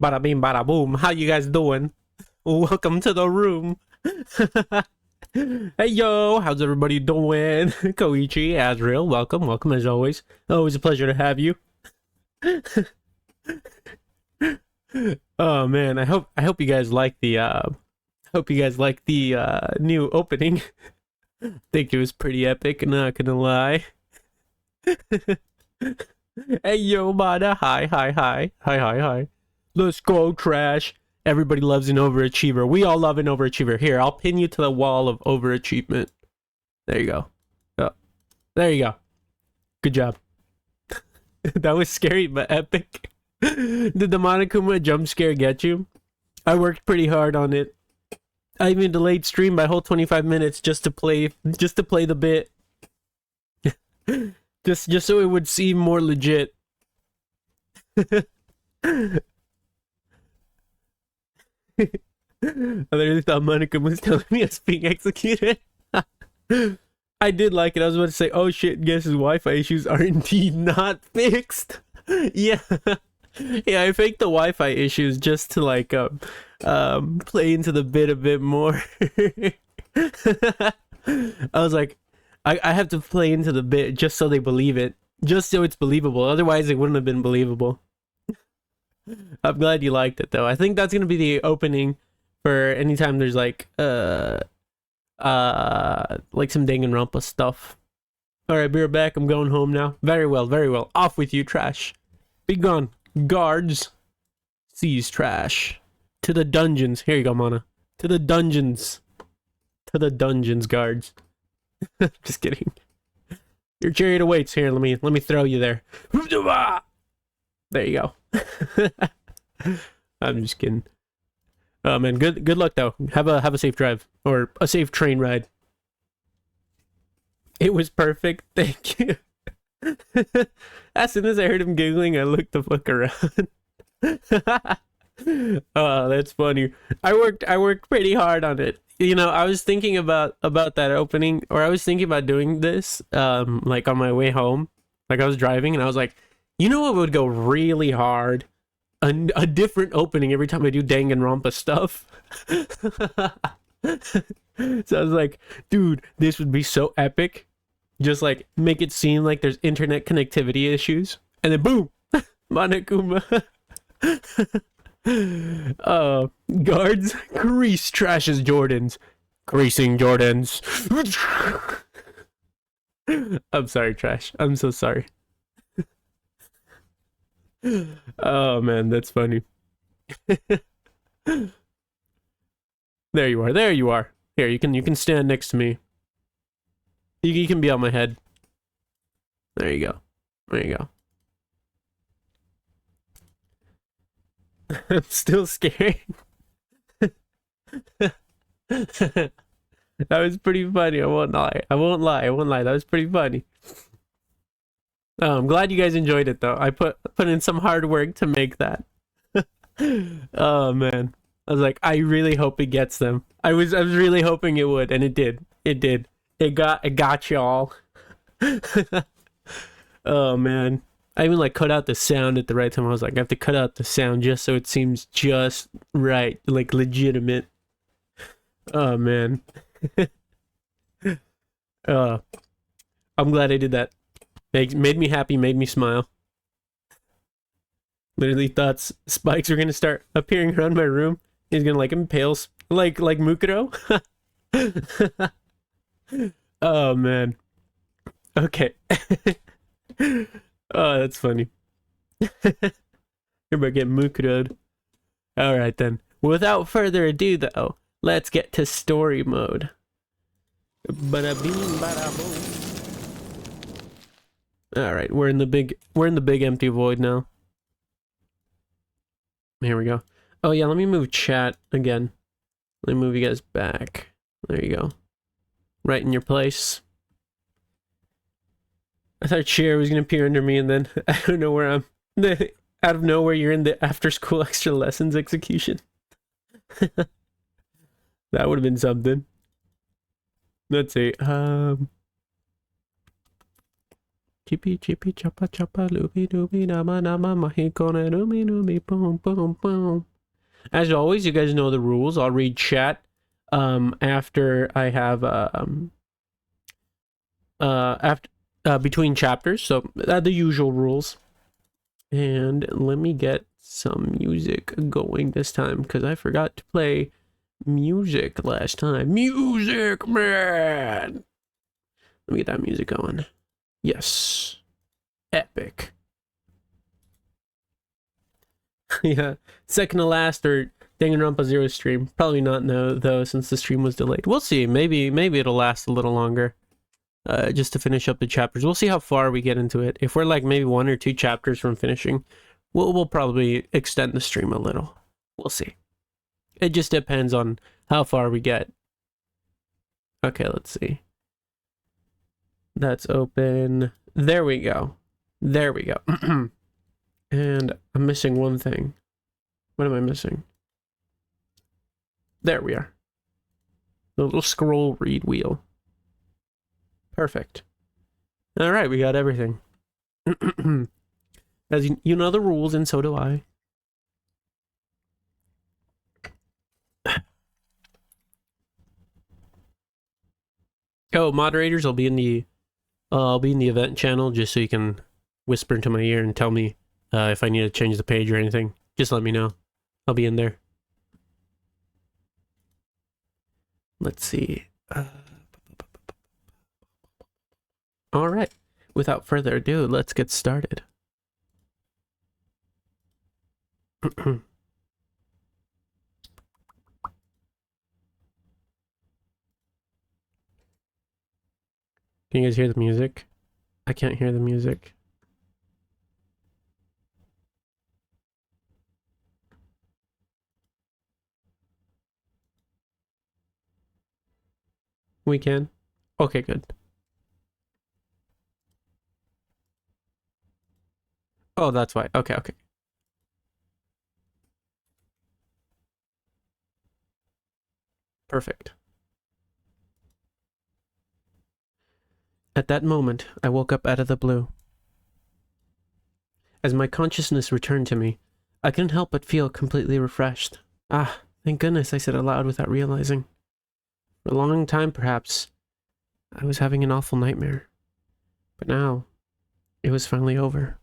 Bada bing, bada boom. How you guys doing? Welcome to the room. Hey yo, how's everybody doing? Koichi, Azrael, welcome as always. Always a pleasure to have you. Oh man, I hope you guys like the new opening. Think it was pretty epic, not gonna lie. Hey yo, Bada, hi. Let's go, trash. Everybody loves an overachiever. We all love an overachiever. Here, I'll pin you to the wall of overachievement. There you go. Oh, there you go. Good job. That was scary but epic. Did the Monokuma jump scare get you? I worked pretty hard on it. I even delayed stream by a whole 25 minutes just to play the bit. just so it would seem more legit. I literally thought Monica was telling me I was being executed. I did like it. I was about to say, oh shit, guess his Wi-Fi issues are indeed not fixed. Yeah. Yeah, I faked the Wi-Fi issues just to like play into the bit a bit more. I was like, I have to play into the bit just so they believe it. Just so it's believable. Otherwise it wouldn't have been believable. I'm glad you liked it though. I think that's gonna be the opening for anytime there's like some Danganronpa stuff. Alright, be right back. I'm going home now. Very well. Off with you, trash. Be gone. Guards. Seize trash. To the dungeons. Here you go, Mana. To the dungeons. To the dungeons, guards. Just kidding. Your chariot awaits. Here, let me throw you there. There you go. I'm just kidding. Oh man, good luck though. Have a safe drive or a safe train ride. It was perfect. Thank you. As soon as I heard him giggling, I looked the fuck around. Oh, that's funny. I worked pretty hard on it. You know, I was thinking about that opening, or I was thinking about doing this like on my way home. Like I was driving and I was like, you know what would go really hard? A different opening every time I do Danganronpa stuff. So I was like, dude, this would be so epic. Just like make it seem like there's internet connectivity issues, and then boom, Monokuma. Guards, grease trashes Jordans, greasing Jordans. I'm sorry, trash. I'm so sorry. Oh man, that's funny. There you are. There you are. Here, you can stand next to me. You can be on my head. There you go. There you go. I'm still scared. That was pretty funny. I won't lie. That was pretty funny. Oh, I'm glad you guys enjoyed it though. I put in some hard work to make that. Oh man. I was like, I really hope it gets them. I was really hoping it would, and it did. It did. It got y'all. Oh man. I even like cut out the sound at the right time. I was like, I have to cut out the sound just so it seems just right, like legitimate. Oh man. uh I'm glad I did that. Made me happy, made me smile. Literally thought spikes were gonna start appearing around my room. He's gonna like impale like Mukuro. Oh man. Okay. Oh, that's funny. Everybody get Mukuro'd. Alright then. Without further ado though, let's get to story mode. Bada bing bada boom. Alright, we're in the big empty void now. Here we go. Oh yeah, let me move chat again. Let me move you guys back. There you go. Right in your place. I thought chair was gonna appear under me, and then I don't know where I'm. Out of nowhere, you're in the after school extra lessons execution. That would have been something. Let's see. Chippy chippy choppa choppa loopy doopy nama nama mahikone noomy noomy boom boom boom. As always, you guys know the rules. I'll read chat after I have after between chapters, so the usual rules. And let me get some music going this time because I forgot to play music last time. Music, man. Let me get that music going. Yes. Epic. Yeah. Second to last or Danganronpa 0 stream. Probably not though since the stream was delayed. We'll see. Maybe it'll last a little longer. Just to finish up the chapters. We'll see how far we get into it. If we're like maybe 1 or 2 chapters from finishing, we'll probably extend the stream a little. We'll see. It just depends on how far we get. Okay, let's see. That's open. There we go. There we go. And I'm missing one thing. What am I missing? There we are. The little scroll read wheel. Perfect. All right, we got everything. As you know the rules, and so do I. Oh, moderators, I'll be in the event channel just so you can whisper into my ear and tell me if I need to change the page or anything. Just let me know. I'll be in there. Let's see. All right. Without further ado, let's get started. Can you guys hear the music? I can't hear the music. We can? Okay, good. Oh, that's why. Okay, okay. Perfect. At that moment, I woke up out of the blue. As my consciousness returned to me, I couldn't help but feel completely refreshed. Ah, thank goodness, I said aloud without realizing. For a long time, perhaps, I was having an awful nightmare. But now, it was finally over.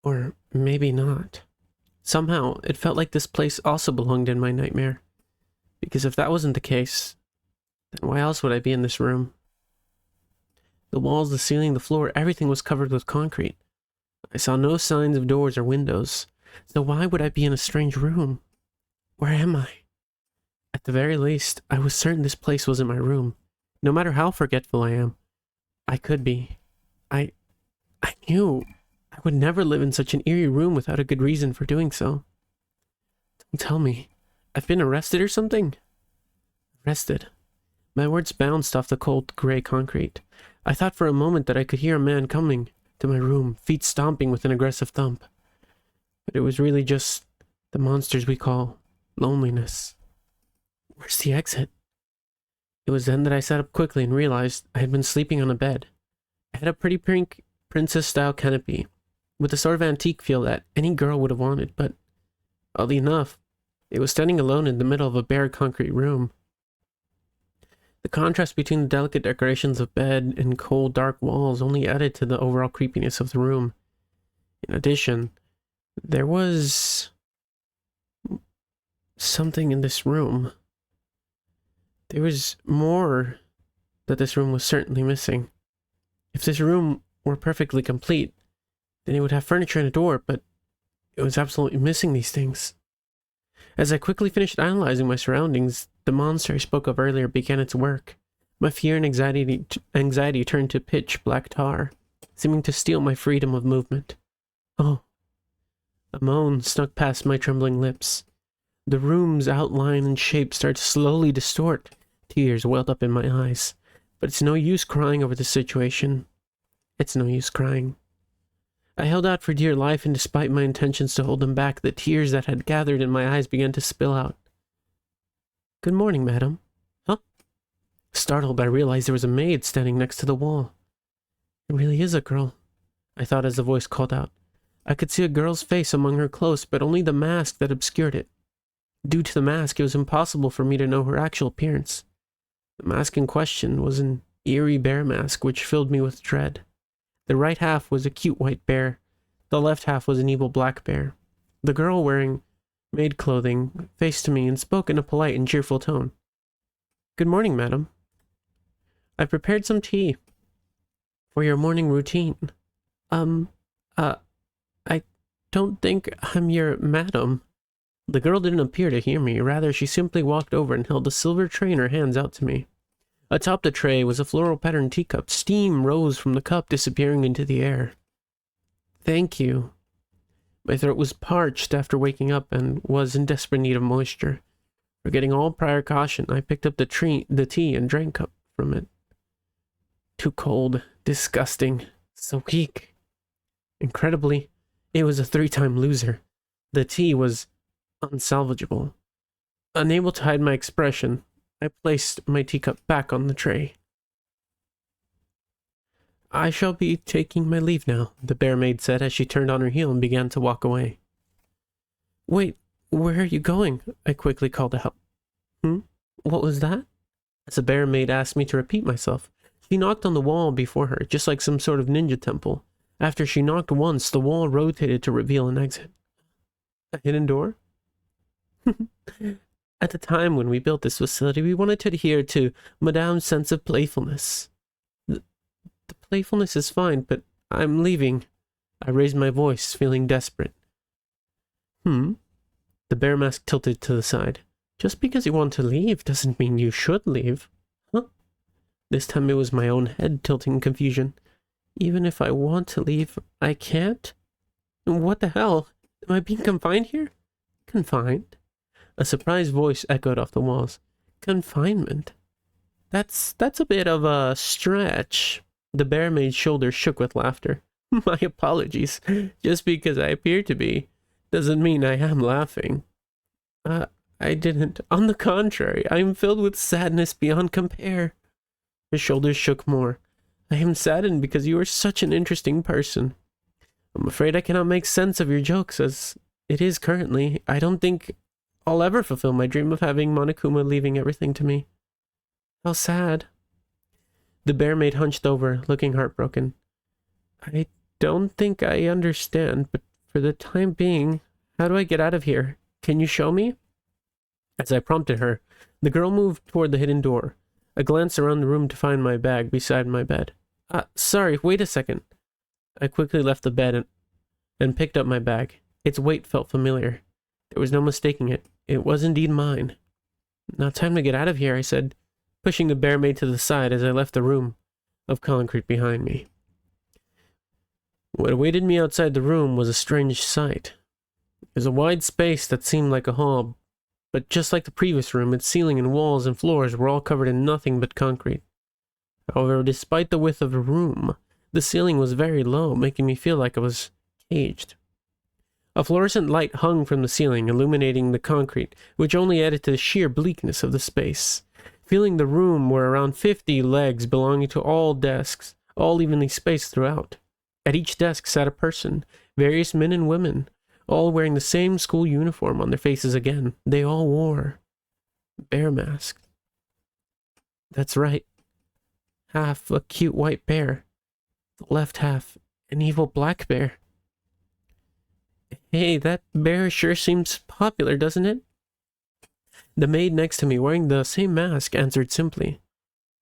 Or maybe not. Somehow, it felt like this place also belonged in my nightmare. Because if that wasn't the case, then why else would I be in this room? The walls, the ceiling, the floor, everything was covered with concrete. I saw no signs of doors or windows. So why would I be in a strange room? Where am I? At the very least, I was certain this place wasn't my room. No matter how forgetful I am, I could be. I knew I would never live in such an eerie room without a good reason for doing so. Don't tell me. I've been arrested or something? Arrested. My words bounced off the cold gray concrete. I thought for a moment that I could hear a man coming to my room, feet stomping with an aggressive thump. But it was really just the monsters we call loneliness. Where's the exit? It was then that I sat up quickly and realized I had been sleeping on a bed. I had a pretty pink princess-style canopy, with the sort of antique feel that any girl would have wanted, but oddly enough, it was standing alone in the middle of a bare concrete room. The contrast between the delicate decorations of bed and cold, dark walls only added to the overall creepiness of the room. In addition, there was something in this room. There was more that this room was certainly missing. If this room were perfectly complete, then it would have furniture and a door, but it was absolutely missing these things. As I quickly finished analyzing my surroundings, the monster I spoke of earlier began its work. My fear and anxiety turned to pitch black tar, seeming to steal my freedom of movement. Oh. A moan snuck past my trembling lips. The room's outline and shape started to slowly distort. Tears welled up in my eyes. But it's no use crying over the situation. It's no use crying. I held out for dear life, and despite my intentions to hold them back, the tears that had gathered in my eyes began to spill out. Good morning, madam. Huh? Startled, I realized there was a maid standing next to the wall. It really is a girl, I thought as the voice called out. I could see a girl's face among her clothes, but only the mask that obscured it. Due to the mask, it was impossible for me to know her actual appearance. The mask in question was an eerie bear mask, which filled me with dread. The right half was a cute white bear. The left half was an evil black bear. The girl, wearing maid clothing, faced me and spoke in a polite and cheerful tone. Good morning, madam. I've prepared some tea for your morning routine. I don't think I'm your madam. The girl didn't appear to hear me. Rather, she simply walked over and held a silver tray in her hands out to me. Atop the tray was a floral patterned teacup. Steam rose from the cup, disappearing into the air. Thank you. My throat was parched after waking up and was in desperate need of moisture. Forgetting all prior caution, I picked up the tea and drank up from it. Too cold, disgusting, so weak. Incredibly, it was a 3-time loser. The tea was unsalvageable. Unable to hide my expression, I placed my teacup back on the tray. I shall be taking my leave now, the bear maid said as she turned on her heel and began to walk away. Wait, where are you going? I quickly called out. What was that? As the bear maid asked me to repeat myself. She knocked on the wall before her, just like some sort of ninja temple. After she knocked once, the wall rotated to reveal an exit. A hidden door? At the time when we built this facility, we wanted to adhere to Madame's sense of playfulness. The playfulness is fine, but I'm leaving. I raised my voice, feeling desperate. The bear mask tilted to the side. Just because you want to leave doesn't mean you should leave. Huh? This time it was my own head tilting in confusion. Even if I want to leave, I can't? What the hell? Am I being confined here? Confined? A surprised voice echoed off the walls. Confinement? That's a bit of a stretch. The bear maid's shoulders shook with laughter. My apologies. Just because I appear to be doesn't mean I am laughing. I didn't. On the contrary, I am filled with sadness beyond compare. His shoulders shook more. I am saddened because you are such an interesting person. I'm afraid I cannot make sense of your jokes as it is currently. I don't think I'll ever fulfill my dream of having Monokuma leaving everything to me. How sad. The bear maid hunched over, looking heartbroken. I don't think I understand, but for the time being, how do I get out of here? Can you show me? As I prompted her, the girl moved toward the hidden door. I glanced around the room to find my bag beside my bed. Sorry, wait a second. I quickly left the bed and picked up my bag. Its weight felt familiar. There was no mistaking it. It was indeed mine. Now time to get out of here, I said, pushing the bear maid to the side as I left the room of concrete behind me. What awaited me outside the room was a strange sight. It was a wide space that seemed like a hall, but just like the previous room, its ceiling and walls and floors were all covered in nothing but concrete. However, despite the width of the room, the ceiling was very low, making me feel like I was caged. A fluorescent light hung from the ceiling, illuminating the concrete, which only added to the sheer bleakness of the space. Filling the room were around 50 legs belonging to all desks, all evenly spaced throughout. At each desk sat a person, various men and women, all wearing the same school uniform on their faces again. They all wore bear masks. That's right. Half a cute white bear. The left half, an evil black bear. Hey, that bear sure seems popular, doesn't it? The maid next to me, wearing the same mask, answered simply,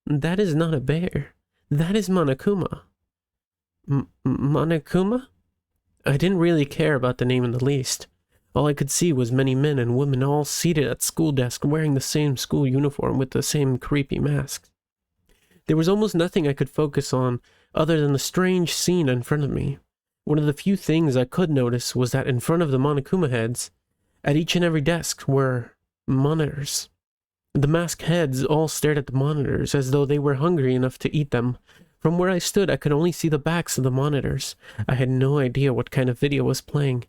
That is not a bear. That is Monokuma. Monokuma? I didn't really care about the name in the least. All I could see was many men and women all seated at school desks wearing the same school uniform with the same creepy masks. There was almost nothing I could focus on other than the strange scene in front of me. One of the few things I could notice was that in front of the Monokuma heads, at each and every desk, were monitors. The masked heads all stared at the monitors as though they were hungry enough to eat them. From where I stood, I could only see the backs of the monitors. I had no idea what kind of video was playing.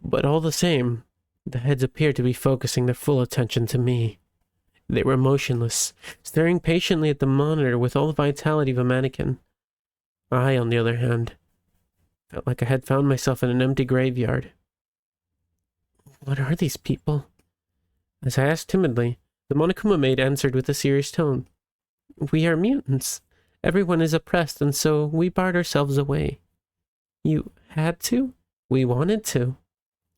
But all the same, the heads appeared to be focusing their full attention to me. They were motionless, staring patiently at the monitor with all the vitality of a mannequin. I, on the other hand, felt like I had found myself in an empty graveyard. What are these people? As I asked timidly, the Monokuma maid answered with a serious tone. We are mutants. Everyone is oppressed, and so we barred ourselves away. You had to? We wanted to.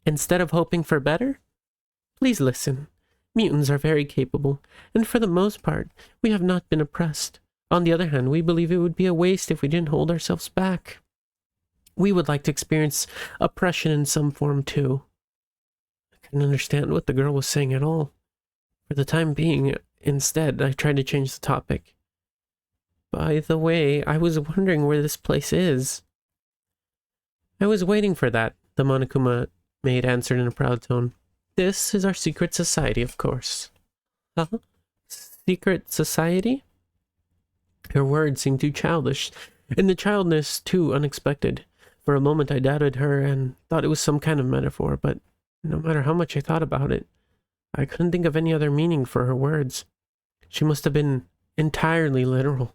Instead of hoping for better? Please listen. Mutants are very capable, and for the most part, we have not been oppressed. On the other hand, we believe it would be a waste if we didn't hold ourselves back. We would like to experience oppression in some form too. I couldn't understand what the girl was saying at all. For the time being, instead, I tried to change the topic. By the way, I was wondering where this place is. I was waiting for that, the Monokuma maid answered in a proud tone. This is our secret society, of course. Huh? Secret society? Her words seemed too childish, and the childness too unexpected. For a moment I doubted her and thought it was some kind of metaphor, but no matter how much I thought about it, I couldn't think of any other meaning for her words. She must have been entirely literal.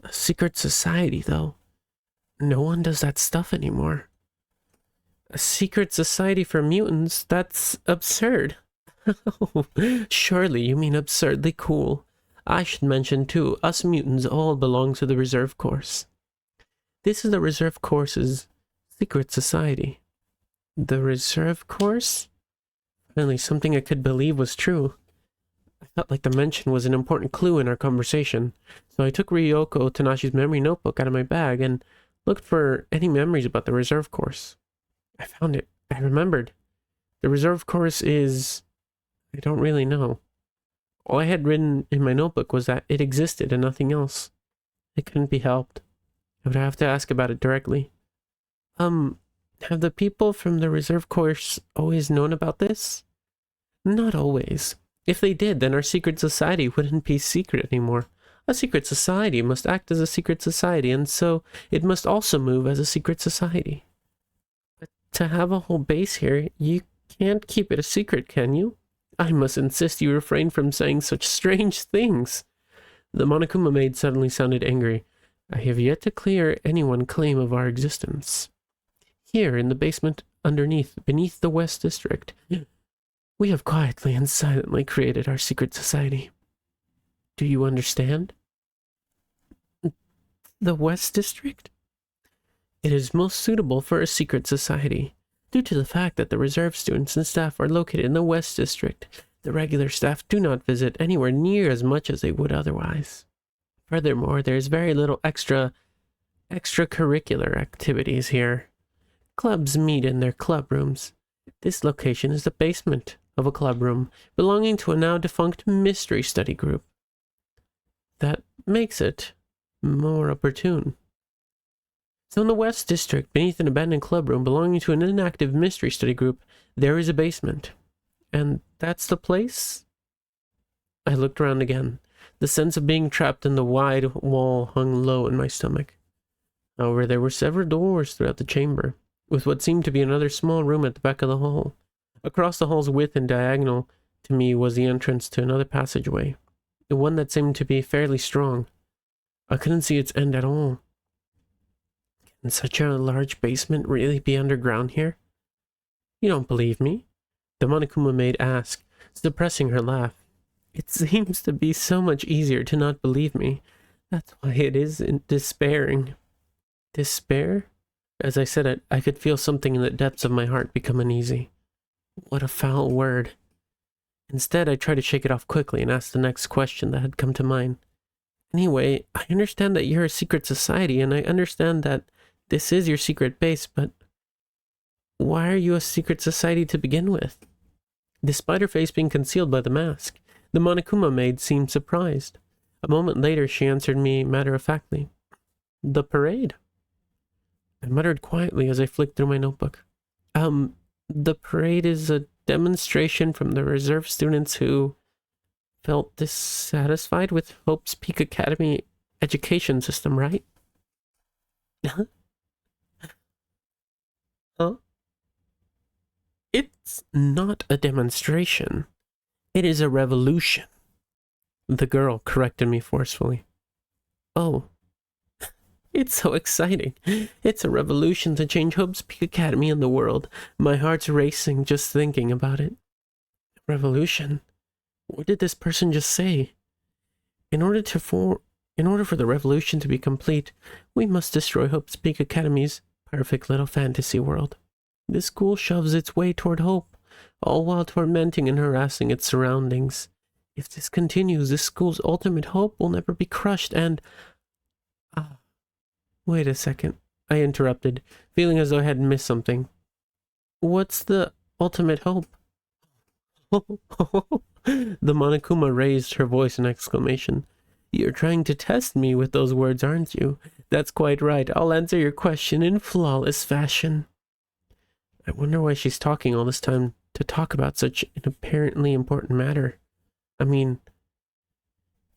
A secret society, though. No one does that stuff anymore. A secret society for mutants? That's absurd. Surely you mean absurdly cool. I should mention, too, us mutants all belong to the reserve course. This is the reserve course's secret society. The reserve course? Finally, something I could believe was true. I felt like the mention was an important clue in our conversation, so I took Ryoko Tanashi's memory notebook out of my bag and looked for any memories about the reserve course. I found it. I remembered. The reserve course is... I don't really know. All I had written in my notebook was that it existed and nothing else. It couldn't be helped. I would have to ask about it directly. Have the people from the reserve course always known about this? Not always. If they did, then our secret society wouldn't be secret anymore. A secret society must act as a secret society, and so it must also move as a secret society. But to have a whole base here, you can't keep it a secret, can you? I must insist you refrain from saying such strange things. The Monokuma maid suddenly sounded angry. I have yet to clear anyone claim of our existence. Here, in the basement beneath the West District, we have quietly and silently created our secret society. Do you understand? The West District? It is most suitable for a secret society. Due to the fact that the reserve students and staff are located in the West District, the regular staff do not visit anywhere near as much as they would otherwise. Furthermore, there is very little extracurricular activities here. Clubs meet in their club rooms. This location is the basement of a club room belonging to a now defunct mystery study group. That makes it more opportune. So in the West District, beneath an abandoned club room belonging to an inactive mystery study group, there is a basement. And that's the place? I looked around again. The sense of being trapped in the wide wall hung low in my stomach. However, there were several doors throughout the chamber, with what seemed to be another small room at the back of the hall. Across the hall's width and diagonal to me was the entrance to another passageway, one that seemed to be fairly strong. I couldn't see its end at all. Can such a large basement really be underground here? You don't believe me? The Monokuma maid asked, suppressing her laugh. It seems to be so much easier to not believe me. That's why it is despairing. Despair? As I said it, I could feel something in the depths of my heart become uneasy. What a foul word. Instead, I tried to shake it off quickly and ask the next question that had come to mind. Anyway, I understand that you're a secret society, and I understand that this is your secret base, but why are you a secret society to begin with? Despite her face being concealed by the mask, the Monokuma maid seemed surprised. A moment later, she answered me matter-of-factly. The parade. I muttered quietly as I flicked through my notebook. The parade is a demonstration from the reserve students who felt dissatisfied with Hope's Peak Academy education system, right? Huh? Huh? It's not a demonstration. It is a revolution. The girl corrected me forcefully. Oh, it's so exciting. It's a revolution to change Hope's Peak Academy and the world. My heart's racing just thinking about it. Revolution? What did this person just say? In order for the revolution to be complete, we must destroy Hope's Peak Academy's perfect little fantasy world. This school shoves its way toward hope, all while tormenting and harassing its surroundings. If this continues, this school's ultimate hope will never be crushed and... Wait a second, I interrupted, feeling as though I had missed something. What's the ultimate hope? The Monokuma raised her voice in exclamation. You're trying to test me with those words, aren't you? That's quite right. I'll answer your question in flawless fashion. I wonder why she's talking all this time to talk about such an apparently important matter. I mean,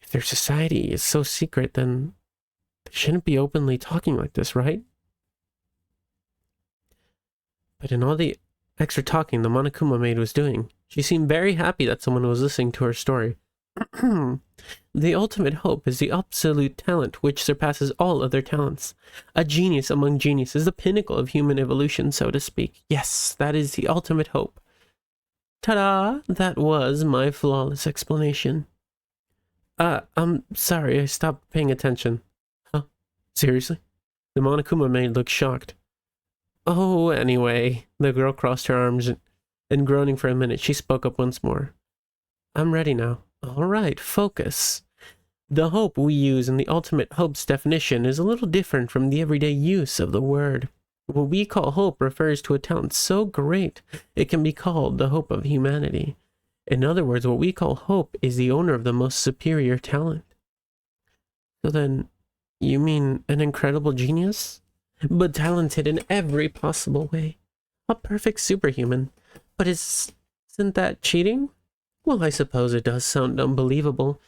if their society is so secret, then they shouldn't be openly talking like this, right? But in all the extra talking the Monokuma maid was doing, she seemed very happy that someone was listening to her story. The ultimate hope is the absolute talent which surpasses all other talents. A genius among geniuses, the pinnacle of human evolution, so to speak. Yes, that is the ultimate hope. Ta-da! That was my flawless explanation. I'm sorry, I stopped paying attention. Huh? Seriously? The Monokuma maid looked shocked. Oh, anyway. The girl crossed her arms and groaning for a minute, she spoke up once more. I'm ready now. All right, focus. The hope we use in the ultimate hope's definition is a little different from the everyday use of the word. What we call hope refers to a talent so great it can be called the hope of humanity. In other words, what we call hope is the owner of the most superior talent. So then, you mean an incredible genius? But talented in every possible way. A perfect superhuman. But isn't that cheating? Well, I suppose it does sound unbelievable.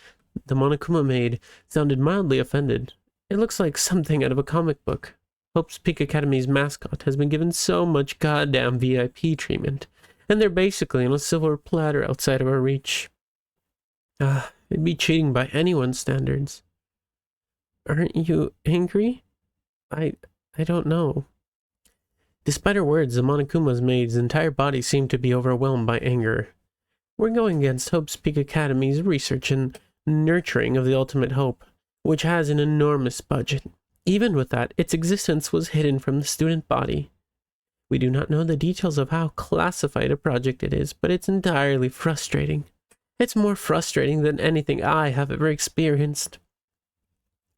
The Monokuma maid sounded mildly offended. It looks like something out of a comic book. Hope's Peak Academy's mascot has been given so much goddamn VIP treatment, and they're basically on a silver platter outside of our reach. It'd be cheating by anyone's standards. Aren't you angry? I don't know. Despite her words, the Monokuma's maid's entire body seemed to be overwhelmed by anger. We're going against Hope's Peak Academy's research and nurturing of the ultimate hope, which has an enormous budget. Even with that, its existence was hidden from the student body. We do not know the details of how classified a project it is, but it's entirely frustrating. It's more frustrating than anything I have ever experienced.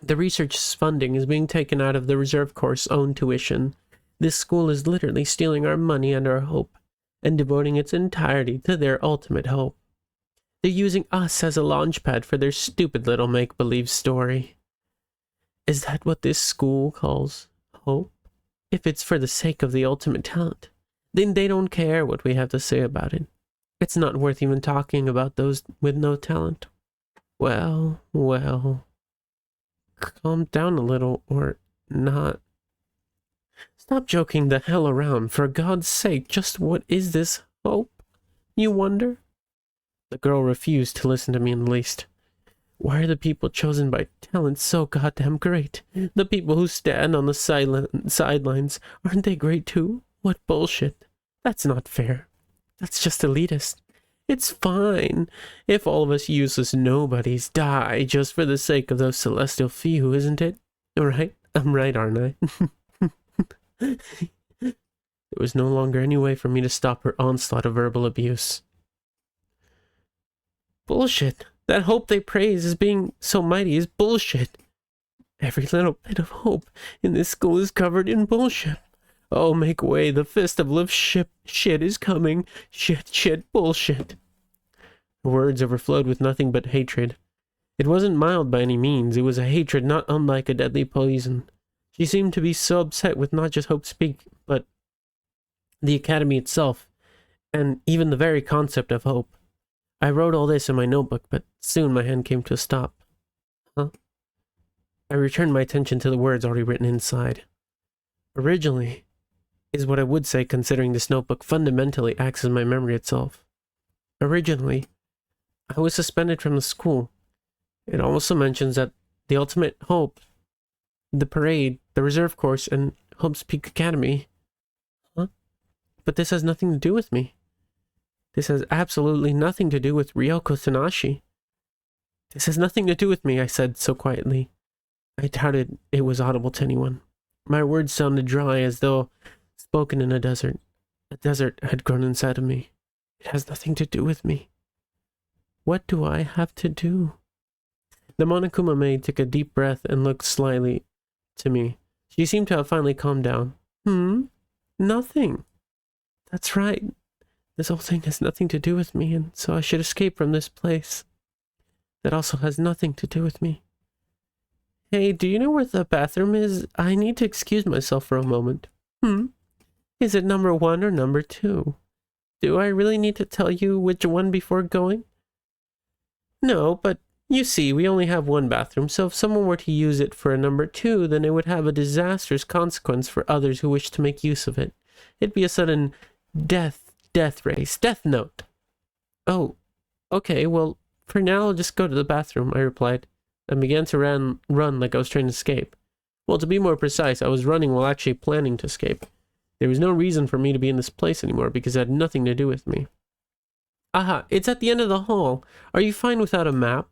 The research funding is being taken out of the reserve course own tuition. This school is literally stealing our money and our hope, and devoting its entirety to their ultimate hope. They're using us as a launchpad for their stupid little make-believe story. Is that what this school calls hope? If it's for the sake of the ultimate talent, then they don't care what we have to say about it. It's not worth even talking about those with no talent. Well, calm down a little, or not. Stop joking the hell around, for God's sake. Just what is this hope, you wonder? The girl refused to listen to me in the least. Why are the people chosen by talent so goddamn great? The people who stand on the sidelines, aren't they great too? What bullshit. That's not fair. That's just elitist. It's fine if all of us useless nobodies die just for the sake of those celestial few, isn't it? Right? I'm right, aren't I? There was no longer any way for me to stop her onslaught of verbal abuse. Bullshit. That hope they praise as being so mighty is bullshit. Every little bit of hope in this school is covered in bullshit. Oh, make way. The fist of lift shit is coming. Shit, bullshit. Her words overflowed with nothing but hatred. It wasn't mild by any means. It was a hatred not unlike a deadly poison. She seemed to be so upset with not just Hope's Peak, but the academy itself, and even the very concept of hope. I wrote all this in my notebook, but soon my hand came to a stop. Huh? I returned my attention to the words already written inside. Originally, is what I would say considering this notebook fundamentally acts as my memory itself. Originally, I was suspended from the school, It also mentions that the ultimate hope, the parade, the reserve course, and Hope's Peak Academy. Huh? But this has nothing to do with me. This has absolutely nothing to do with Ryoko Tanashi. This has nothing to do with me, I said so quietly. I doubted it was audible to anyone. My words sounded dry, as though spoken in a desert. A desert had grown inside of me. It has nothing to do with me. What do I have to do? The Monokuma maid took a deep breath and looked slyly to me. She seemed to have finally calmed down. Nothing. That's right. This whole thing has nothing to do with me, and so I should escape from this place. That also has nothing to do with me. Hey, do you know where the bathroom is? I need to excuse myself for a moment. Is it number 1 or number 2? Do I really need to tell you which one before going? No, but you see, we only have one bathroom, so if someone were to use it for a number 2, then it would have a disastrous consequence for others who wish to make use of it. It'd be a sudden death race, death note. Oh, okay, well, for now I'll just go to the bathroom, I replied, and began to run like I was trying to escape. Well, to be more precise, I was running while actually planning to escape. There was no reason for me to be in this place anymore because it had nothing to do with me. Aha, it's at the end of the hall. Are you fine without a map?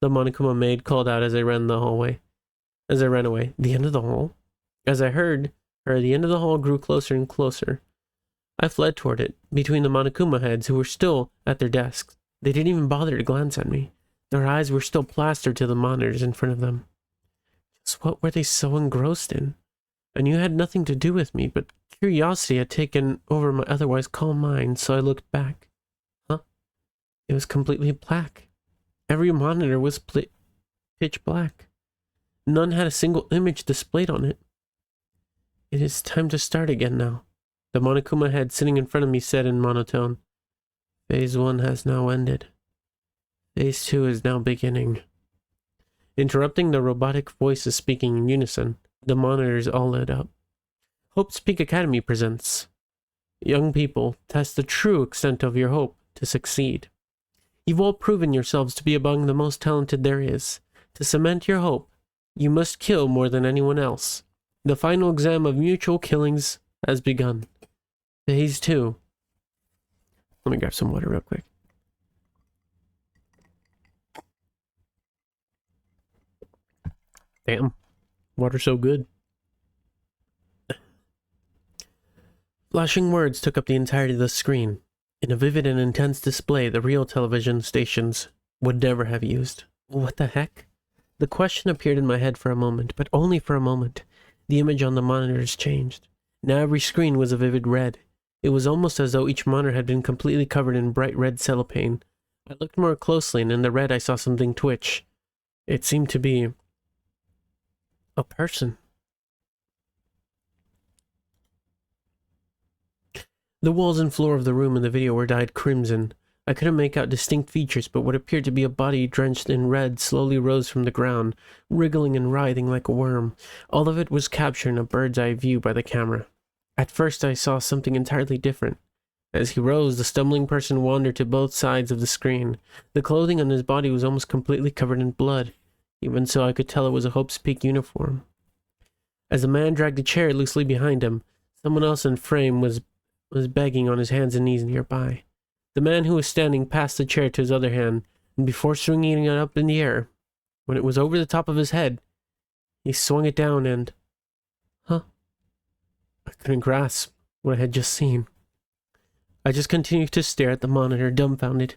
The Monokuma maid called out as I ran away. The end of the hall? As I heard her, the end of the hall grew closer and closer. I fled toward it, between the Monokuma heads who were still at their desks. They didn't even bother to glance at me. Their eyes were still plastered to the monitors in front of them. Just what were they so engrossed in? I knew it had nothing to do with me, but curiosity had taken over my otherwise calm mind, so I looked back. It was completely black. Every monitor was pitch black. None had a single image displayed on it. It is time to start again now. The Monokuma head sitting in front of me said in monotone, Phase 1 has now ended. Phase 2 is now beginning. Interrupting the robotic voices speaking in unison, the monitors all lit up. Hope's Peak Academy presents. Young people, test the true extent of your hope to succeed. You've all proven yourselves to be among the most talented there is. To cement your hope, you must kill more than anyone else. The final exam of mutual killings has begun. Phase 2. Let me grab some water real quick. Damn. Water's so good. Flashing words took up the entirety of the screen. In a vivid and intense display the real television stations would never have used. What the heck? The question appeared in my head for a moment, but only for a moment. The image on the monitors changed. Now every screen was a vivid red. It was almost as though each monitor had been completely covered in bright red cellophane. I looked more closely, and in the red I saw something twitch. It seemed to be a person. The walls and floor of the room in the video were dyed crimson. I couldn't make out distinct features, but what appeared to be a body drenched in red slowly rose from the ground, wriggling and writhing like a worm. All of it was captured in a bird's-eye view by the camera. At first I saw something entirely different. As he rose, the stumbling person wandered to both sides of the screen. The clothing on his body was almost completely covered in blood. Even so, I could tell it was a Hope's Peak uniform. As the man dragged a chair loosely behind him, someone else in frame was begging on his hands and knees nearby. The man who was standing passed the chair to his other hand, and before swinging it up in the air, when it was over the top of his head, he swung it down and... I couldn't grasp what I had just seen. I just continued to stare at the monitor, dumbfounded.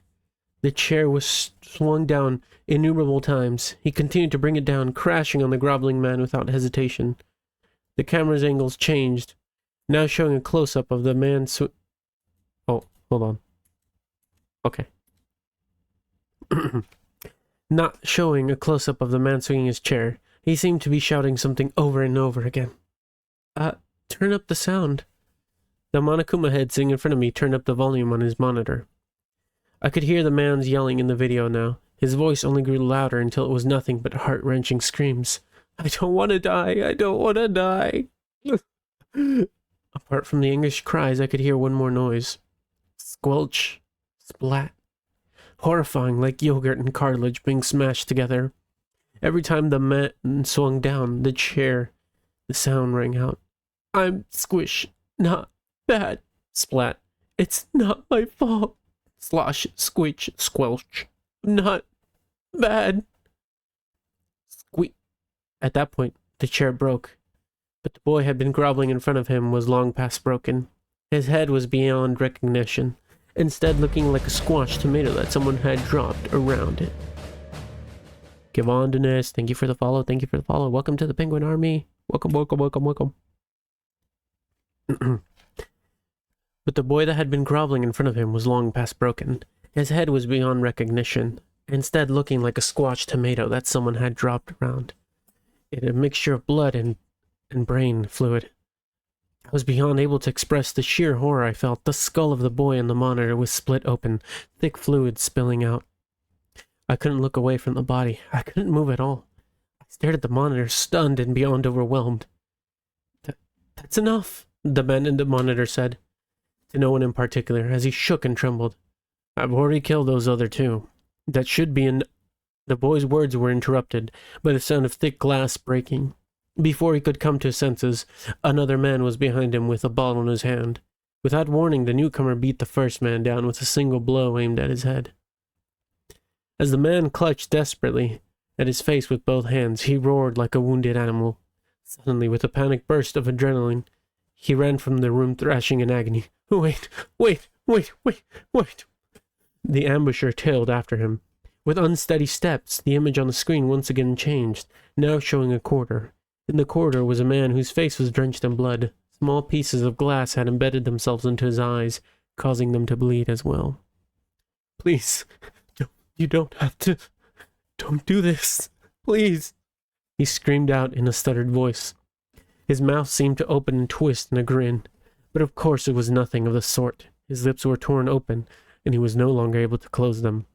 The chair was swung down innumerable times. He continued to bring it down, crashing on the groveling man without hesitation. The camera's angles changed, now showing a close-up of the man Oh, hold on. Okay. Not showing a close-up of the man swinging his chair. He seemed to be shouting something over and over again. Turn up the sound. The Monokuma head sitting in front of me turned up the volume on his monitor. I could hear the man's yelling in the video now. His voice only grew louder until it was nothing but heart-wrenching screams. I don't want to die. I don't want to die. Apart from the English cries, I could hear one more noise. Squelch. Splat. horrifying, like yogurt and cartilage being smashed together. Every time the man swung down the chair, the sound rang out. I'm squish, not bad. Splat. It's not my fault. Slosh, squitch, squelch. Not bad. Squeak. At that point, the chair broke. But the boy had been groveling in front of him was long past broken. His head was beyond recognition, instead looking like a squashed tomato that someone had dropped around it. Givondanus, thank you for the follow, thank you for the follow. Welcome to the Penguin Army. Welcome, welcome, welcome, welcome. But the boy that had been groveling in front of him was long past broken. His head was beyond recognition, instead looking like a squashed tomato that someone had dropped around. It had a mixture of blood and brain fluid. I was beyond able to express the sheer horror I felt. The skull of the boy in the monitor was split open, thick fluid spilling out. I couldn't look away from the body. I couldn't move at all. I stared at the monitor, stunned and beyond overwhelmed. That's enough, the man in the monitor said, to no one in particular, as he shook and trembled. I've already killed those other two. That should be in... The boy's words were interrupted by the sound of thick glass breaking. Before he could come to his senses, another man was behind him with a bottle in his hand. Without warning, the newcomer beat the first man down with a single blow aimed at his head. As the man clutched desperately at his face with both hands, he roared like a wounded animal. Suddenly, with a panic burst of adrenaline, he ran from the room thrashing in agony. Wait! The ambusher tailed after him. With unsteady steps, the image on the screen once again changed, now showing a corridor. In the corridor was a man whose face was drenched in blood. Small pieces of glass had embedded themselves into his eyes, causing them to bleed as well. Please, you don't have to. Don't do this. Please, he screamed out in a stuttered voice. His mouth seemed to open and twist in a grin, but of course it was nothing of the sort. His lips were torn open, and he was no longer able to close them.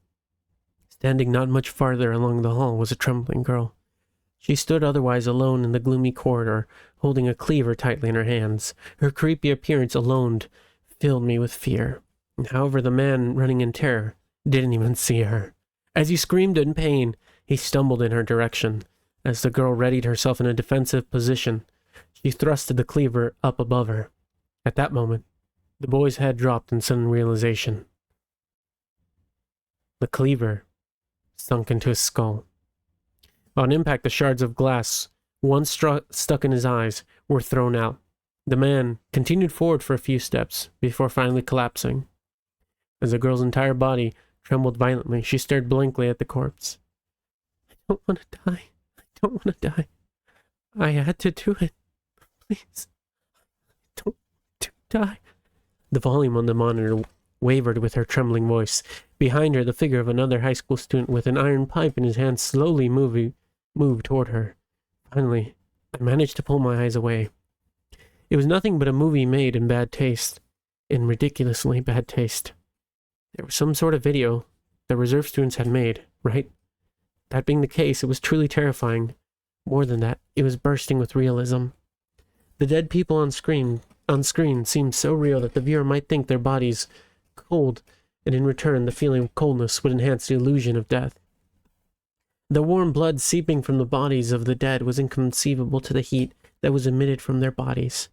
Standing not much farther along the hall was a trembling girl. She stood otherwise alone in the gloomy corridor, holding a cleaver tightly in her hands. Her creepy appearance alone filled me with fear. However, the man, running in terror, didn't even see her. As he screamed in pain, he stumbled in her direction. As the girl readied herself in a defensive position, she thrusted the cleaver up above her. At that moment, the boy's head dropped in sudden realization. The cleaver sunk into his skull. On impact, the shards of glass, once stuck in his eyes, were thrown out. The man continued forward for a few steps, before finally collapsing. As the girl's entire body trembled violently, she stared blankly at the corpse. I don't want to die. I don't want to die. I had to do it. Please. I don't want to die. The volume on the monitor wavered with her trembling voice. Behind her, the figure of another high school student with an iron pipe in his hand slowly moved toward her. Finally, I managed to pull my eyes away. It was nothing but a movie made in bad taste. In ridiculously bad taste. There was some sort of video that reserve students had made, right? That being the case, it was truly terrifying. More than that, it was bursting with realism. The dead people on screen seemed so real that the viewer might think their bodies cold, and in return the feeling of coldness would enhance the illusion of death. The warm blood seeping from the bodies of the dead was inconceivable to the heat that was emitted from their bodies.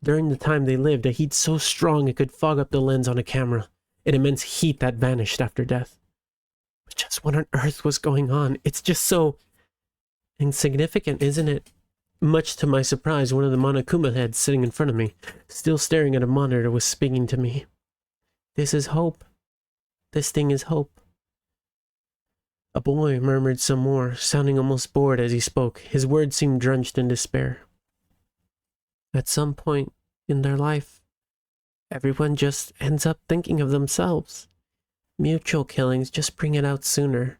During the time they lived, a heat so strong it could fog up the lens on a camera, an immense heat that vanished after death. But just what on earth was going on? It's just so insignificant, isn't it? Much to my surprise, one of the Monokuma heads sitting in front of me, still staring at a monitor, was speaking to me. This is hope. This thing is hope. A boy murmured some more, sounding almost bored as he spoke. His words seemed drenched in despair. At some point in their life, everyone just ends up thinking of themselves. Mutual killings just bring it out sooner.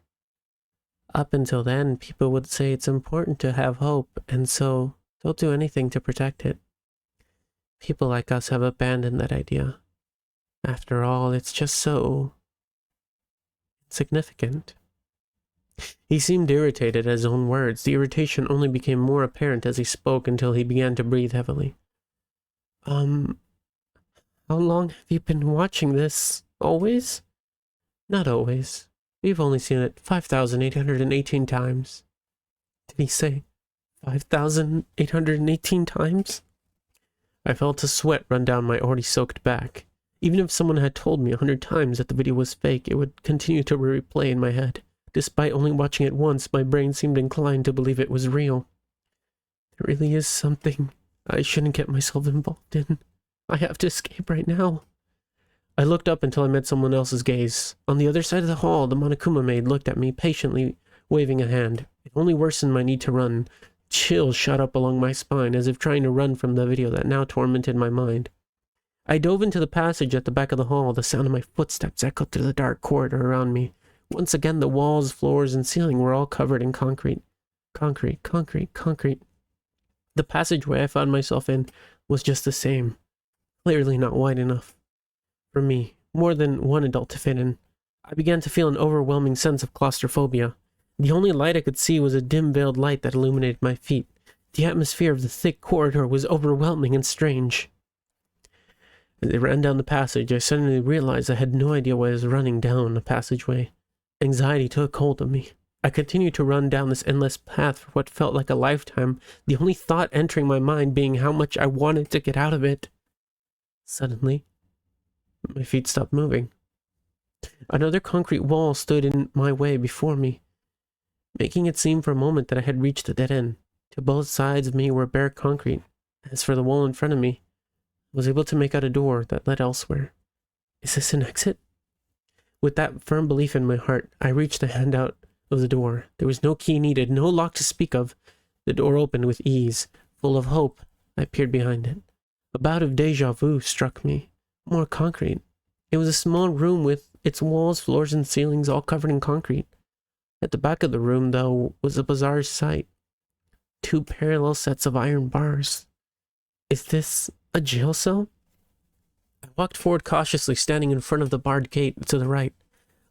Up until then, people would say it's important to have hope, and so they'll do anything to protect it. People like us have abandoned that idea. After all, it's just so insignificant. He seemed irritated at his own words. The irritation only became more apparent as he spoke until he began to breathe heavily. How long have you been watching this? Always? Not always. We've only seen it 5,818 times. Did he say 5,818 times? I felt a sweat run down my already soaked back. Even if someone had told me 100 times that the video was fake, it would continue to replay in my head. Despite only watching it once, my brain seemed inclined to believe it was real. There really is something I shouldn't get myself involved in. I have to escape right now. I looked up until I met someone else's gaze. On the other side of the hall, the Monokuma maid looked at me, patiently waving a hand. It only worsened my need to run. Chills shot up along my spine, as if trying to run from the video that now tormented my mind. I dove into the passage at the back of the hall. The sound of my footsteps echoed through the dark corridor around me. Once again, the walls, floors, and ceiling were all covered in concrete. Concrete. The passageway I found myself in was just the same. Clearly not wide enough for me, more than one adult to fit in. I began to feel an overwhelming sense of claustrophobia. The only light I could see was a dim-veiled light that illuminated my feet. The atmosphere of the thick corridor was overwhelming and strange. As I ran down the passage, I suddenly realized I had no idea why I was running down the passageway. Anxiety took hold of me. I continued to run down this endless path for what felt like a lifetime, the only thought entering my mind being how much I wanted to get out of it. Suddenly, my feet stopped moving. Another concrete wall stood in my way before me, making it seem for a moment that I had reached a dead end. To both sides of me were bare concrete. As for the wall in front of me, I was able to make out a door that led elsewhere. Is this an exit? With that firm belief in my heart, I reached a hand out of the door. There was no key needed, no lock to speak of. The door opened with ease. Full of hope, I peered behind it. A bout of déjà vu struck me. More concrete. It was a small room with its walls, floors, and ceilings all covered in concrete. At the back of the room, though, was a bizarre sight. 2 parallel sets of iron bars. Is this a jail cell? I walked forward cautiously, standing in front of the barred gate to the right.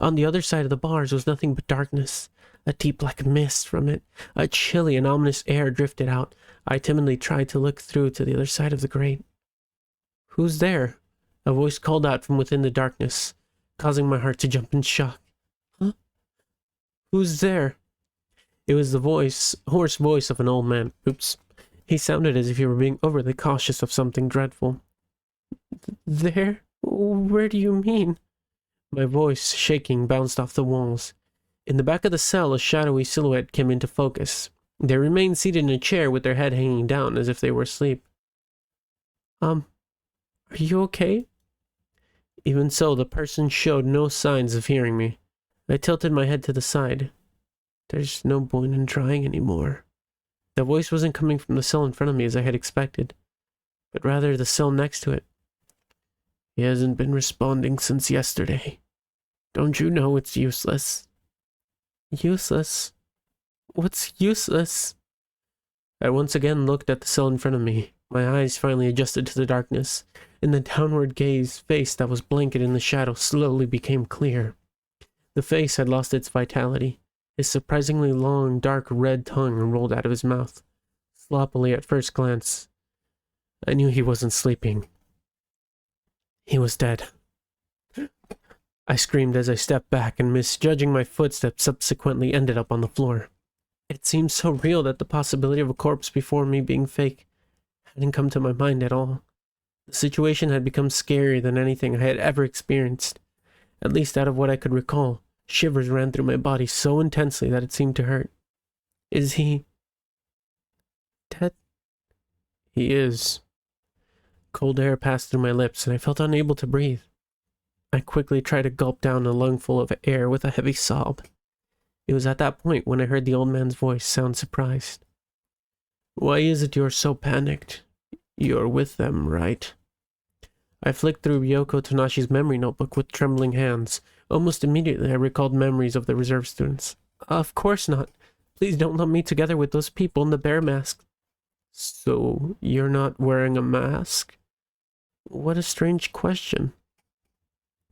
On the other side of the bars was nothing but darkness. A deep black mist from it. A chilly and ominous air drifted out. I timidly tried to look through to the other side of the grate. Who's there? A voice called out from within the darkness, causing my heart to jump in shock. Huh? Who's there? It was the hoarse voice of an old man. Oops. He sounded as if he were being overly cautious of something dreadful. There? Where do you mean? My voice, shaking, bounced off the walls. In the back of the cell, a shadowy silhouette came into focus. They remained seated in a chair with their head hanging down as if they were asleep. Are you okay? Even so, the person showed no signs of hearing me. I tilted my head to the side. There's no point in trying anymore. The voice wasn't coming from the cell in front of me as I had expected, but rather the cell next to it. He hasn't been responding since yesterday. Don't you know it's useless? Useless? What's useless? I once again looked at the cell in front of me. My eyes finally adjusted to the darkness, and the downward gaze face that was blanketed in the shadow slowly became clear. The face had lost its vitality. His surprisingly long, dark red tongue rolled out of his mouth. Sloppily at first glance, I knew he wasn't sleeping. He was dead. I screamed as I stepped back, and misjudging my footsteps, subsequently ended up on the floor. It seemed so real that the possibility of a corpse before me being fake hadn't come to my mind at all. The situation had become scarier than anything I had ever experienced. At least out of what I could recall, shivers ran through my body so intensely that it seemed to hurt. Is he dead? He is. Cold air passed through my lips, and I felt unable to breathe. I quickly tried to gulp down a lungful of air with a heavy sob. It was at that point when I heard the old man's voice sound surprised. Why is it you're so panicked? You're with them, right? I flicked through Ryoko Tanashi's memory notebook with trembling hands. Almost immediately I recalled memories of the reserve students. Of course not. Please don't lump me together with those people in the bear mask. So, you're not wearing a mask? What a strange question.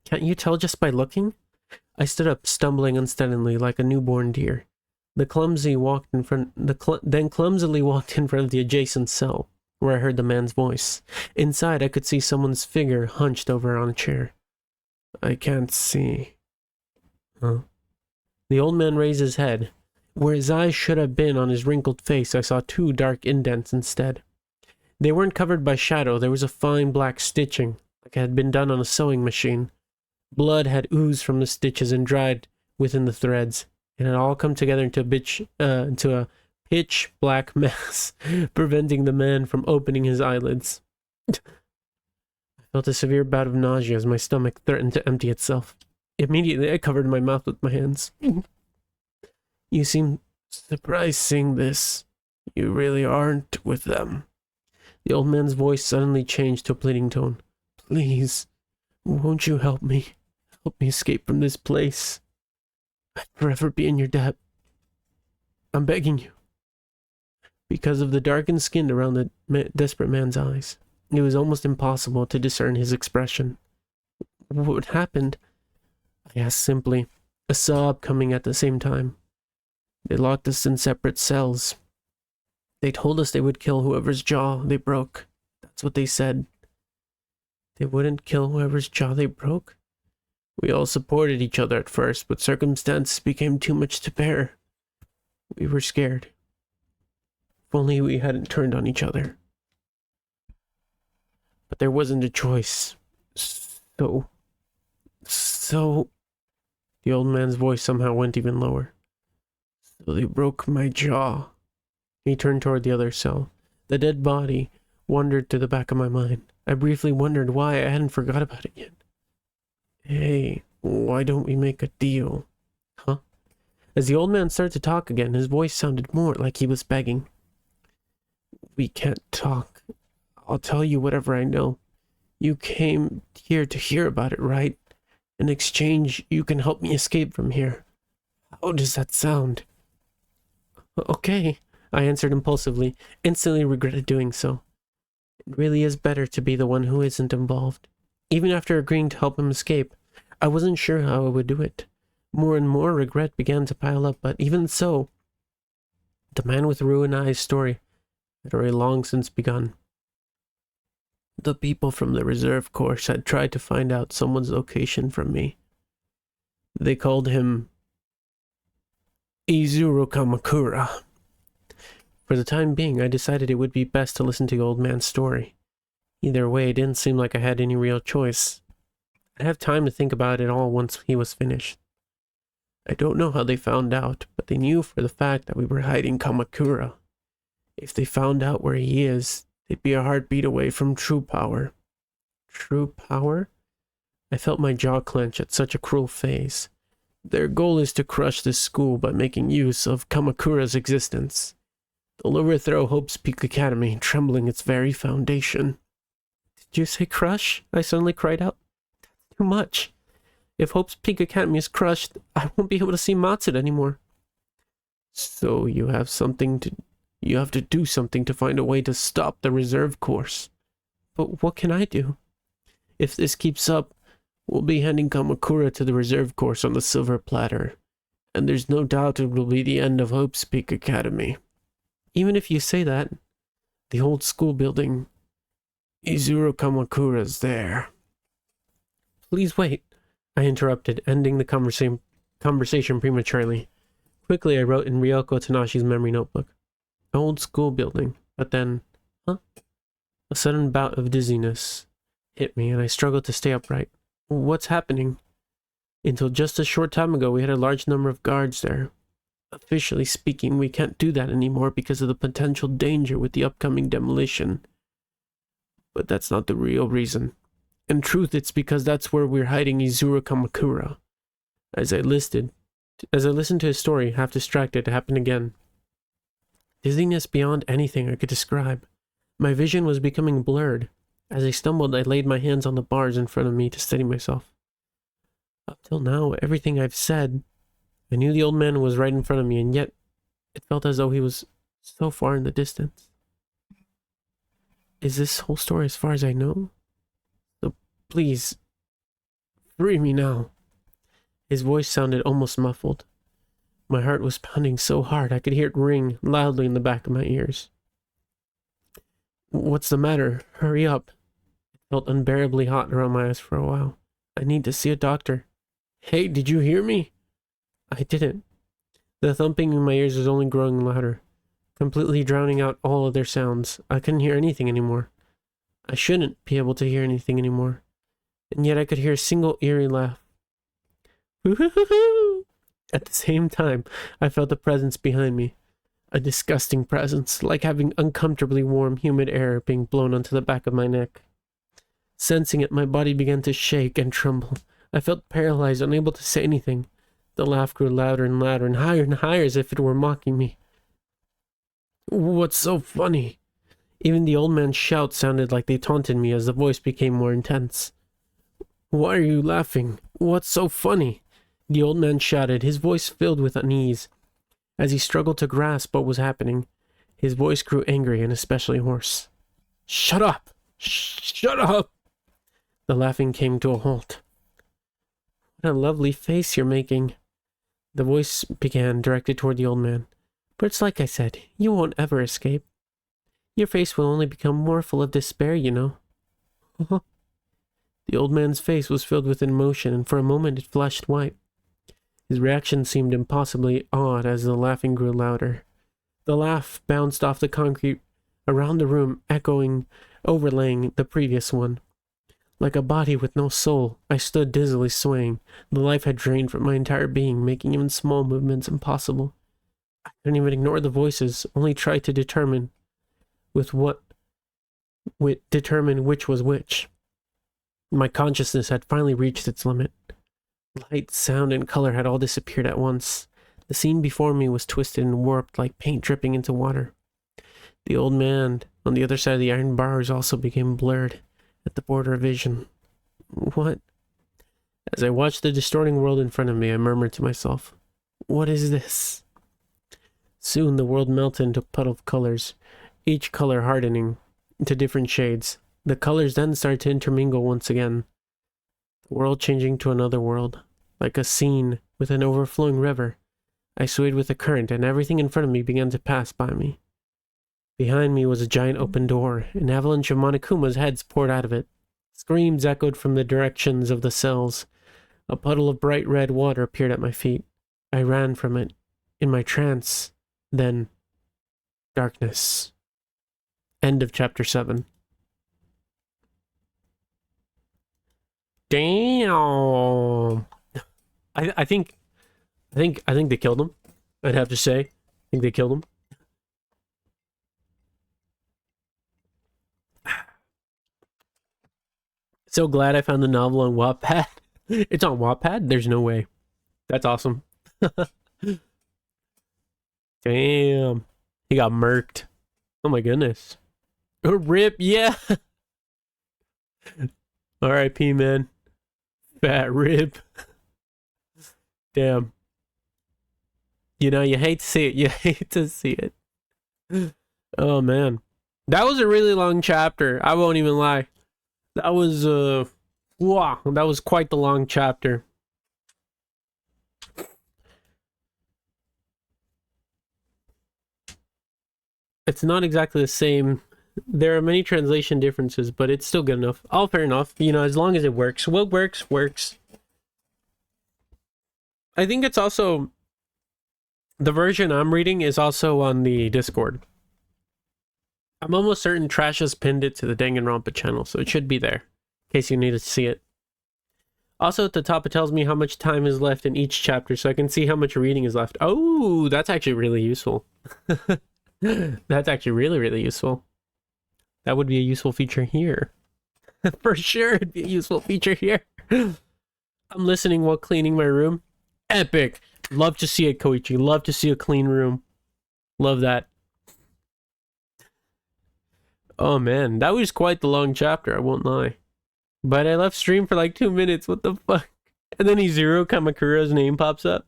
Can't you tell just by looking? I stood up, stumbling unsteadily like a newborn deer. Then clumsily walked in front of the adjacent cell, where I heard the man's voice. Inside, I could see someone's figure hunched over on a chair. I can't see. Huh? The old man raised his head. Where his eyes should have been on his wrinkled face, I saw two dark indents instead. They weren't covered by shadow, there was a fine black stitching, like it had been done on a sewing machine. Blood had oozed from the stitches and dried within the threads. It had all come together into a pitch black mass, preventing the man from opening his eyelids. I felt a severe bout of nausea as my stomach threatened to empty itself. Immediately, I covered my mouth with my hands. You seem surprised seeing this. You really aren't with them. The old man's voice suddenly changed to a pleading tone. Please, won't you help me? Help me escape from this place. I'd forever be in your debt. I'm begging you. Because of the darkened skin around the desperate man's eyes, it was almost impossible to discern his expression. What happened? I asked simply, a sob coming at the same time. They locked us in separate cells. They told us they would kill whoever's jaw they broke. That's what they said. They wouldn't kill whoever's jaw they broke? We all supported each other at first, but circumstances became too much to bear. We were scared. If only we hadn't turned on each other. But there wasn't a choice. So... The old man's voice somehow went even lower. So they broke my jaw. He turned toward the other cell. The dead body wandered to the back of my mind. I briefly wondered why I hadn't forgot about it yet. Hey, why don't we make a deal? Huh? As the old man started to talk again, his voice sounded more like he was begging. We can't talk. I'll tell you whatever I know. You came here to hear about it, right? In exchange, you can help me escape from here. How does that sound? Okay, I answered impulsively, instantly regretted doing so. It really is better to be the one who isn't involved. Even after agreeing to help him escape, I wasn't sure how I would do it. More and more regret began to pile up, but even so, the man with ruined eyes story had already long since begun. The people from the reserve course had tried to find out someone's location from me. They called him Izuru Kamakura. For the time being, I decided it would be best to listen to the old man's story. Either way, it didn't seem like I had any real choice. I'd have time to think about it all once he was finished. I don't know how they found out, but they knew for the fact that we were hiding Kamakura. If they found out where he is, they'd be a heartbeat away from true power. True power? I felt my jaw clench at such a cruel phase. Their goal is to crush this school by making use of Kamakura's existence. They'll overthrow Hope's Peak Academy, trembling its very foundation. Did you say crush? I suddenly cried out. That's too much. If Hope's Peak Academy is crushed, I won't be able to see Matsuda anymore. So you have to do something to find a way to stop the reserve course. But what can I do? If this keeps up, we'll be handing Kamakura to the reserve course on the silver platter. And there's no doubt it will be the end of Hope's Peak Academy. Even if you say that, the old school building, Izuru Kamakura's there. Please wait, I interrupted, ending the conversation prematurely. Quickly I wrote in Ryoko Tanashi's memory notebook. Old school building, but then, A sudden bout of dizziness hit me and I struggled to stay upright. What's happening? Until just a short time ago we had a large number of guards there. Officially speaking, we can't do that anymore because of the potential danger with the upcoming demolition. But that's not the real reason. In truth, it's because that's where we're hiding Izuru Kamakura. As I listened to his story, half distracted, it happened again. Dizziness beyond anything I could describe. My vision was becoming blurred. As I stumbled, I laid my hands on the bars in front of me to steady myself. Up till now, everything I've said, I knew the old man was right in front of me, and yet it felt as though he was so far in the distance. Is this whole story as far as I know? So please, free me now. His voice sounded almost muffled. My heart was pounding so hard I could hear it ring loudly in the back of my ears. What's the matter? Hurry up. It felt unbearably hot around my eyes for a while. I need to see a doctor. Hey, did you hear me? I didn't. The thumping in my ears was only growing louder, completely drowning out all other sounds. I couldn't hear anything anymore. I shouldn't be able to hear anything anymore. And yet I could hear a single eerie laugh. Woo-hoo-hoo-hoo! At the same time, I felt a presence behind me. A disgusting presence, like having uncomfortably warm, humid air being blown onto the back of my neck. Sensing it, my body began to shake and tremble. I felt paralyzed, unable to say anything. The laugh grew louder and louder and higher as if it were mocking me. What's so funny? Even the old man's shouts sounded like they taunted me as the voice became more intense. Why are you laughing? What's so funny? The old man shouted, his voice filled with unease. As he struggled to grasp what was happening, his voice grew angry and especially hoarse. Shut up! Shut up! The laughing came to a halt. What a lovely face you're making. The voice began, directed toward the old man. But it's like I said, you won't ever escape. Your face will only become more full of despair, you know. The old man's face was filled with emotion, and for a moment it flashed white. His reaction seemed impossibly odd as the laughing grew louder. The laugh bounced off the concrete around the room, overlaying the previous one. Like a body with no soul, I stood dizzily swaying. The life had drained from my entire being, making even small movements impossible. I couldn't even ignore the voices, only tried to determine which was which. My consciousness had finally reached its limit. Light, sound, and color had all disappeared at once. The scene before me was twisted and warped like paint dripping into water. The old man on the other side of the iron bars also became blurred at the border of vision. What? As I watched the distorting world in front of me, I murmured to myself, what is this? Soon the world melted into a puddle of colors, each color hardening into different shades. The colors then started to intermingle once again. The world changing to another world, like a scene with an overflowing river. I swayed with the current, and everything in front of me began to pass by me. Behind me was a giant open door. An avalanche of Monokuma's heads poured out of it. Screams echoed from the directions of the cells. A puddle of bright red water appeared at my feet. I ran from it, in my trance. Then, darkness. End of chapter 7. Damn. I think they killed him. I'd have to say. I think they killed him. So glad I found the novel on Wattpad. It's on Wattpad? There's no way. That's awesome. Damn. He got murked. Oh my goodness. Rip, yeah. R.I.P. man. Fat rib. Damn. You know, you hate to see it. You hate to see it. Oh man. That was a really long chapter. I won't even lie. That was wow, that was quite the long chapter. It's not exactly the same. There are many translation differences, but it's still good enough. All fair enough. You know, as long as it works. What works, works. I think it's also... The version I'm reading is also on the Discord. I'm almost certain Trash has pinned it to the Danganronpa channel, so it should be there, in case you need to see it. Also, at the top, it tells me how much time is left in each chapter, so I can see how much reading is left. Oh, that's actually really useful. That's actually really, really useful. That would be a useful feature here. For sure, it'd be a useful feature here. I'm listening while cleaning my room. Epic. Love to see it, Koichi. Love to see a clean room. Love that. Oh man, that was quite the long chapter, I won't lie. But I left stream for like 2 minutes, what the fuck? And then Izuru Kamakura's name pops up.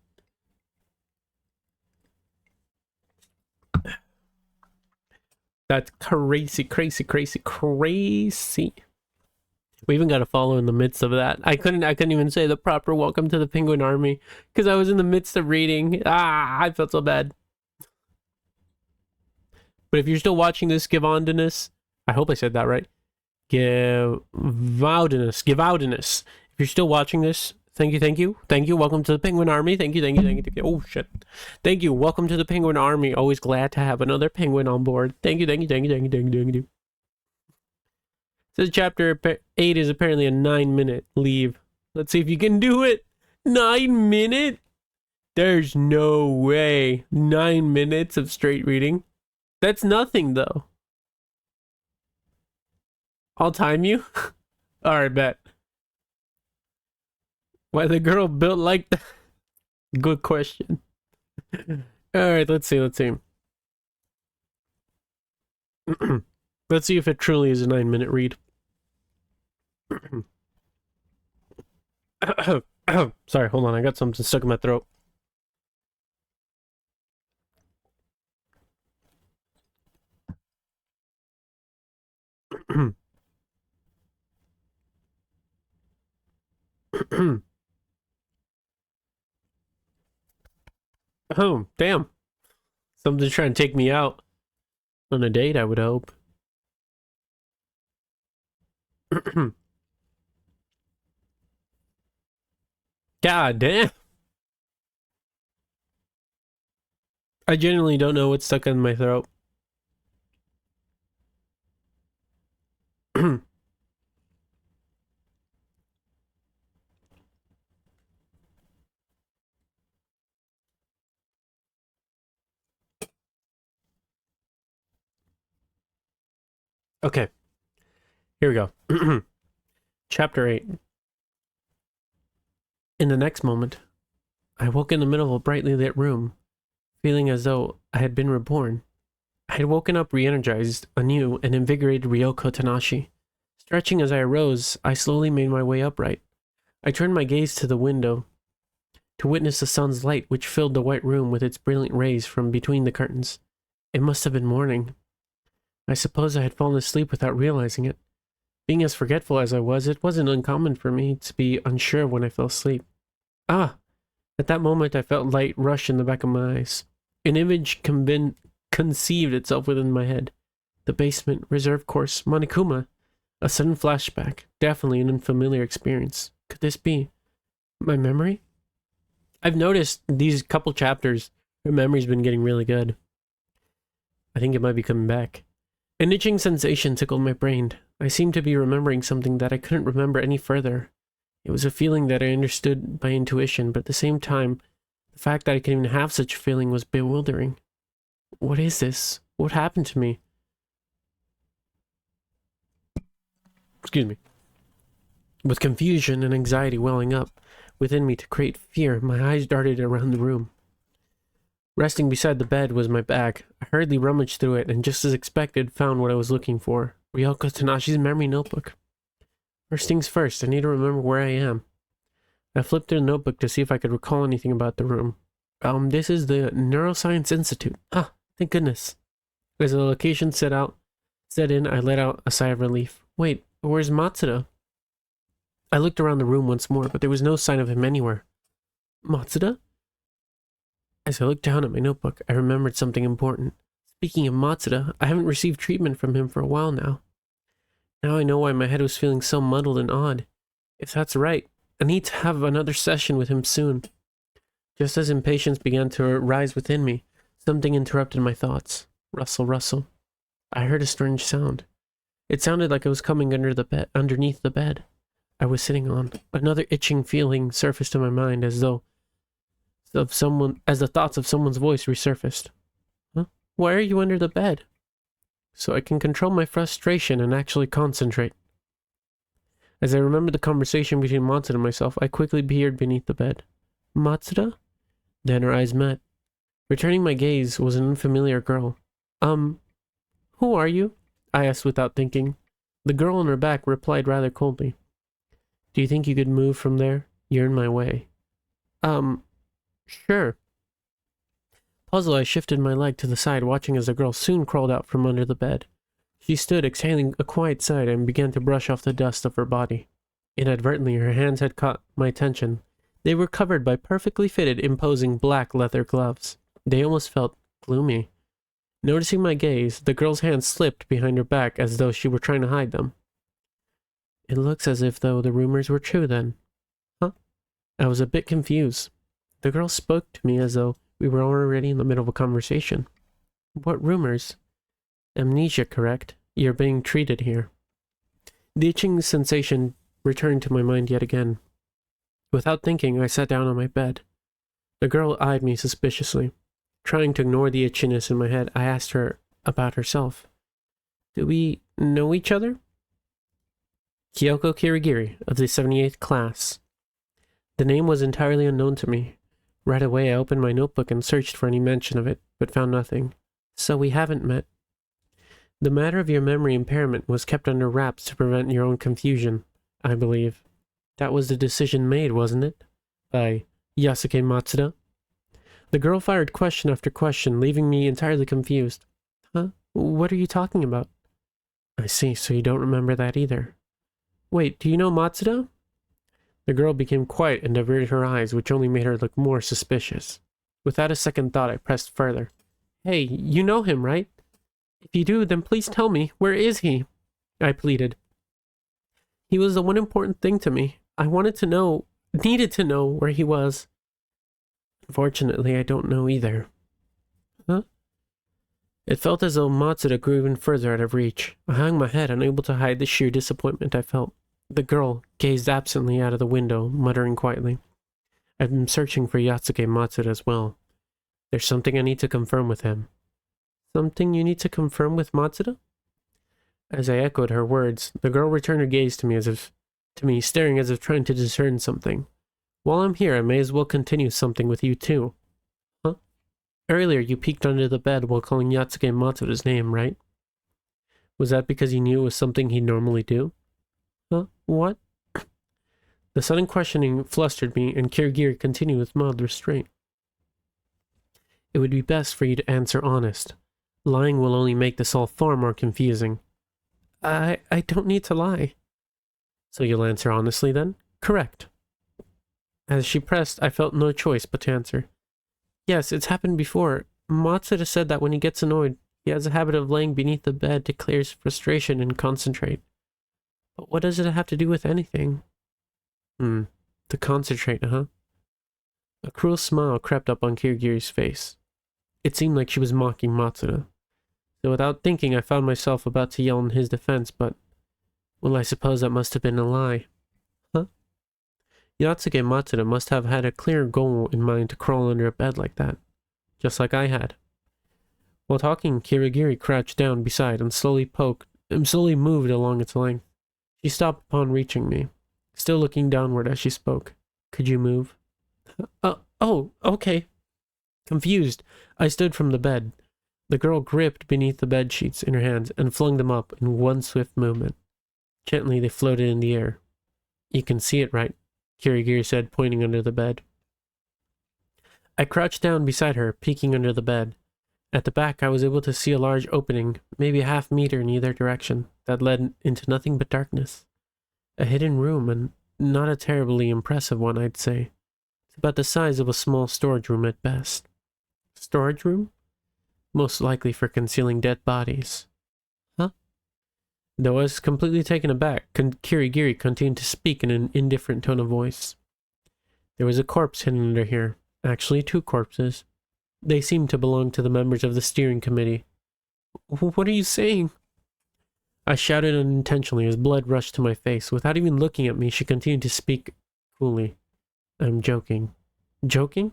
That's crazy, crazy, crazy, crazy. We even got a follow in the midst of that. I couldn't even say the proper welcome to the Penguin Army because I was in the midst of reading. I felt so bad. But if you're still watching this, Givaudinus, I hope I said that right. Givaudinus. If you're still watching this, Thank you, thank you. Thank you. Welcome to the Penguin Army. Thank you, thank you, thank you, thank you. Oh, shit. Thank you. Welcome to the Penguin Army. Always glad to have another penguin on board. Thank you, thank you, thank you, thank you, thank you, thank you. Says chapter 8 is apparently a 9-minute leave. Let's see if you can do it. 9 minute? There's no way. 9 minutes of straight reading. That's nothing, though. I'll time you. Alright, bet. Why the girl built like that? Good question. Alright, let's see. Let's see if it truly is a 9-minute read. Sorry, hold on. I got something stuck in my throat. Oh, damn. Something's trying to take me out. On a date, I would hope. God damn. I genuinely don't know what's stuck in my throat. Okay. Here we go. Chapter 8. In the next moment, I woke in the middle of a brightly lit room, feeling as though I had been reborn. I had woken up re-energized, anew, and invigorated Ryoko Tanashi. Stretching as I arose, I slowly made my way upright. I turned my gaze to the window to witness the sun's light which filled the white room with its brilliant rays from between the curtains. It must have been morning. I suppose I had fallen asleep without realizing it. Being as forgetful as I was, it wasn't uncommon for me to be unsure when I fell asleep. Ah! At that moment I felt light rush in the back of my eyes. An image conceived itself within my head. The basement, reserve course, Monokuma. A sudden flashback. Definitely an unfamiliar experience. Could this be my memory? I've noticed these couple chapters, her memory's been getting really good. I think it might be coming back. An itching sensation tickled my brain. I seemed to be remembering something that I couldn't remember any further. It was a feeling that I understood by intuition, but at the same time, the fact that I could even have such a feeling was bewildering. What is this? What happened to me? Excuse me. With confusion and anxiety welling up within me to create fear, my eyes darted around the room. Resting beside the bed was my bag. I hurriedly rummaged through it and, just as expected, found what I was looking for. Ryoko Tanashi's memory notebook. First things first, I need to remember where I am. I flipped through the notebook to see if I could recall anything about the room. This is the Neuroscience Institute. Ah, thank goodness. As the location set in, I let out a sigh of relief. Wait, where's Matsuda? I looked around the room once more, but there was no sign of him anywhere. Matsuda? As I looked down at my notebook, I remembered something important. Speaking of Matsuda, I haven't received treatment from him for a while now. Now I know why my head was feeling so muddled and odd. If that's right, I need to have another session with him soon. Just as impatience began to rise within me, something interrupted my thoughts. Rustle, rustle. I heard a strange sound. It sounded like it was coming underneath the bed I was sitting on. Another itching feeling surfaced in my mind as the thoughts of someone's voice resurfaced. Huh? Why are you under the bed? So I can control my frustration and actually concentrate. As I remembered the conversation between Matsuda and myself, I quickly peered beneath the bed. Matsuda? Then our eyes met. Returning my gaze was an unfamiliar girl. Who are you? I asked without thinking. The girl on her back replied rather coldly. Do you think you could move from there? You're in my way. Sure. Puzzled, I shifted my leg to the side, watching as the girl soon crawled out from under the bed. She stood, exhaling a quiet sigh, and began to brush off the dust of her body. Inadvertently, her hands had caught my attention. They were covered by perfectly fitted, imposing black leather gloves. They almost felt gloomy. Noticing my gaze, the girl's hands slipped behind her back as though she were trying to hide them. It looks as if though the rumors were true then. Huh? I was a bit confused. The girl spoke to me as though we were already in the middle of a conversation. What rumors? Amnesia, correct? You're being treated here. The itching sensation returned to my mind yet again. Without thinking, I sat down on my bed. The girl eyed me suspiciously. Trying to ignore the itchiness in my head, I asked her about herself. Do we know each other? Kyoko Kirigiri, of the 78th class. The name was entirely unknown to me. Right away, I opened my notebook and searched for any mention of it, but found nothing. So we haven't met. The matter of your memory impairment was kept under wraps to prevent your own confusion, I believe. That was the decision made, wasn't it? By Yasuke Matsuda? The girl fired question after question, leaving me entirely confused. Huh? What are you talking about? I see, so you don't remember that either. Wait, do you know Matsuda? The girl became quiet and averted her eyes, which only made her look more suspicious. Without a second thought, I pressed further. Hey, you know him, right? If you do, then please tell me, where is he? I pleaded. He was the one important thing to me. I needed to know where he was. Unfortunately, I don't know either. Huh? It felt as though Matsuda grew even further out of reach. I hung my head, unable to hide the sheer disappointment I felt. The girl gazed absently out of the window, muttering quietly. I've been searching for Yatsuke Matsuda as well. There's something I need to confirm with him. Something you need to confirm with Matsuda? As I echoed her words, the girl returned her gaze to me, staring as if trying to discern something. While I'm here, I may as well continue something with you too. Huh? Earlier you peeked under the bed while calling Yatsuke Matsuda's name, right? Was that because you knew it was something he'd normally do? Huh? What? The sudden questioning flustered me, and Kirigiri continued with mild restraint. It would be best for you to answer honest. Lying will only make this all far more confusing. I don't need to lie. So you'll answer honestly then? Correct. As she pressed, I felt no choice but to answer. Yes, it's happened before. Matsuda said that when he gets annoyed, he has a habit of laying beneath the bed to clear his frustration and concentrate. But what does it have to do with anything? To concentrate, huh? A cruel smile crept up on Kirigiri's face. It seemed like she was mocking Matsuda. So without thinking, I found myself about to yell in his defense, but... well, I suppose that must have been a lie. Huh? Yatsuke Matsuda must have had a clear goal in mind to crawl under a bed like that. Just like I had. While talking, Kirigiri crouched down beside and slowly moved along its length. She stopped upon reaching me, still looking downward as she spoke. Could you move? Oh, okay. Confused, I stood from the bed. The girl gripped beneath the bed sheets in her hands and flung them up in one swift movement. Gently, they floated in the air. You can see it, right? Kirigiri said, pointing under the bed. I crouched down beside her, peeking under the bed. At the back, I was able to see a large opening, maybe a half-meter in either direction, that led into nothing but darkness. A hidden room, and not a terribly impressive one, I'd say. It's about the size of a small storage room at best. Storage room? Most likely for concealing dead bodies. Huh? Though I was completely taken aback, Kirigiri continued to speak in an indifferent tone of voice. There was a corpse hidden under here. Actually, 2 corpses. They seemed to belong to the members of the steering committee. What are you saying? I shouted unintentionally as blood rushed to my face. Without even looking at me, she continued to speak coolly. I'm joking. Joking?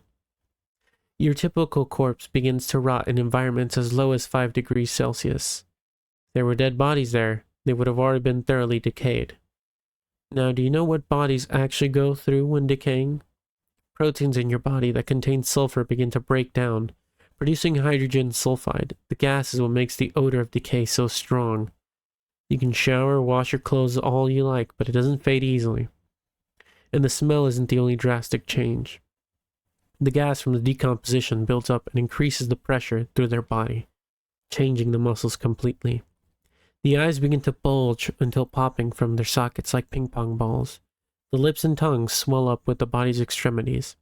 Your typical corpse begins to rot in environments as low as 5 degrees Celsius. If there were dead bodies there, they would have already been thoroughly decayed. Now, do you know what bodies actually go through when decaying? Proteins in your body that contain sulfur begin to break down, producing hydrogen sulfide. The gas is what makes the odor of decay so strong. You can shower or wash your clothes all you like, but it doesn't fade easily. And the smell isn't the only drastic change. The gas from the decomposition builds up and increases the pressure through their body, changing the muscles completely. The eyes begin to bulge until popping from their sockets like ping pong balls. The lips and tongue swell up with the body's extremities,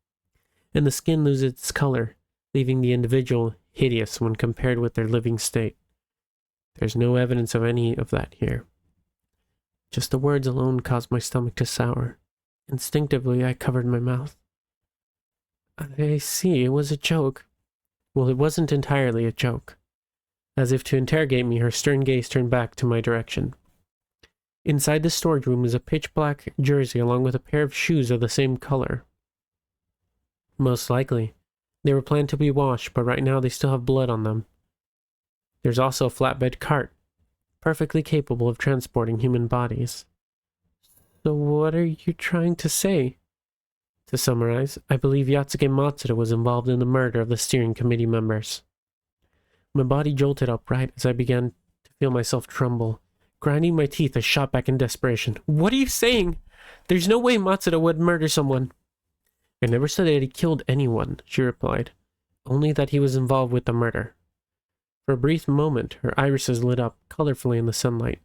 and the skin loses its color, leaving the individual hideous when compared with their living state. There's no evidence of any of that here. Just the words alone caused my stomach to sour. Instinctively, I covered my mouth. I see, it was a joke. Well, it wasn't entirely a joke. As if to interrogate me, her stern gaze turned back to my direction. Inside the storage room was a pitch-black jersey along with a pair of shoes of the same color. Most likely. They were planned to be washed, but right now they still have blood on them. There's also a flatbed cart, perfectly capable of transporting human bodies. So what are you trying to say? To summarize, I believe Yatsuke Matsuda was involved in the murder of the steering committee members. My body jolted upright as I began to feel myself tremble. Grinding my teeth, I shot back in desperation. What are you saying? There's no way Matsuda would murder someone. I never said that he killed anyone, she replied. Only that he was involved with the murder. For a brief moment, her irises lit up colorfully in the sunlight.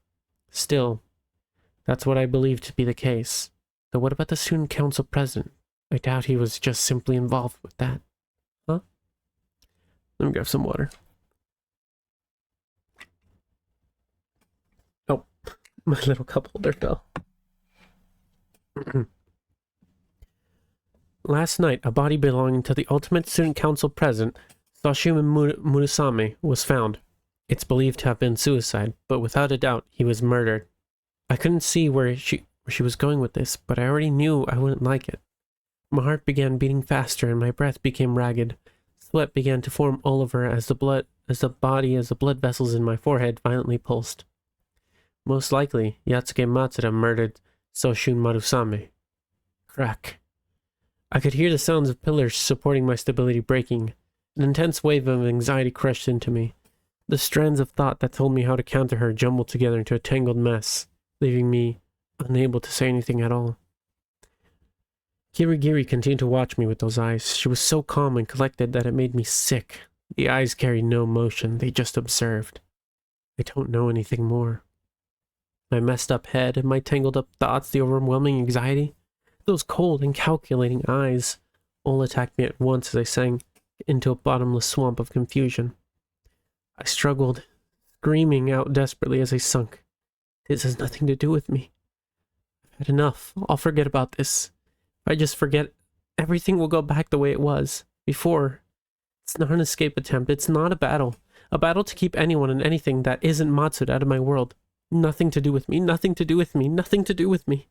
Still, that's what I believe to be the case. Though what about the student council president? I doubt he was just simply involved with that. Huh? Let me grab some water. Oh, my little cup holder fell. Last night, a body belonging to the ultimate student council president, Sashima Murasame, was found. It's believed to have been suicide, but without a doubt, he was murdered. I couldn't see where she was going with this, but I already knew I wouldn't like it. My heart began beating faster and my breath became ragged. Sweat began to form all over as the blood vessels in my forehead violently pulsed. Most likely, Yatsuke Matsuda murdered Soshun Marusame. Crack. I could hear the sounds of pillars supporting my stability breaking. An intense wave of anxiety crushed into me. The strands of thought that told me how to counter her jumbled together into a tangled mess, leaving me unable to say anything at all. Kirigiri continued to watch me with those eyes. She was so calm and collected that it made me sick. The eyes carried no emotion, they just observed. I don't know anything more. My messed up head, my tangled up thoughts, the overwhelming anxiety, those cold and calculating eyes, all attacked me at once as I sank into a bottomless swamp of confusion. I struggled, screaming out desperately as I sunk. This has nothing to do with me. I've had enough. I'll forget about this. If I just forget, everything will go back the way it was before. It's not an escape attempt. It's not a battle. A battle to keep anyone and anything that isn't Matsuda out of my world. Nothing to do with me. Nothing to do with me. Nothing to do with me.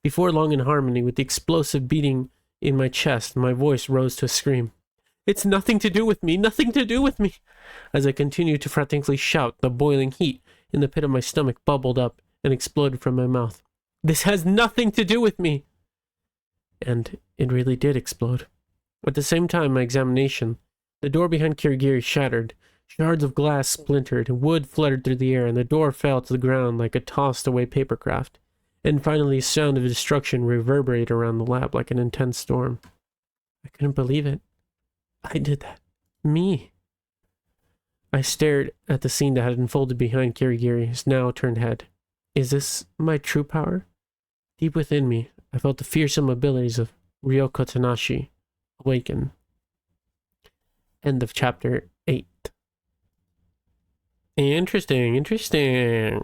Before long, in harmony with the explosive beating in my chest, my voice rose to a scream. It's nothing to do with me. Nothing to do with me. As I continued to frantically shout, the boiling heat in the pit of my stomach bubbled up and exploded from my mouth. This has nothing to do with me. And it really did explode. At the same time, my examination, the door behind Kirigiri shattered. Shards of glass splintered, wood fluttered through the air, and the door fell to the ground like a tossed-away paper craft. And finally, a sound of destruction reverberated around the lab like an intense storm. I couldn't believe it. I did that. Me. I stared at the scene that had unfolded behind Kirigiri's now turned head. Is this my true power? Deep within me, I felt the fearsome abilities of Ryoko Tanashi awaken. End of chapter 8. Interesting. Interesting.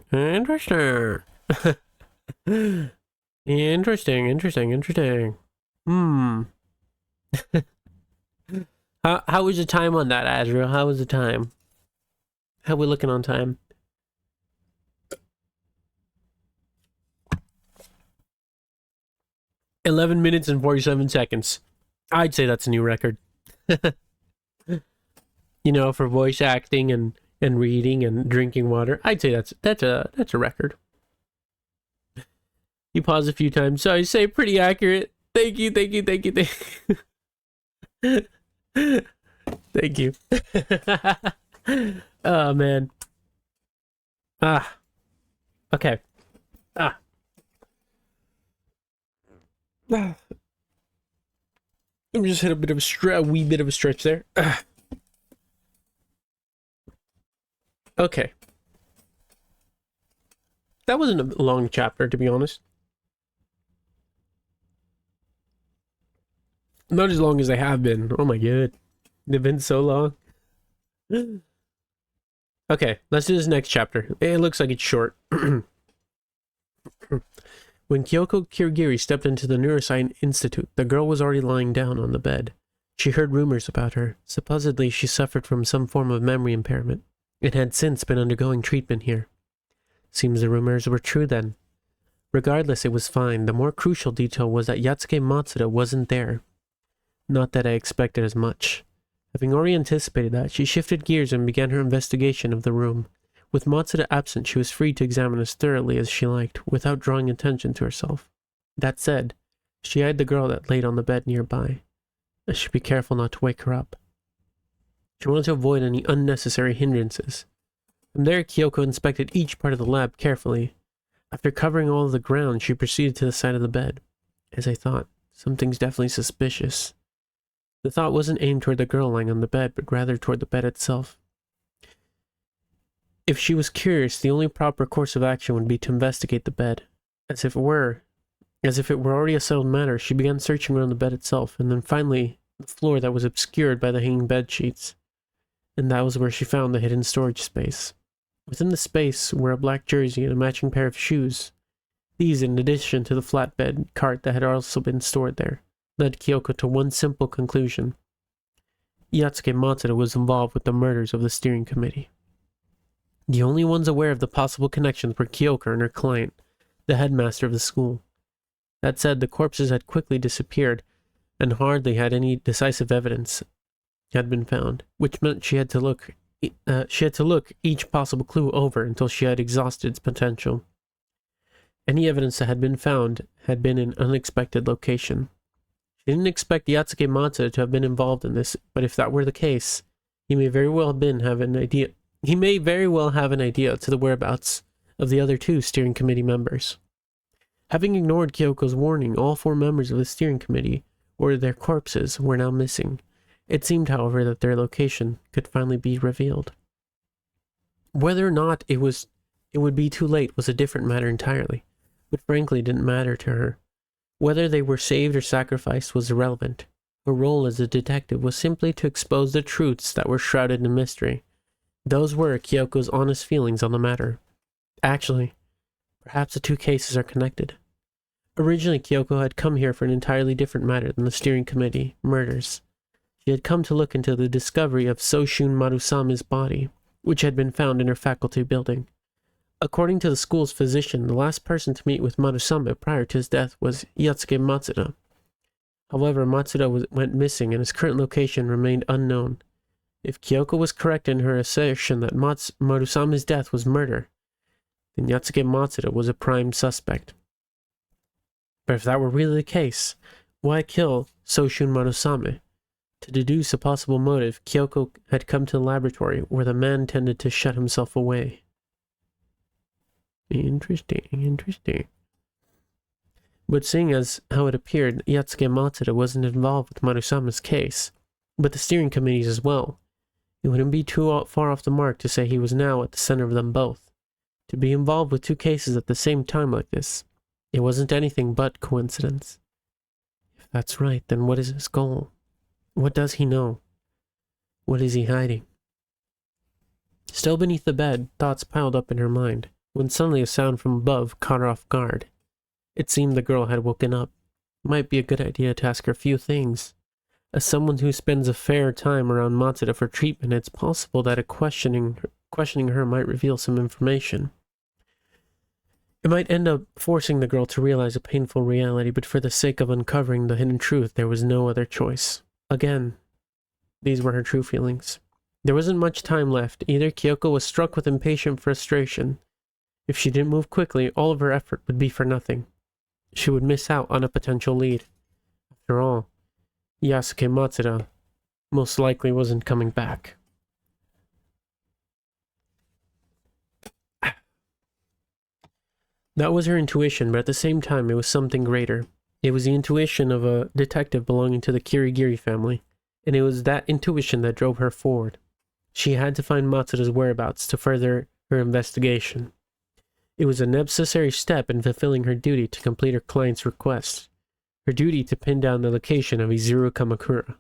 How was the time on that, Azrael? How was the time? How we looking on time? $11 minutes and 47 seconds. I'd say that's a new record. You know, for voice acting and reading and drinking water, I'd say that's a record. You pause a few times, so I say pretty accurate. Thank you. Thank you. Oh man. Okay. Let me just hit a wee bit of a stretch there. Okay. That wasn't a long chapter, to be honest. Not as long as they have been. Oh my god. They've been so long. Okay, let's do this next chapter. It looks like it's short. When Kyoko Kirigiri stepped into the Neuroscience Institute, the girl was already lying down on the bed. She heard rumors about her. Supposedly, she suffered from some form of memory impairment and had since been undergoing treatment here. Seems the rumors were true then. Regardless, it was fine. The more crucial detail was that Yatsuke Matsuda wasn't there. Not that I expected as much. Having already anticipated that, she shifted gears and began her investigation of the room. With Matsuda absent, she was free to examine as thoroughly as she liked, without drawing attention to herself. That said, she eyed the girl that laid on the bed nearby. I should be careful not to wake her up. She wanted to avoid any unnecessary hindrances. From there, Kyoko inspected each part of the lab carefully. After covering all of the ground, she proceeded to the side of the bed. As I thought, something's definitely suspicious. The thought wasn't aimed toward the girl lying on the bed, but rather toward the bed itself. If she was curious, the only proper course of action would be to investigate the bed. As if it were already a settled matter, she began searching around the bed itself, and then finally the floor that was obscured by the hanging bed sheets. And that was where she found the hidden storage space. Within the space were a black jersey and a matching pair of shoes. These, in addition to the flatbed cart that had also been stored there, led Kyoko to one simple conclusion. Yatsuke Matsuda was involved with the murders of the steering committee. The only ones aware of the possible connections were Kyoko and her client, the headmaster of the school. That said, the corpses had quickly disappeared, and hardly had any decisive evidence had been found, which meant she had to look each possible clue over until she had exhausted its potential. Any evidence that had been found had been in an unexpected location. She didn't expect Yatsuke Matsuda to have been involved in this, but if that were the case, he may very well have an idea to the whereabouts of the other two steering committee members. Having ignored Kyoko's warning, all 4 members of the steering committee, or their corpses, were now missing. It seemed, however, that their location could finally be revealed. Whether or not it would be too late was a different matter entirely, but frankly didn't matter to her. Whether they were saved or sacrificed was irrelevant. Her role as a detective was simply to expose the truths that were shrouded in mystery. Those were Kyoko's honest feelings on the matter. Actually, perhaps the 2 cases are connected. Originally, Kyoko had come here for an entirely different matter than the steering committee murders. She had come to look into the discovery of Soshun Marusame's body, which had been found in her faculty building. According to the school's physician, the last person to meet with Marusame prior to his death was Yatsuke Matsuda. However, Matsuda went missing and his current location remained unknown. If Kyoko was correct in her assertion that Marusame's death was murder, then Yatsuke Matsuda was a prime suspect. But if that were really the case, why kill Soshun Marusame? To deduce a possible motive, Kyoko had come to the laboratory where the man tended to shut himself away. Interesting. But seeing as how it appeared, Yatsuke Matsuda wasn't involved with Marusame's case, but the steering committees as well, it wouldn't be too far off the mark to say he was now at the center of them both. To be involved with 2 cases at the same time like this, it wasn't anything but coincidence. If that's right, then what is his goal? What does he know? What is he hiding? Still beneath the bed, thoughts piled up in her mind, when suddenly a sound from above caught her off guard. It seemed the girl had woken up. It might be a good idea to ask her a few things. As someone who spends a fair time around Matsuda for treatment, it's possible that questioning her might reveal some information. It might end up forcing the girl to realize a painful reality, but for the sake of uncovering the hidden truth, there was no other choice. Again, these were her true feelings. There wasn't much time left. Either Kyoko was struck with impatient frustration. If she didn't move quickly, all of her effort would be for nothing. She would miss out on a potential lead. After all, Yasuke Matsuda most likely wasn't coming back. That was her intuition, but at the same time, it was something greater. It was the intuition of a detective belonging to the Kirigiri family, and it was that intuition that drove her forward. She had to find Matsuda's whereabouts to further her investigation. It was a necessary step in fulfilling her duty to complete her client's request, her duty to pin down the location of Izuru Kamakura,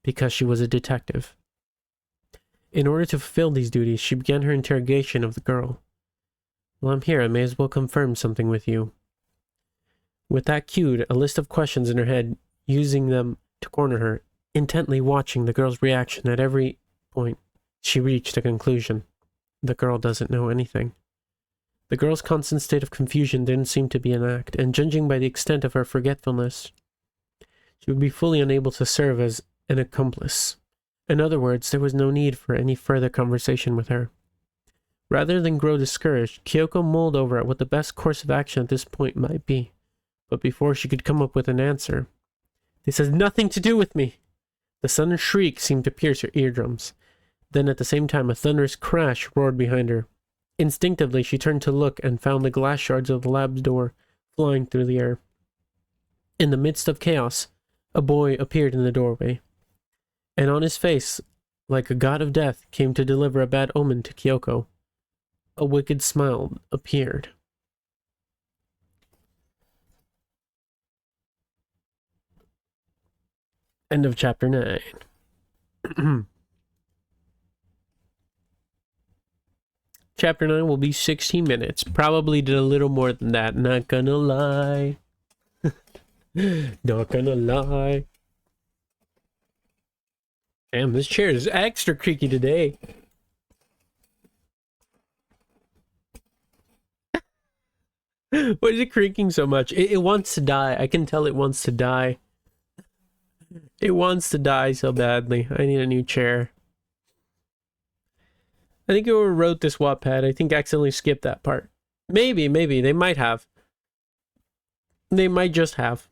because she was a detective. In order to fulfill these duties, she began her interrogation of the girl. While I'm here, I may as well confirm something with you. With that cued, a list of questions in her head, using them to corner her, intently watching the girl's reaction at every point, she reached a conclusion. The girl doesn't know anything. The girl's constant state of confusion didn't seem to be an act, and judging by the extent of her forgetfulness, she would be fully unable to serve as an accomplice. In other words, there was no need for any further conversation with her. Rather than grow discouraged, Kyoko mulled over at what the best course of action at this point might be. But before she could come up with an answer, "This has nothing to do with me!" The sudden shriek seemed to pierce her eardrums. Then at the same time, a thunderous crash roared behind her. Instinctively, she turned to look and found the glass shards of the lab's door flying through the air. In the midst of chaos, a boy appeared in the doorway, and on his face, like a god of death, came to deliver a bad omen to Kyoko. A wicked smile appeared. End of chapter 9. Chapter 9 will be 16 minutes. Probably did a little more than that, not gonna lie. Not gonna lie. Damn, this chair is extra creaky today. Why is it creaking so much? It wants to die. I can tell it wants to die. It wants to die so badly. I need a new chair. I think whoever wrote this Wattpad, I think accidentally skipped that part. Maybe. They might have. They might just have.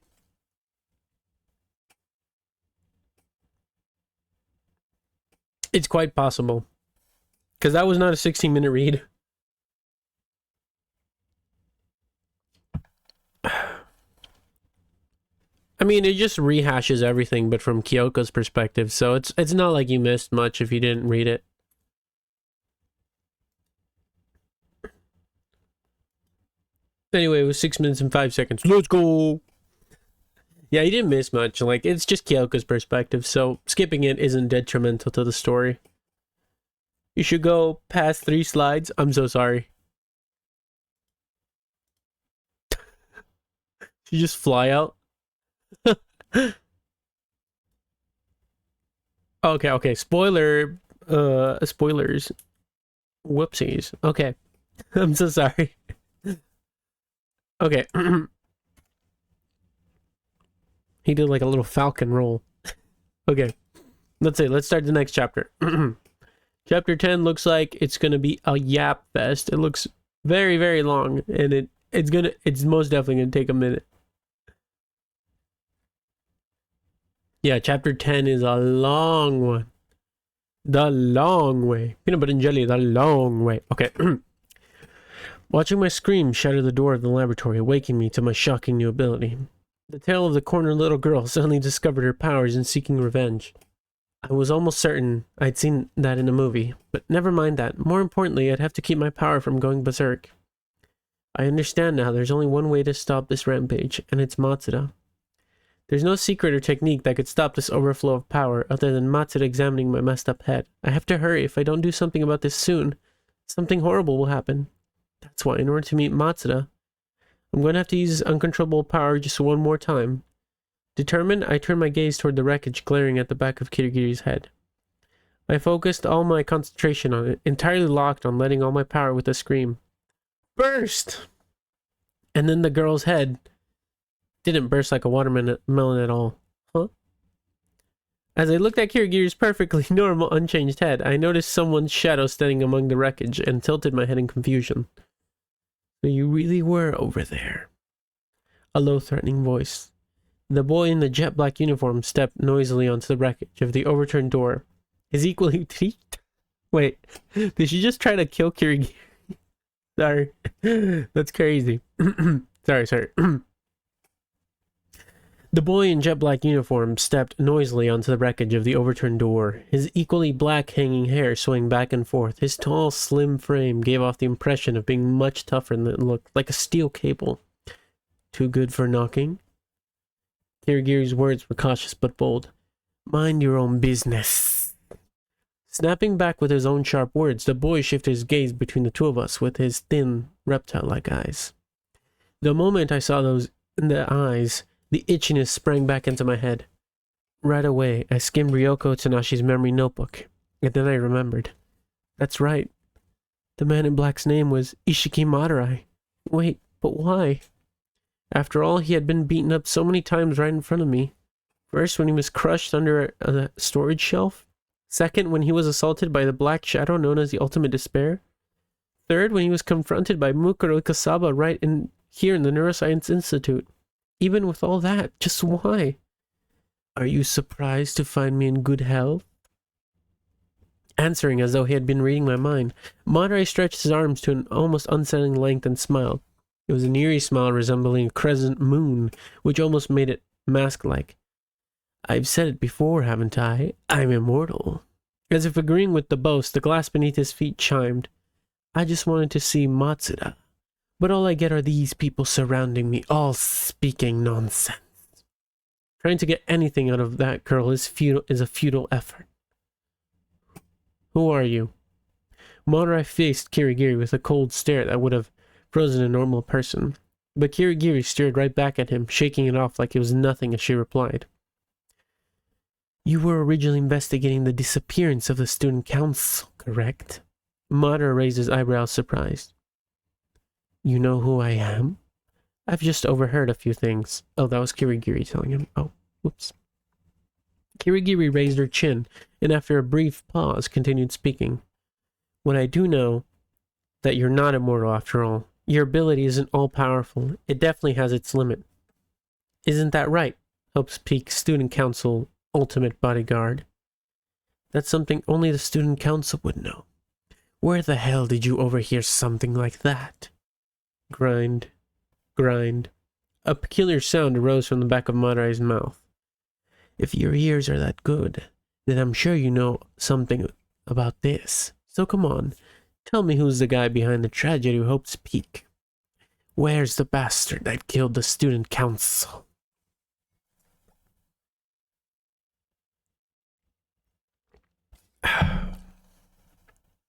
It's quite possible. Because that was not a 16-minute read. I mean, it just rehashes everything, but from Kyoko's perspective, so it's not like you missed much if you didn't read it. Anyway, it was 6 minutes and 5 seconds. Let's go! Yeah, you didn't miss much. Like, it's just Kyoko's perspective, so skipping it isn't detrimental to the story. You should go past 3 slides. I'm so sorry. You just fly out? Okay. Spoilers. Whoopsies. Okay. I'm so sorry. Okay. He did like a little falcon roll. Okay. Let's start the next chapter. Chapter 10 looks like it's gonna be a yap fest. It looks very, very long, and it's most definitely gonna take a minute. Yeah, chapter 10 is a long one. The long way. Peanut butter and jelly, the long way. Okay. Watching my scream shatter the door of the laboratory, awaking me to my shocking new ability. The tale of the cornered little girl suddenly discovered her powers and seeking revenge. I was almost certain I'd seen that in a movie, but never mind that. More importantly, I'd have to keep my power from going berserk. I understand now there's only one way to stop this rampage, and it's Matsuda. There's no secret or technique that could stop this overflow of power other than Matsuda examining my messed up head. I have to hurry. If I don't do something about this soon, something horrible will happen. That's why, in order to meet Matsuda, I'm going to have to use his uncontrollable power just one more time. Determined, I turned my gaze toward the wreckage glaring at the back of Kirigiri's head. I focused all my concentration on it, entirely locked on letting all my power with a scream. Burst! And then the girl's head didn't burst like a watermelon at all. Huh? As I looked at Kirigiri's perfectly normal, unchanged head, I noticed someone's shadow standing among the wreckage and tilted my head in confusion. So you really were over there. A low, threatening voice. The boy in the jet black uniform stepped noisily onto the wreckage of the overturned door. His equally... Wait, did she just try to kill Kirigiri? Sorry. That's crazy. Sorry. The boy in jet black uniform stepped noisily onto the wreckage of the overturned door, his equally black hanging hair swaying back and forth. His tall, slim frame gave off the impression of being much tougher than it looked, like a steel cable. Too good for knocking? Kirigiri's words were cautious but bold. Mind your own business. Snapping back with his own sharp words, the boy shifted his gaze between the two of us with his thin, reptile-like eyes. The moment I saw those And the eyes, the itchiness sprang back into my head. Right away, I skimmed Ryoko Tanashi's memory notebook, and then I remembered. That's right. The man in black's name was Ishiki Madurai. Wait, but why? After all, he had been beaten up so many times right in front of me. First, when he was crushed under a storage shelf. Second, when he was assaulted by the black shadow known as the Ultimate Despair. Third, when he was confronted by Mukuro Kasaba right here in the Neuroscience Institute. Even with all that, just why? Are you surprised to find me in good health? Answering as though he had been reading my mind, Madurai stretched his arms to an almost unsettling length and smiled. It was an eerie smile resembling a crescent moon, which almost made it mask-like. I've said it before, haven't I? I'm immortal. As if agreeing with the boast, the glass beneath his feet chimed. I just wanted to see Matsuda, but all I get are these people surrounding me, all speaking nonsense. Trying to get anything out of that girl is a futile effort. Who are you? Madurai faced Kirigiri with a cold stare that would have frozen a normal person, but Kirigiri stared right back at him, shaking it off like it was nothing as she replied. You were originally investigating the disappearance of the student council, correct? Madurai raised his eyebrows, surprised. You know who I am? I've just overheard a few things. Oh, that was Kirigiri telling him. Oh, whoops. Kirigiri raised her chin, and after a brief pause, continued speaking. What I do know, that you're not immortal after all. Your ability isn't all-powerful. It definitely has its limit. Isn't that right? Hope's Peak Student Council Ultimate Bodyguard. That's something only the Student Council would know. Where the hell did you overhear something like that? Grind. Grind. A peculiar sound arose from the back of Madurai's mouth. If your ears are that good, then I'm sure you know something about this. So come on, tell me who's the guy behind the tragedy of Hope's Peak. Where's the bastard that killed the student council?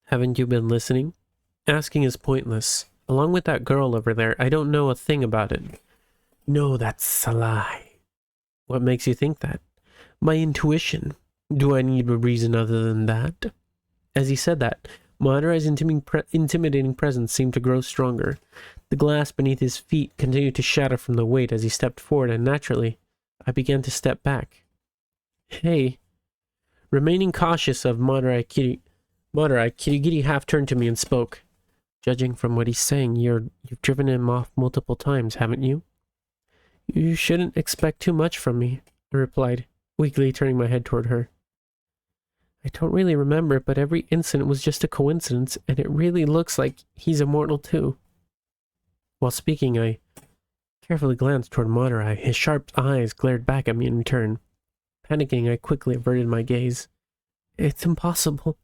Haven't you been listening? Asking is pointless. Along with that girl over there, I don't know a thing about it. No, that's a lie. What makes you think that? My intuition. Do I need a reason other than that? As he said that, Madurai's intimidating presence seemed to grow stronger. The glass beneath his feet continued to shatter from the weight as he stepped forward, and naturally, I began to step back. Hey. Remaining cautious of Madurai, Kirigiri half turned to me and spoke. Judging from what he's saying, you've driven him off multiple times, haven't you? You shouldn't expect too much from me, I replied, weakly turning my head toward her. I don't really remember, but every incident was just a coincidence, and it really looks like he's immortal too. While speaking, I carefully glanced toward Madurai. His sharp eyes glared back at me in return. Panicking, I quickly averted my gaze. It's impossible.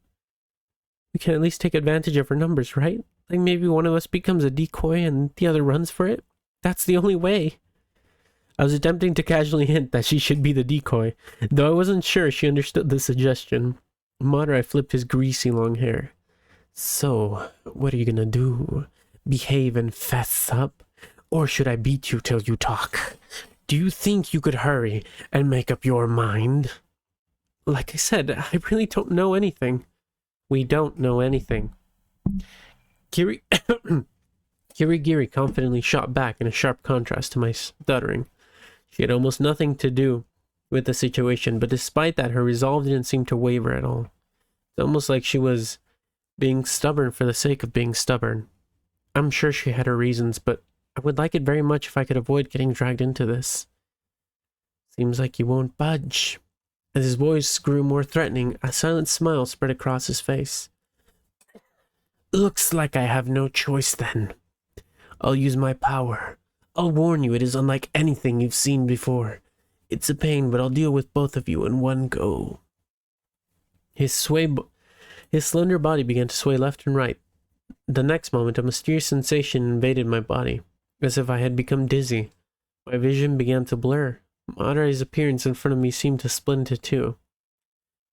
We can at least take advantage of our numbers, right? Like maybe one of us becomes a decoy and the other runs for it? That's the only way. I was attempting to casually hint that she should be the decoy, though I wasn't sure she understood the suggestion. Madurai flipped his greasy long hair. So, what are you gonna do? Behave and fess up? Or should I beat you till you talk? Do you think you could hurry and make up your mind? Like I said, I really don't know anything. We don't know anything. Kirigiri confidently shot back in a sharp contrast to my stuttering. She had almost nothing to do with the situation, but despite that, her resolve didn't seem to waver at all. It's almost like she was being stubborn for the sake of being stubborn. I'm sure she had her reasons, but I would like it very much if I could avoid getting dragged into this. Seems like you won't budge. As his voice grew more threatening, a silent smile spread across his face. Looks like I have no choice then. I'll use my power. I'll warn you, it is unlike anything you've seen before. It's a pain, but I'll deal with both of you in one go. His slender body began to sway left and right. The next moment, a mysterious sensation invaded my body, as if I had become dizzy. My vision began to blur. Madurai's appearance in front of me seemed to split into two.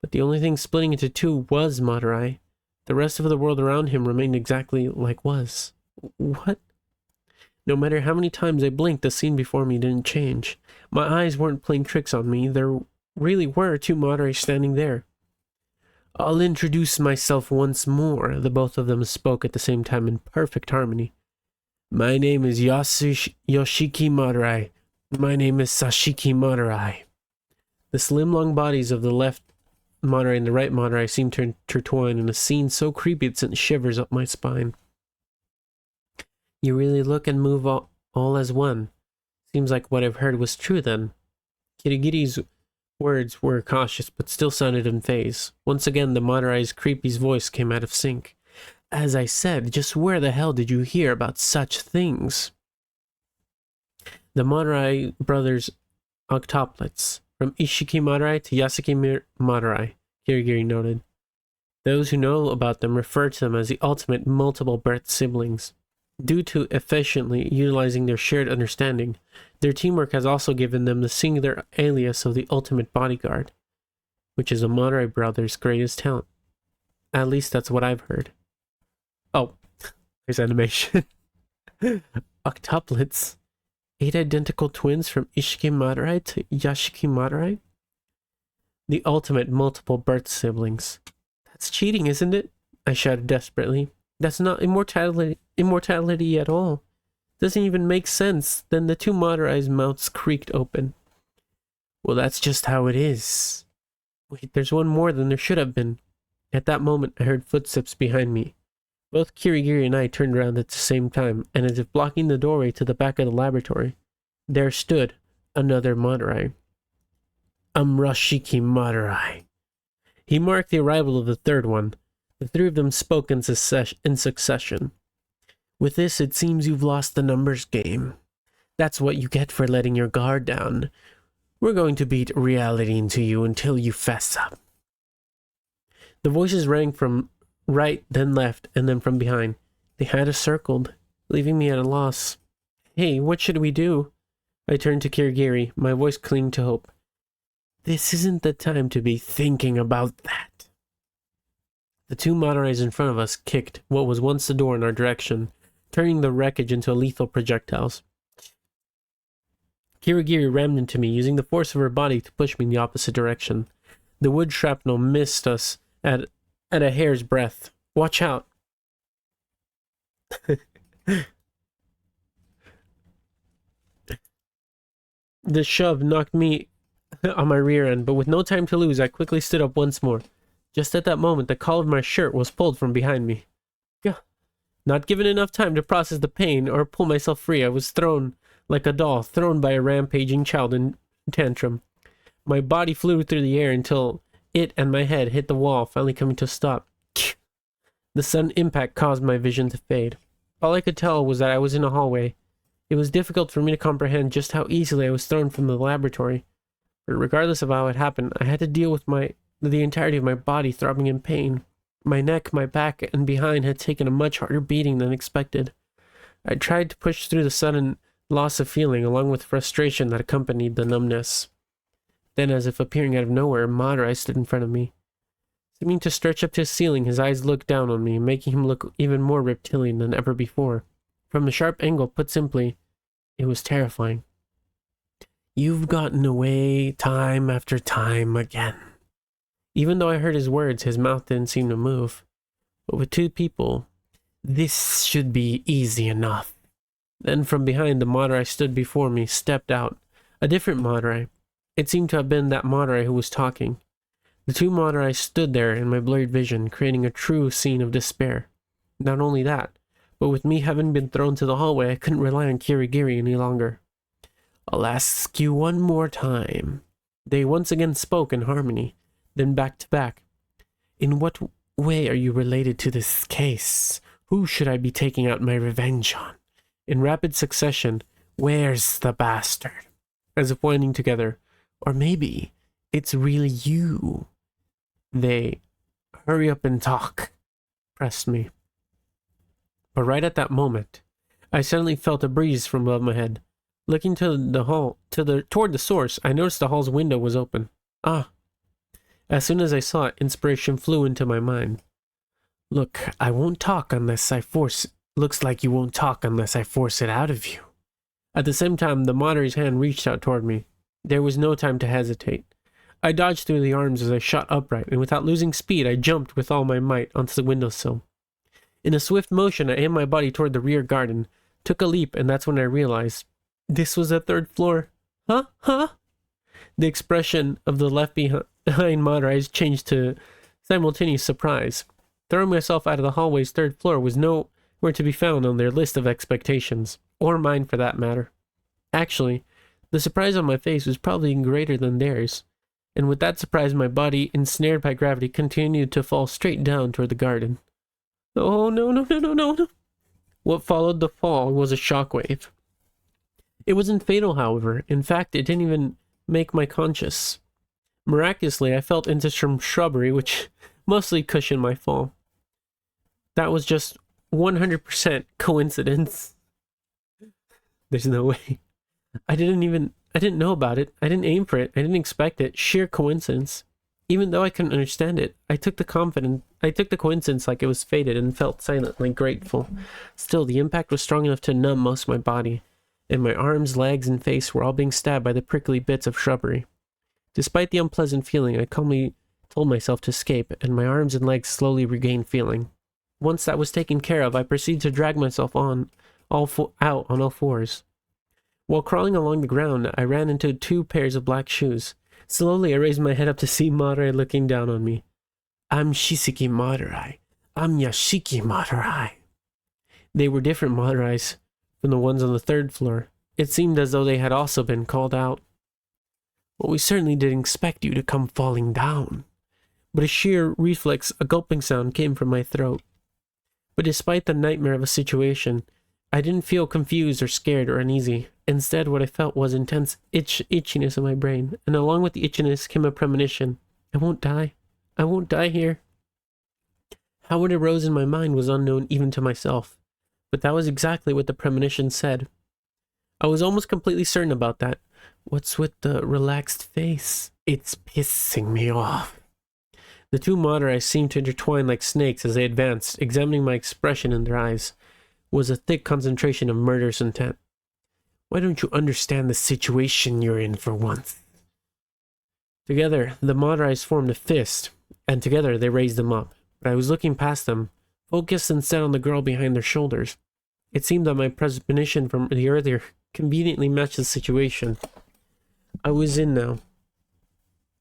But the only thing splitting into two was Madurai. The rest of the world around him remained exactly like was. What? No matter how many times I blinked, the scene before me didn't change. My eyes weren't playing tricks on me. There really were two Madara standing there. I'll introduce myself once more. The both of them spoke at the same time in perfect harmony. My name is Yoshiki Madurai. My name is Sashiki Madurai. The slim, long bodies of the left Madurai and the right Madurai seemed to intertwine in a scene so creepy it sent shivers up my spine. You really look and move all as one. Seems like what I've heard was true then. Kirigiri's words were cautious, but still sounded in phase. Once again, the Madurai's creepy's voice came out of sync. As I said, just where the hell did you hear about such things? The Madurai brothers octuplets. From Ishiki Madurai to Yasuki Madurai, Kirigiri noted. Those who know about them refer to them as the ultimate multiple birth siblings. Due to efficiently utilizing their shared understanding, their teamwork has also given them the singular alias of the ultimate bodyguard, which is a Madurai brother's greatest talent. At least that's what I've heard. Oh, there's animation. Octuplets. 8 identical twins from Ishiki Madurai to Yashiki Madurai? The ultimate multiple birth siblings. That's cheating, isn't it? I shouted desperately. That's not immortality at all. Doesn't even make sense. Then the two Madurai's mouths creaked open. Well, that's just how it is. Wait, there's one more than there should have been. At that moment, I heard footsteps behind me. Both Kirigiri and I turned around at the same time, and as if blocking the doorway to the back of the laboratory, there stood another Madurai. Rashiki Madurai. He marked the arrival of the third one. The three of them spoke in succession. With this, it seems you've lost the numbers game. That's what you get for letting your guard down. We're going to beat reality into you until you fess up. The voices rang from right, then left, and then from behind. They had us circled, leaving me at a loss. Hey, what should we do? I turned to Kirigiri, my voice clinging to hope. This isn't the time to be thinking about that. The two Madurais in front of us kicked what was once the door in our direction, turning the wreckage into lethal projectiles. Kirigiri rammed into me, using the force of her body to push me in the opposite direction. The wood shrapnel missed us at a hair's breadth. Watch out. The shove knocked me on my rear end, but with no time to lose, I quickly stood up once more. Just at that moment, the collar of my shirt was pulled from behind me. Not given enough time to process the pain or pull myself free, I was thrown like a doll, thrown by a rampaging child in tantrum. My body flew through the air until it and my head hit the wall, finally coming to a stop. The sudden impact caused my vision to fade. All I could tell was that I was in a hallway. It was difficult for me to comprehend just how easily I was thrown from the laboratory. But regardless of how it happened, I had to deal with the entirety of my body throbbing in pain. My neck, my back, and behind had taken a much harder beating than expected. I tried to push through the sudden loss of feeling, along with frustration that accompanied the numbness. Then, as if appearing out of nowhere, Madurai stood in front of me. Seeming to stretch up to the ceiling, his eyes looked down on me, making him look even more reptilian than ever before. From a sharp angle, put simply, it was terrifying. You've gotten away time after time again. Even though I heard his words, his mouth didn't seem to move. But with two people, this should be easy enough. Then from behind, the Madurai stood before me, stepped out. A different Madurai. It seemed to have been that Madurai who was talking. The two Madurai stood there in my blurred vision, creating a true scene of despair. Not only that, but with me having been thrown to the hallway, I couldn't rely on Kirigiri any longer. I'll ask you one more time. They once again spoke in harmony, then back to back. In what way are you related to this case? Who should I be taking out my revenge on? In rapid succession, where's the bastard? As if whining together. Or maybe it's really you. They, hurry up and talk, pressed me. But right at that moment, I suddenly felt a breeze from above my head. Looking to the hall, toward the source, I noticed the hall's window was open. Ah! As soon as I saw it, inspiration flew into my mind. Look, I won't talk unless I force Looks like you won't talk unless I force it out of you. At the same time, the Madre's hand reached out toward me. There was no time to hesitate. I dodged through the arms as I shot upright, and without losing speed, I jumped with all my might onto the windowsill. In a swift motion, I aimed my body toward the rear garden, took a leap, and that's when I realized this was the third floor. Huh? Huh? The expression of the left behind Madre eyes changed to simultaneous surprise. Throwing myself out of the hallway's third floor was nowhere to be found on their list of expectations, or mine for that matter. Actually, the surprise on my face was probably greater than theirs, and with that surprise my body, ensnared by gravity, continued to fall straight down toward the garden. Oh, no, no, no, no, no, no. What followed the fall was a shockwave. It wasn't fatal, however. In fact, it didn't even make my conscious. Miraculously, I felt into some shrubbery, which mostly cushioned my fall. That was just 100% coincidence. There's no way. I didn't know about it. I didn't aim for it. I didn't expect it. Sheer coincidence. Even though I couldn't understand it, I took the coincidence like it was fated and felt silently grateful. Still, the impact was strong enough to numb most of my body, and my arms, legs, and face were all being stabbed by the prickly bits of shrubbery. Despite the unpleasant feeling, I calmly told myself to escape, and my arms and legs slowly regained feeling. Once that was taken care of, I proceeded to drag myself out on all fours. While crawling along the ground, I ran into 2 pairs of black shoes. Slowly, I raised my head up to see Madare looking down on me. I'm Shiseki Madare. I'm Yashiki Madare. They were different Madares from the ones on the 3rd floor. It seemed as though they had also been called out. Well, we certainly didn't expect you to come falling down. But a sheer reflex, a gulping sound came from my throat. But despite the nightmare of a situation, I didn't feel confused or scared or uneasy. Instead, what I felt was intense itchiness in my brain, and along with the itchiness came a premonition. I won't die. I won't die here. How it arose in my mind was unknown even to myself, but that was exactly what the premonition said. I was almost completely certain about that. What's with the relaxed face? It's pissing me off. The 2 Madare seemed to intertwine like snakes as they advanced, examining my expression in their eyes. Was a thick concentration of murderous intent. Why don't you understand the situation you're in for once? Together, the Madares formed a fist, and together they raised them up. But I was looking past them, focused instead on the girl behind their shoulders. It seemed that my premonition from the earlier conveniently matched the situation. I was in now.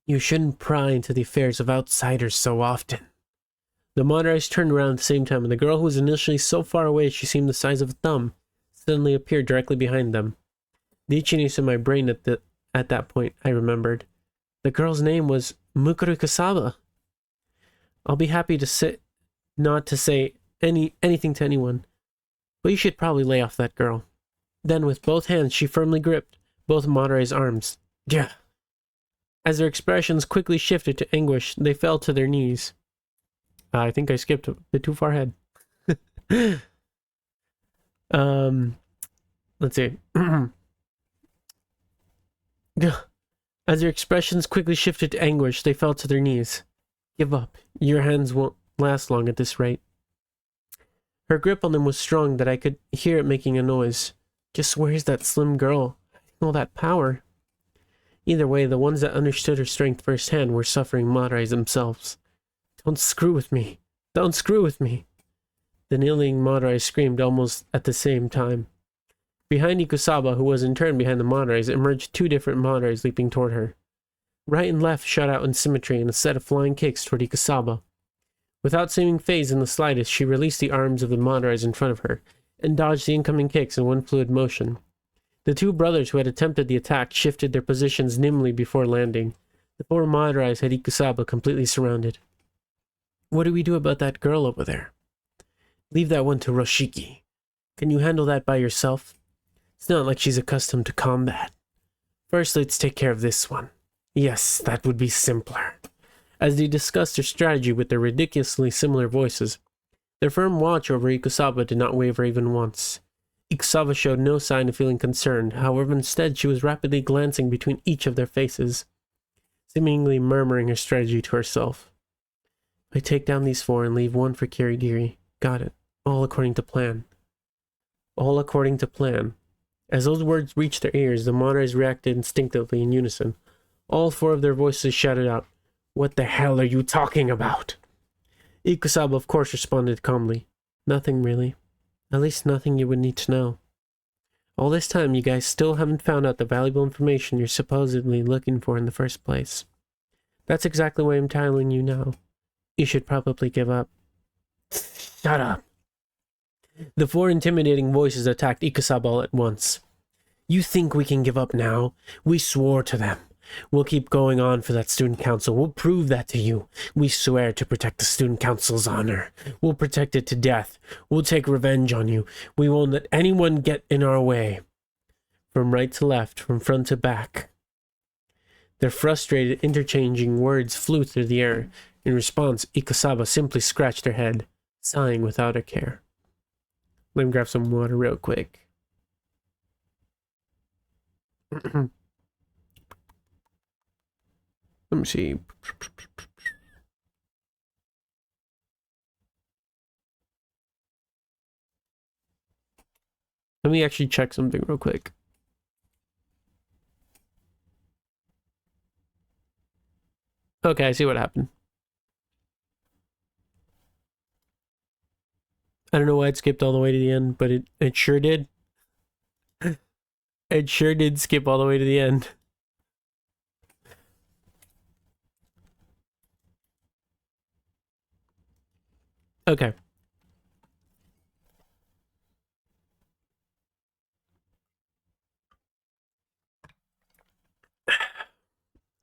You shouldn't pry into the affairs of outsiders so often. The Madares turned around at the same time, and the girl who was initially so far away she seemed the size of a thumb suddenly appeared directly behind them. The itchiness in my brain at that point, I remembered. The girl's name was Mukuru Kasaba. I'll be happy to not to say anything to anyone, but you should probably lay off that girl. Then with both hands she firmly gripped both Madare's arms. Yeah. As their expressions quickly shifted to anguish, they fell to their knees. I think I skipped a bit too far ahead. Let's see. As their expressions quickly shifted to anguish, they fell to their knees. Give up. Your hands won't last long at this rate. Her grip on them was strong that I could hear it making a noise. Just where's that slim girl? All that power. Either way, the ones that understood her strength firsthand were suffering Madares themselves. Don't screw with me. Don't screw with me. The kneeling Madare screamed almost at the same time. Behind Ikusaba, who was in turn behind the Madares, emerged 2 different Madares leaping toward her. Right and left shot out in symmetry in a set of flying kicks toward Ikusaba. Without seeming phased in the slightest, she released the arms of the Madares in front of her, and dodged the incoming kicks in one fluid motion. The 2 brothers who had attempted the attack shifted their positions nimbly before landing. The 4 Madares had Ikusaba completely surrounded. What do we do about that girl over there? Leave that one to Roshiki. Can you handle that by yourself? It's not like she's accustomed to combat. First, let's take care of this one. Yes, that would be simpler. As they discussed their strategy with their ridiculously similar voices, their firm watch over Ikusaba did not waver even once. Ikusaba showed no sign of feeling concerned, however instead she was rapidly glancing between each of their faces, seemingly murmuring her strategy to herself. I take down these 4 and leave 1 for Kirigiri. Got it. All according to plan. all according to plan. As those words reached their ears, the monitors reacted instinctively in unison. All four of their voices shouted out, "What the hell are you talking about?" Ikusaba, of course, responded calmly, "Nothing really. At least nothing you would need to know. All this time, you guys still haven't found out the valuable information you're supposedly looking for in the first place. That's exactly why I'm telling you now. You should probably give up." "Shut up." The four intimidating voices attacked Ikusaba all at once. "You think we can give up now? We swore to them. We'll keep going on for that student council. We'll prove that to you. We swear to protect the student council's honor. We'll protect it to death. We'll take revenge on you. We won't let anyone get in our way." From right to left, from front to back, their frustrated, interchanging words flew through the air. In response, Ikusaba simply scratched her head, sighing without a care. Let me grab some water real quick. Let me see. Let me actually check something real quick. Okay, I see what happened. I don't know why it skipped all the way to the end, but it sure did. It sure did skip all the way to the end. Okay.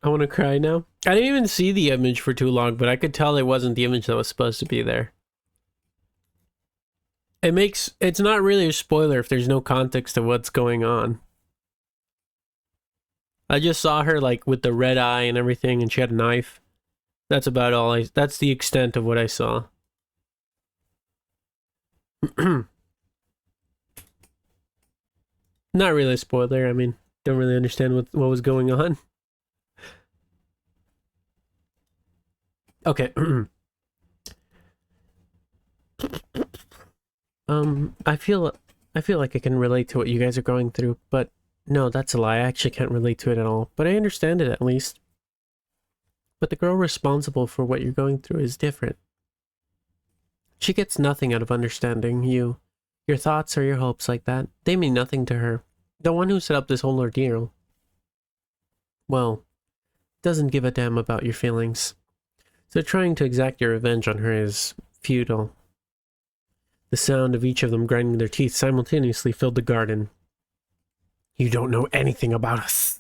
I want to cry now. I didn't even see the image for too long, but I could tell it wasn't the image that was supposed to be there. It's not really a spoiler if there's no context to what's going on. I just saw her like with the red eye and everything, and she had a knife. That's about all that's the extent of what I saw. Not really a spoiler. I mean, don't really understand what was going on. Okay. I feel like I can relate to what you guys are going through, but no, that's a lie. I actually can't relate to it at all, but I understand it at least. But the girl responsible for what you're going through is different. She gets nothing out of understanding you. Your thoughts or your hopes like that, they mean nothing to her. The one who set up this whole ordeal, well, doesn't give a damn about your feelings. So trying to exact your revenge on her is futile. The sound of each of them grinding their teeth simultaneously filled the garden. "You don't know anything about us,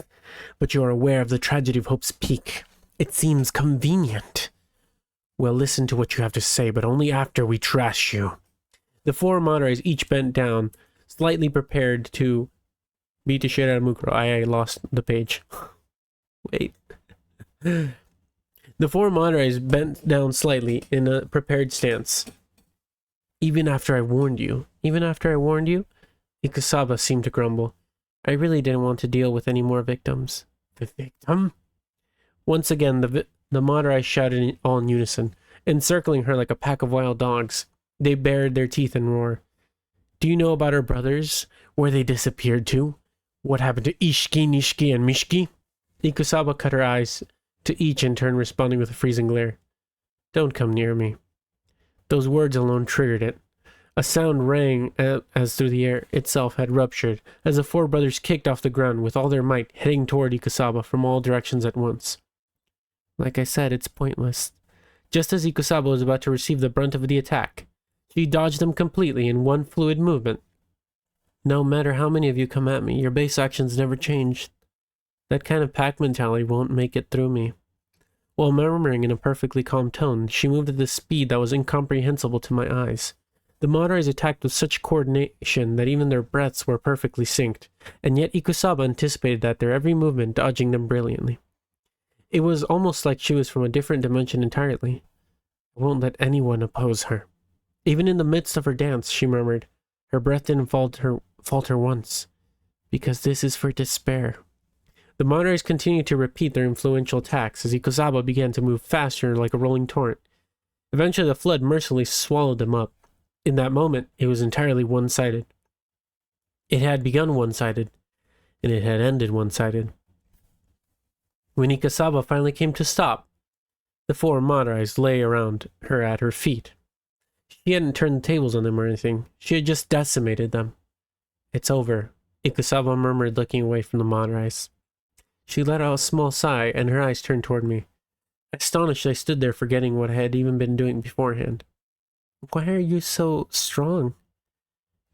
but you are aware of the tragedy of Hope's Peak. It seems convenient. Well, listen to what you have to say, but only after we trash you." The four monitors each bent down, slightly prepared to beat the shit out of Mukuro. I lost the page. Wait. The four monitors bent down slightly in a prepared stance. Even after I warned you? Ikusaba seemed to grumble. "I really didn't want to deal with any more victims." "The victim?" Once again, the monitors shouted all in unison, encircling her like a pack of wild dogs. They bared their teeth and roared. "Do you know about her brothers? Where they disappeared to? What happened to Ishiki, Nishiki, and Mishiki?" Ikusaba cut her eyes to each in turn, responding with a freezing glare. "Don't come near me." Those words alone triggered it. A sound rang as through the air itself had ruptured, as the four brothers kicked off the ground with all their might, heading toward Ikusaba from all directions at once. Like I said, it's pointless. Just as Ikusaba was about to receive the brunt of the attack, she dodged them completely in one fluid movement. No matter how many of you come at me, your base actions never change. That kind of pack mentality won't make it through me. While murmuring in a perfectly calm tone, she moved at a speed that was incomprehensible to my eyes. The monitors attacked with such coordination that even their breaths were perfectly synced, and yet Ikusaba anticipated that their every movement, dodging them brilliantly. It was almost like she was from a different dimension entirely. "I won't let anyone oppose her." Even in the midst of her dance, she murmured. Her breath didn't falter once. "Because this is for despair." The monitors continued to repeat their influential attacks as Ikusaba began to move faster like a rolling torrent. Eventually the flood mercilessly swallowed them up. In that moment, it was entirely one-sided. It had begun one-sided, and it had ended one-sided. When Ikasaba finally came to stop, the four Madarais lay around her at her feet. She hadn't turned the tables on them or anything. She had just decimated them. It's over, Ikasaba murmured, looking away from the Madarais. She let out a small sigh, and her eyes turned toward me. Astonished, I stood there, forgetting what I had even been doing beforehand. Why are you so strong?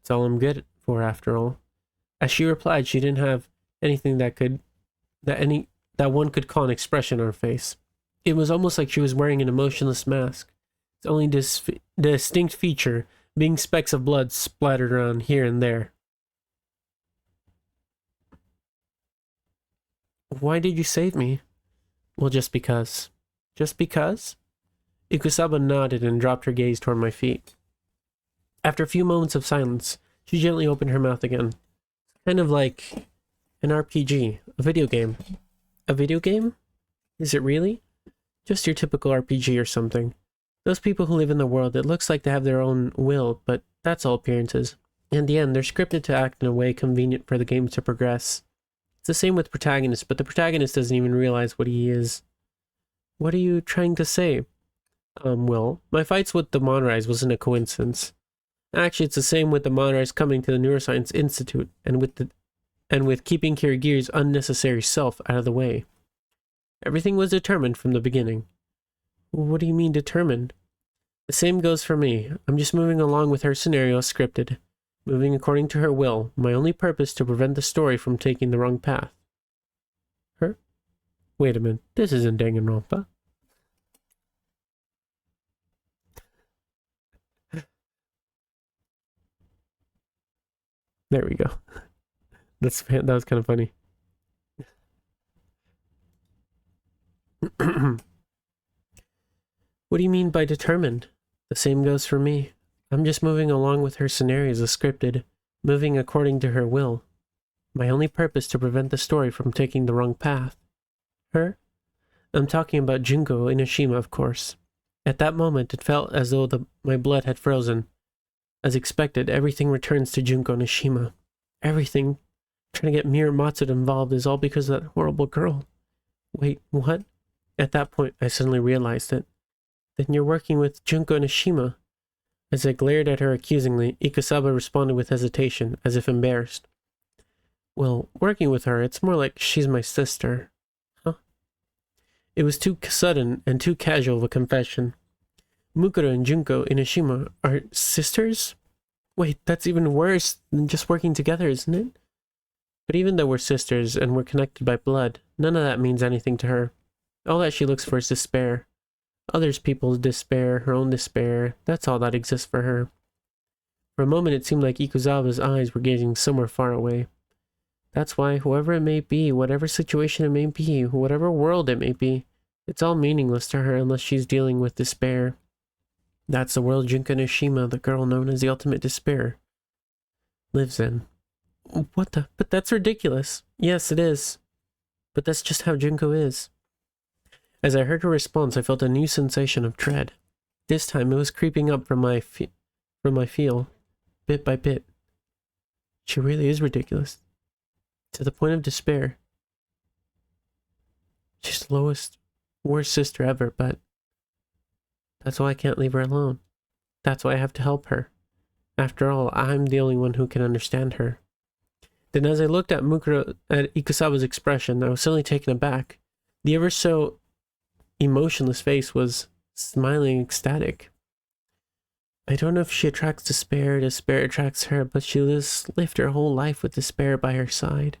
It's all I'm good for, after all. As she replied, she didn't have anything that one could call an expression on her face. It was almost like she was wearing an emotionless mask. Its only distinct feature being specks of blood splattered around here and there. Why did you save me? Well, just because. Just because? Ikusaba nodded and dropped her gaze toward my feet. After a few moments of silence, she gently opened her mouth again. Kind of like an RPG, a video game. A video game? Is it really? Just your typical RPG or something. Those people who live in the world, it looks like they have their own will, but that's all appearances. In the end, they're scripted to act in a way convenient for the game to progress. It's the same with protagonists, but the protagonist doesn't even realize what he is. What are you trying to say? Well, my fights with the Monrais wasn't a coincidence. Actually, it's the same with the Monrais coming to the Neuroscience Institute, and with keeping Kirigiri's unnecessary self out of the way. Everything was determined from the beginning. What do you mean determined? The same goes for me. I'm just moving along with her scenario scripted, moving according to her will, my only purpose to prevent the story from taking the wrong path. Her? Wait a minute, this isn't Danganronpa. There we go. That was kind of funny. What do you mean by determined? The same goes for me. I'm just moving along with her scenarios as scripted, moving according to her will. My only purpose to prevent the story from taking the wrong path. Her? I'm talking about Junko Inoshima, of course. At that moment, it felt as though my blood had frozen. As expected, everything returns to Junko Inoshima. Everything. Trying to get Mira Matsuda involved is all because of that horrible girl. Wait, what? At that point, I suddenly realized it. Then you're working with Junko Inoshima. As I glared at her accusingly, Ikasaba responded with hesitation, as if embarrassed. Well, working with her, it's more like she's my sister. Huh? It was too sudden and too casual of a confession. Mukuro and Junko Inoshima are sisters? Wait, that's even worse than just working together, isn't it? But even though we're sisters and we're connected by blood, none of that means anything to her. All that she looks for is despair. Others people's despair, her own despair, that's all that exists for her. For a moment it seemed like Ikuzawa's eyes were gazing somewhere far away. That's why, whoever it may be, whatever situation it may be, whatever world it may be, it's all meaningless to her unless she's dealing with despair. That's the world Junko Inoshima, the girl known as the ultimate despair, lives in. What the? But that's ridiculous. Yes, it is. But that's just how Junko is. As I heard her response, I felt a new sensation of dread. This time it was creeping up from my feel, bit by bit. She really is ridiculous. To the point of despair. She's the lowest, worst sister ever, but that's why I can't leave her alone. That's why I have to help her. After all, I'm the only one who can understand her. Then as I looked at Ikusawa's expression, I was suddenly taken aback. The ever so emotionless face was smiling ecstatic. I don't know if she attracts despair attracts her, but she lived her whole life with despair by her side.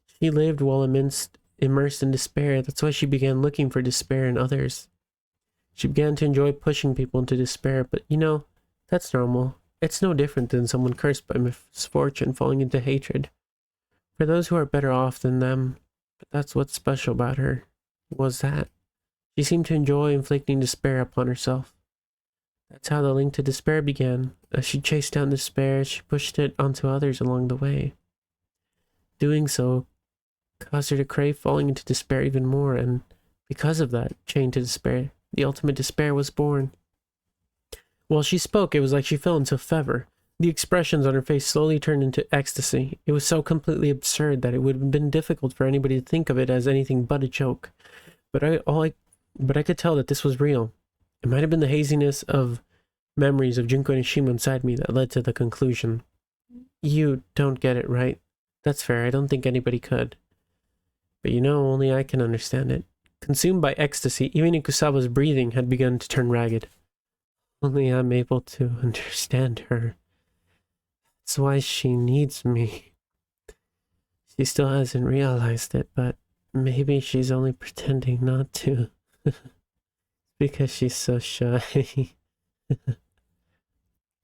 She lived while immersed in despair. That's why she began looking for despair in others. She began to enjoy pushing people into despair, but that's normal. It's no different than someone cursed by misfortune falling into hatred. For those who are better off than them, but that's what's special about her, was that she seemed to enjoy inflicting despair upon herself. That's how the link to despair began. As she chased down despair, she pushed it onto others along the way. Doing so caused her to crave falling into despair even more, and because of that chain to despair, the ultimate despair was born. While she spoke, it was like she fell into a fever. The expressions on her face slowly turned into ecstasy. It was so completely absurd that it would have been difficult for anybody to think of it as anything but a joke. But I could tell that this was real. It might have been the haziness of memories of Junko Nishima inside me that led to the conclusion. You don't get it, right? That's fair. I don't think anybody could. But only I can understand it. Consumed by ecstasy, even Ikusawa's breathing had begun to turn ragged. Only I'm able to understand her. That's why she needs me. She still hasn't realized it, but maybe she's only pretending not to. Because she's so shy.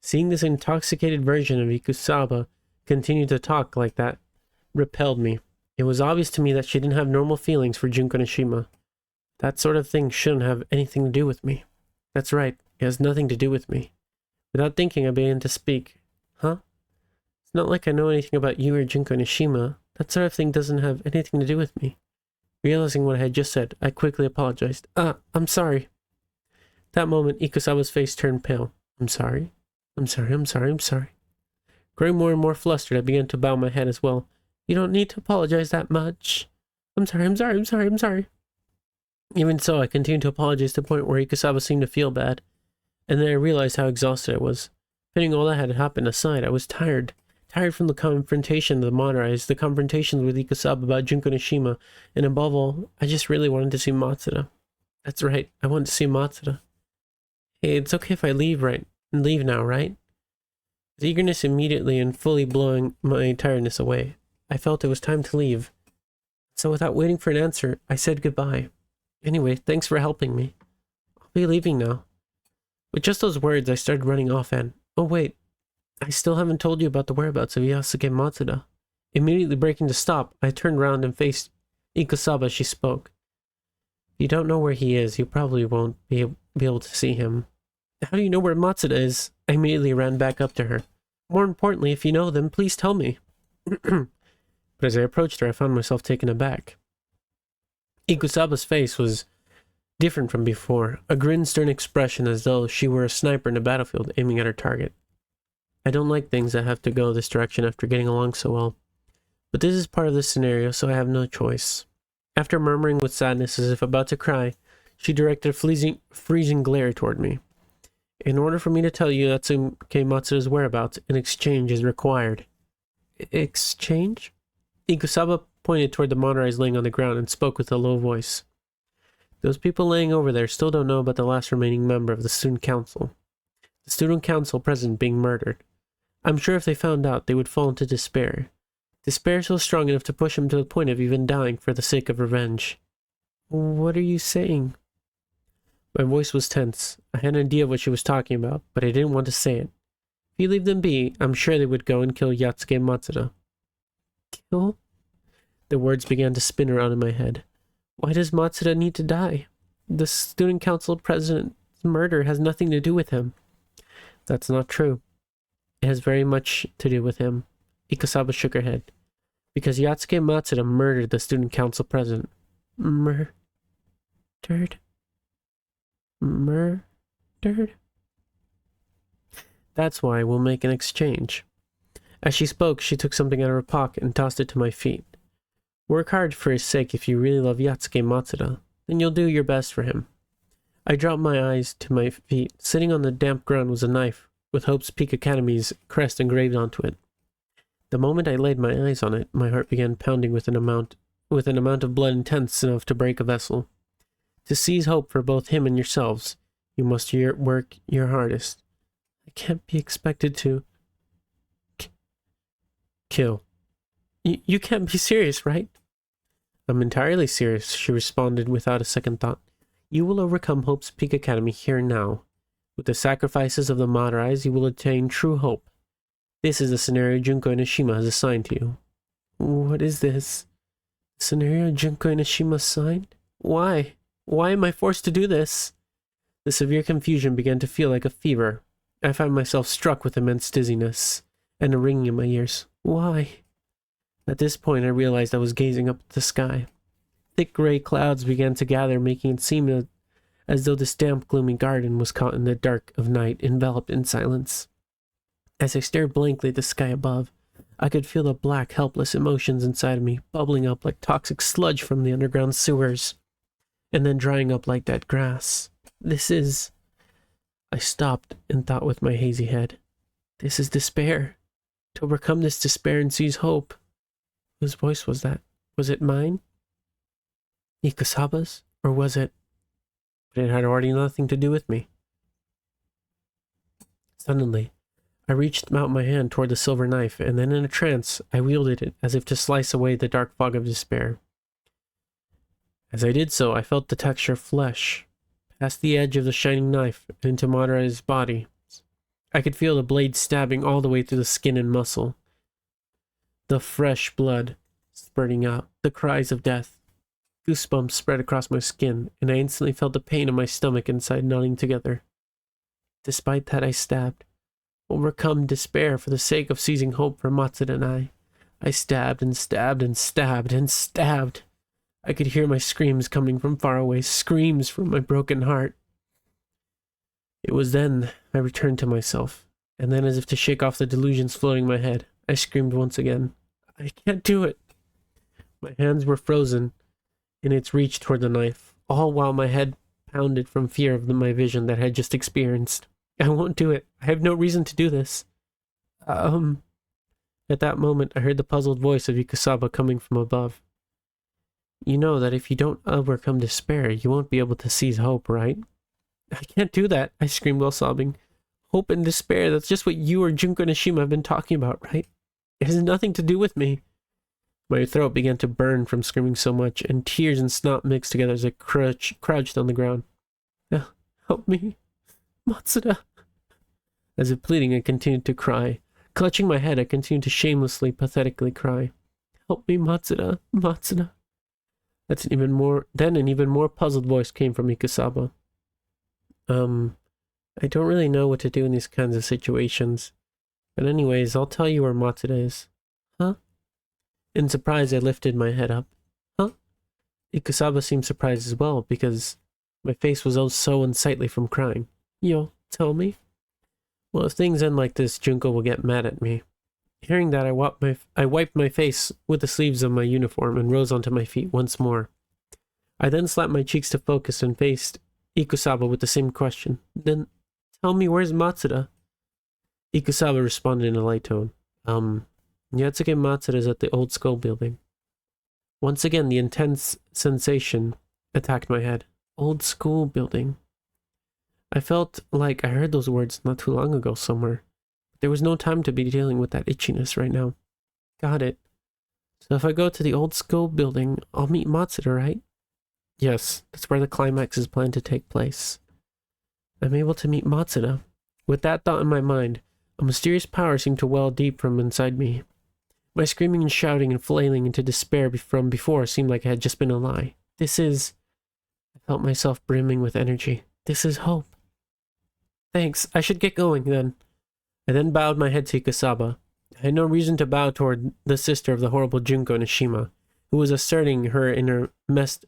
Seeing this intoxicated version of Ikusawa continue to talk like that repelled me. It was obvious to me that she didn't have normal feelings for Junko Nishima. That sort of thing shouldn't have anything to do with me. That's right, it has nothing to do with me. Without thinking, I began to speak. Huh? It's not like I know anything about you or Junko Nishima. That sort of thing doesn't have anything to do with me. Realizing what I had just said, I quickly apologized. I'm sorry. That moment, Ikusawa's face turned pale. I'm sorry. Growing more and more flustered, I began to bow my head as well. You don't need to apologize that much. I'm sorry. Even so, I continued to apologize to the point where Ikusawa seemed to feel bad. And then I realized how exhausted I was. Putting all that had happened aside, I was tired. Tired from the confrontation of the Motorized, the confrontations with Ikusawa about Junko Nishima, and above all, I just really wanted to see Matsuda. That's right, I wanted to see Matsuda. Hey, it's okay if I leave now, right? With eagerness immediately and fully blowing my tiredness away, I felt it was time to leave. So without waiting for an answer, I said goodbye. Anyway, thanks for helping me. I'll be leaving now. With just those words, I started running off and... Oh wait, I still haven't told you about the whereabouts of Yasuke Matsuda. Immediately breaking to stop, I turned round and faced Ikusawa as she spoke. If you don't know where he is, you probably won't be able to see him. How do you know where Matsuda is? I immediately ran back up to her. More importantly, if you know them, please tell me. But as I approached her, I found myself taken aback. Ikusawa's face was different from before, a grin-stern expression as though she were a sniper in a battlefield aiming at her target. I don't like things that have to go this direction after getting along so well. But this is part of the scenario, so I have no choice. After murmuring with sadness as if about to cry, she directed a freezing glare toward me. In order for me to tell you Yasuke Matsuda's whereabouts, an exchange is required. Exchange? Ikusawa pointed toward the Motorized laying on the ground and spoke with a low voice. Those people laying over there still don't know about the last remaining member of the student council. The student council president being murdered. I'm sure if they found out, they would fall into despair. Despair so strong enough to push them to the point of even dying for the sake of revenge. What are you saying? My voice was tense. I had an idea of what she was talking about, but I didn't want to say it. If you leave them be, I'm sure they would go and kill Yasuke Matsuda. Kill? The words began to spin around in my head. Why does Matsuda need to die? The student council president's murder has nothing to do with him. That's not true. It has very much to do with him. Ikusawa shook her head. Because Yasuke Matsuda murdered the student council president. Murdered? That's why we'll make an exchange. As she spoke, she took something out of her pocket and tossed it to my feet. Work hard for his sake if you really love Yasuke Matsuda. Then you'll do your best for him. I dropped my eyes to my feet. Sitting on the damp ground was a knife, with Hope's Peak Academy's crest engraved onto it. The moment I laid my eyes on it, my heart began pounding with an amount of blood intense enough to break a vessel. To seize hope for both him and yourselves, you must work your hardest. I can't be expected to... kill. You can't be serious, right? I'm entirely serious, she responded without a second thought. You will overcome Hope's Peak Academy here and now. With the sacrifices of the Motorized, you will attain true hope. This is the scenario Junko Nishima has assigned to you. What is this? The scenario Junko Nishima assigned? Why? Why am I forced to do this? The severe confusion began to feel like a fever. I found myself struck with immense dizziness and a ringing in my ears. Why? At this point, I realized I was gazing up at the sky. Thick gray clouds began to gather, making it seem as though this damp, gloomy garden was caught in the dark of night, enveloped in silence. As I stared blankly at the sky above, I could feel the black, helpless emotions inside of me bubbling up like toxic sludge from the underground sewers, and then drying up like dead grass. This is... I stopped and thought with my hazy head. This is despair. To overcome this despair and seize hope. Whose voice was that? Was it mine? Ikusaba's? Or was it... But it had already nothing to do with me. Suddenly, I reached out my hand toward the silver knife, and then in a trance, I wielded it as if to slice away the dark fog of despair. As I did so, I felt the texture of flesh, past the edge of the shining knife, and into Madara's body. I could feel the blade stabbing all the way through the skin and muscle. The fresh blood spurting out, the cries of death. Goosebumps spread across my skin, and I instantly felt the pain in my stomach inside knotting together. Despite that, I stabbed. Overcome despair for the sake of seizing hope for Matsuda and I. I stabbed and stabbed and stabbed and stabbed. I could hear my screams coming from far away, screams from my broken heart. It was then I returned to myself, and then as if to shake off the delusions floating in my head, I screamed once again. I can't do it. My hands were frozen in its reach toward the knife, all while my head pounded from fear of my vision that I had just experienced. I won't do it. I have no reason to do this. At that moment, I heard the puzzled voice of Ikusaba coming from above. You know that if you don't overcome despair, you won't be able to seize hope, right? I can't do that, I screamed while sobbing. Hope and despair, that's just what you or Junko Nishima have been talking about, right? It has nothing to do with me. My throat began to burn from screaming so much, and tears and snot mixed together as I crouched on the ground. Help me, Matsuda. As if pleading, I continued to cry. Clutching my head, I continued to shamelessly, pathetically cry. Help me, Matsuda, Matsuda. Then an even more puzzled voice came from Ikusaba. I don't really know what to do in these kinds of situations. But anyways, I'll tell you where Matsuda is. Huh? In surprise, I lifted my head up. Huh? Ikusaba seemed surprised as well, because my face was oh so unsightly from crying. You'll tell me? Well, if things end like this, Junko will get mad at me. Hearing that, I wiped my face with the sleeves of my uniform and rose onto my feet once more. I then slapped my cheeks to focus and faced Ikusaba with the same question. Then, tell me, where's Matsuda? Ikusaba responded in a light tone. Yatsuke Matsuda's at the old school building. Once again, the intense sensation attacked my head. Old school building. I felt like I heard those words not too long ago somewhere. There was no time to be dealing with that itchiness right now. Got it. So if I go to the old school building, I'll meet Matsuda, right? Yes, that's where the climax is planned to take place. I'm able to meet Matsuda. With that thought in my mind, a mysterious power seemed to well deep from inside me. My screaming and shouting and flailing into despair from before seemed like it had just been a lie. I felt myself brimming with energy. This is hope. Thanks, I should get going then. I then bowed my head to Ikusaba. I had no reason to bow toward the sister of the horrible Junko Nishima, who was assisting her in her messed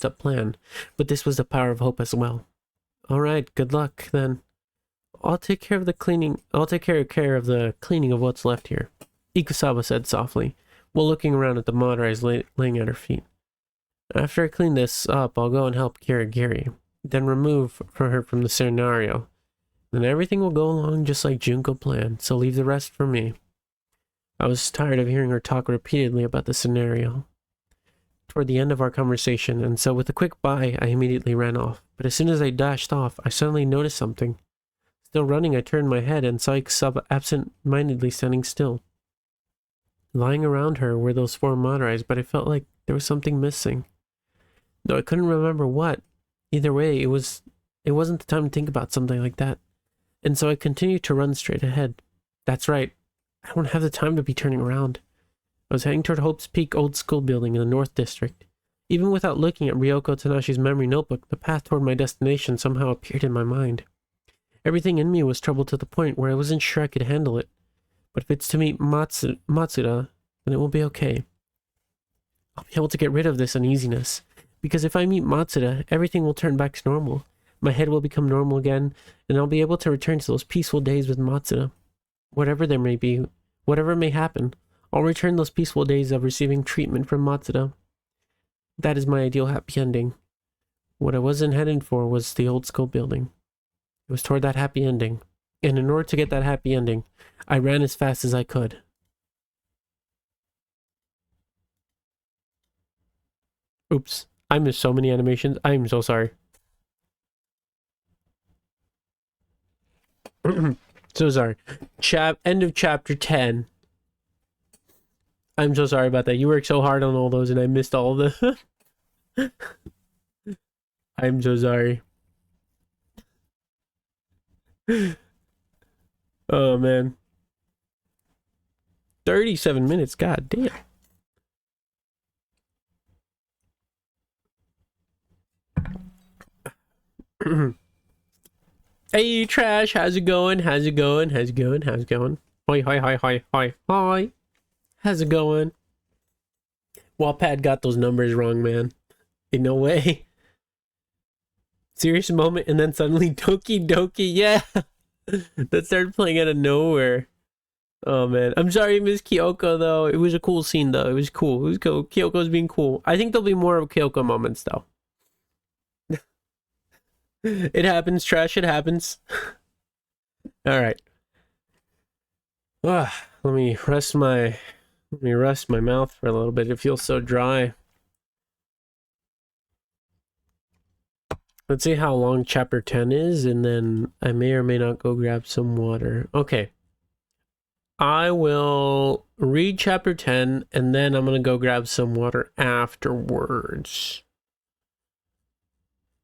up plan, but this was the power of hope as well. All right, good luck then. I'll take care of the cleaning of what's left here, Ikusaba said softly, while looking around at the Madara laying at her feet. After I clean this up, I'll go and help Kirigiri, then remove her from the scenario. Then everything will go along just like Junko planned, so leave the rest for me. I was tired of hearing her talk repeatedly about the scenario. Toward the end of our conversation, and so with a quick bye, I immediately ran off. But as soon as I dashed off, I suddenly noticed something. Still running, I turned my head and saw Ikusaba absent-mindedly standing still. Lying around her were those 4 Madarais, but I felt like there was something missing. Though I couldn't remember what. Either way, it wasn't the time to think about something like that. And so I continued to run straight ahead. That's right. I don't have the time to be turning around. I was heading toward Hope's Peak Old School Building in the North District. Even without looking at Ryoko Tanashi's memory notebook, the path toward my destination somehow appeared in my mind. Everything in me was troubled to the point where I wasn't sure I could handle it. But if it's to meet Matsuda, then it will be okay. I'll be able to get rid of this uneasiness. Because if I meet Matsuda, everything will turn back to normal. My head will become normal again, and I'll be able to return to those peaceful days with Matsuda. Whatever there may be, whatever may happen, I'll return those peaceful days of receiving treatment from Matsuda. That is my ideal happy ending. What I wasn't heading for was the old school building. It was toward that happy ending. And in order to get that happy ending, I ran as fast as I could. Oops. I missed so many animations. I'm so sorry. So sorry. End of chapter 10. I'm so sorry about that. You worked so hard on all those and I missed all of the... I'm so sorry. Oh, man. 37 minutes. God damn. Hey, Trash. How's it going? How's it going? How's it going? How's it going? Hi, hi, hi, hi, hi, hi. How's it going? Wattpad got those numbers wrong, man. In no way. Serious moment, and then suddenly Doki Doki, yeah. That started playing out of nowhere. Oh, man. I'm sorry, Miss Kyoko, though. It was a cool scene, though. It was cool. It was cool. Kyoko's being cool. I think there'll be more of Kyoko moments, though. It happens, Trash. It happens. All right. Let me rest my mouth for a little bit. It feels so dry. Let's see how long chapter 10 is, and then I may or may not go grab some water. Okay. I will read chapter 10, and then I'm going to go grab some water afterwards.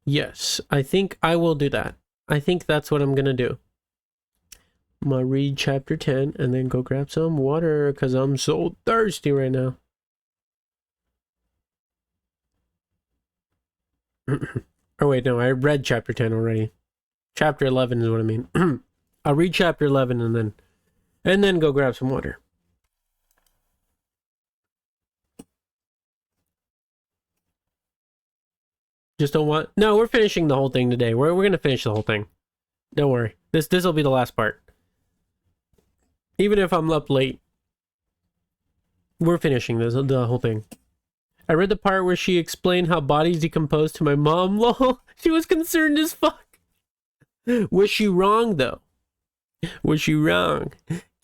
Yes, I think I will do that. I think that's what I'm going to do. I'm going to read chapter 10, and then go grab some water, because I'm so thirsty right now. Oh wait, no, I read chapter 10 already. Chapter 11 is what I mean. I'll read chapter 11 and then go grab some water. Just don't want... No, we're finishing the whole thing today. We're going to finish the whole thing. Don't worry. This will be the last part. Even if I'm up late. We're finishing the whole thing. I read the part where she explained how bodies decompose to my mom. Lol. She was concerned as fuck. Was she wrong, though? Was she wrong?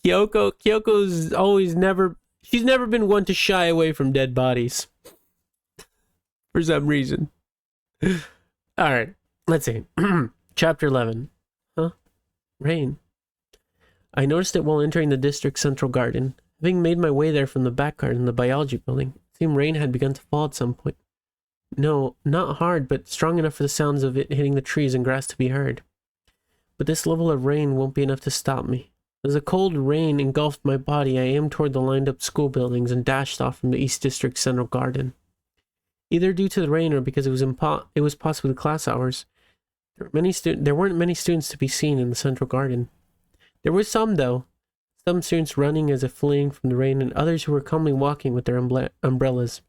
Kyoko's always never... She's never been one to shy away from dead bodies. For some reason. Alright, let's see. Chapter 11. Huh? Rain. I noticed it while entering the district's central garden. Having made my way there from the back garden, the biology building, it seemed rain had begun to fall at some point. No, not hard, but strong enough for the sounds of it hitting the trees and grass to be heard. But this level of rain won't be enough to stop me. As the cold rain engulfed my body, I aimed toward the lined-up school buildings and dashed off from the East District's central garden. Either due to the rain or because it was possibly class hours, there weren't many students to be seen in the central garden. There were some, though. Some students running as if fleeing from the rain, and others who were calmly walking with their umbrellas.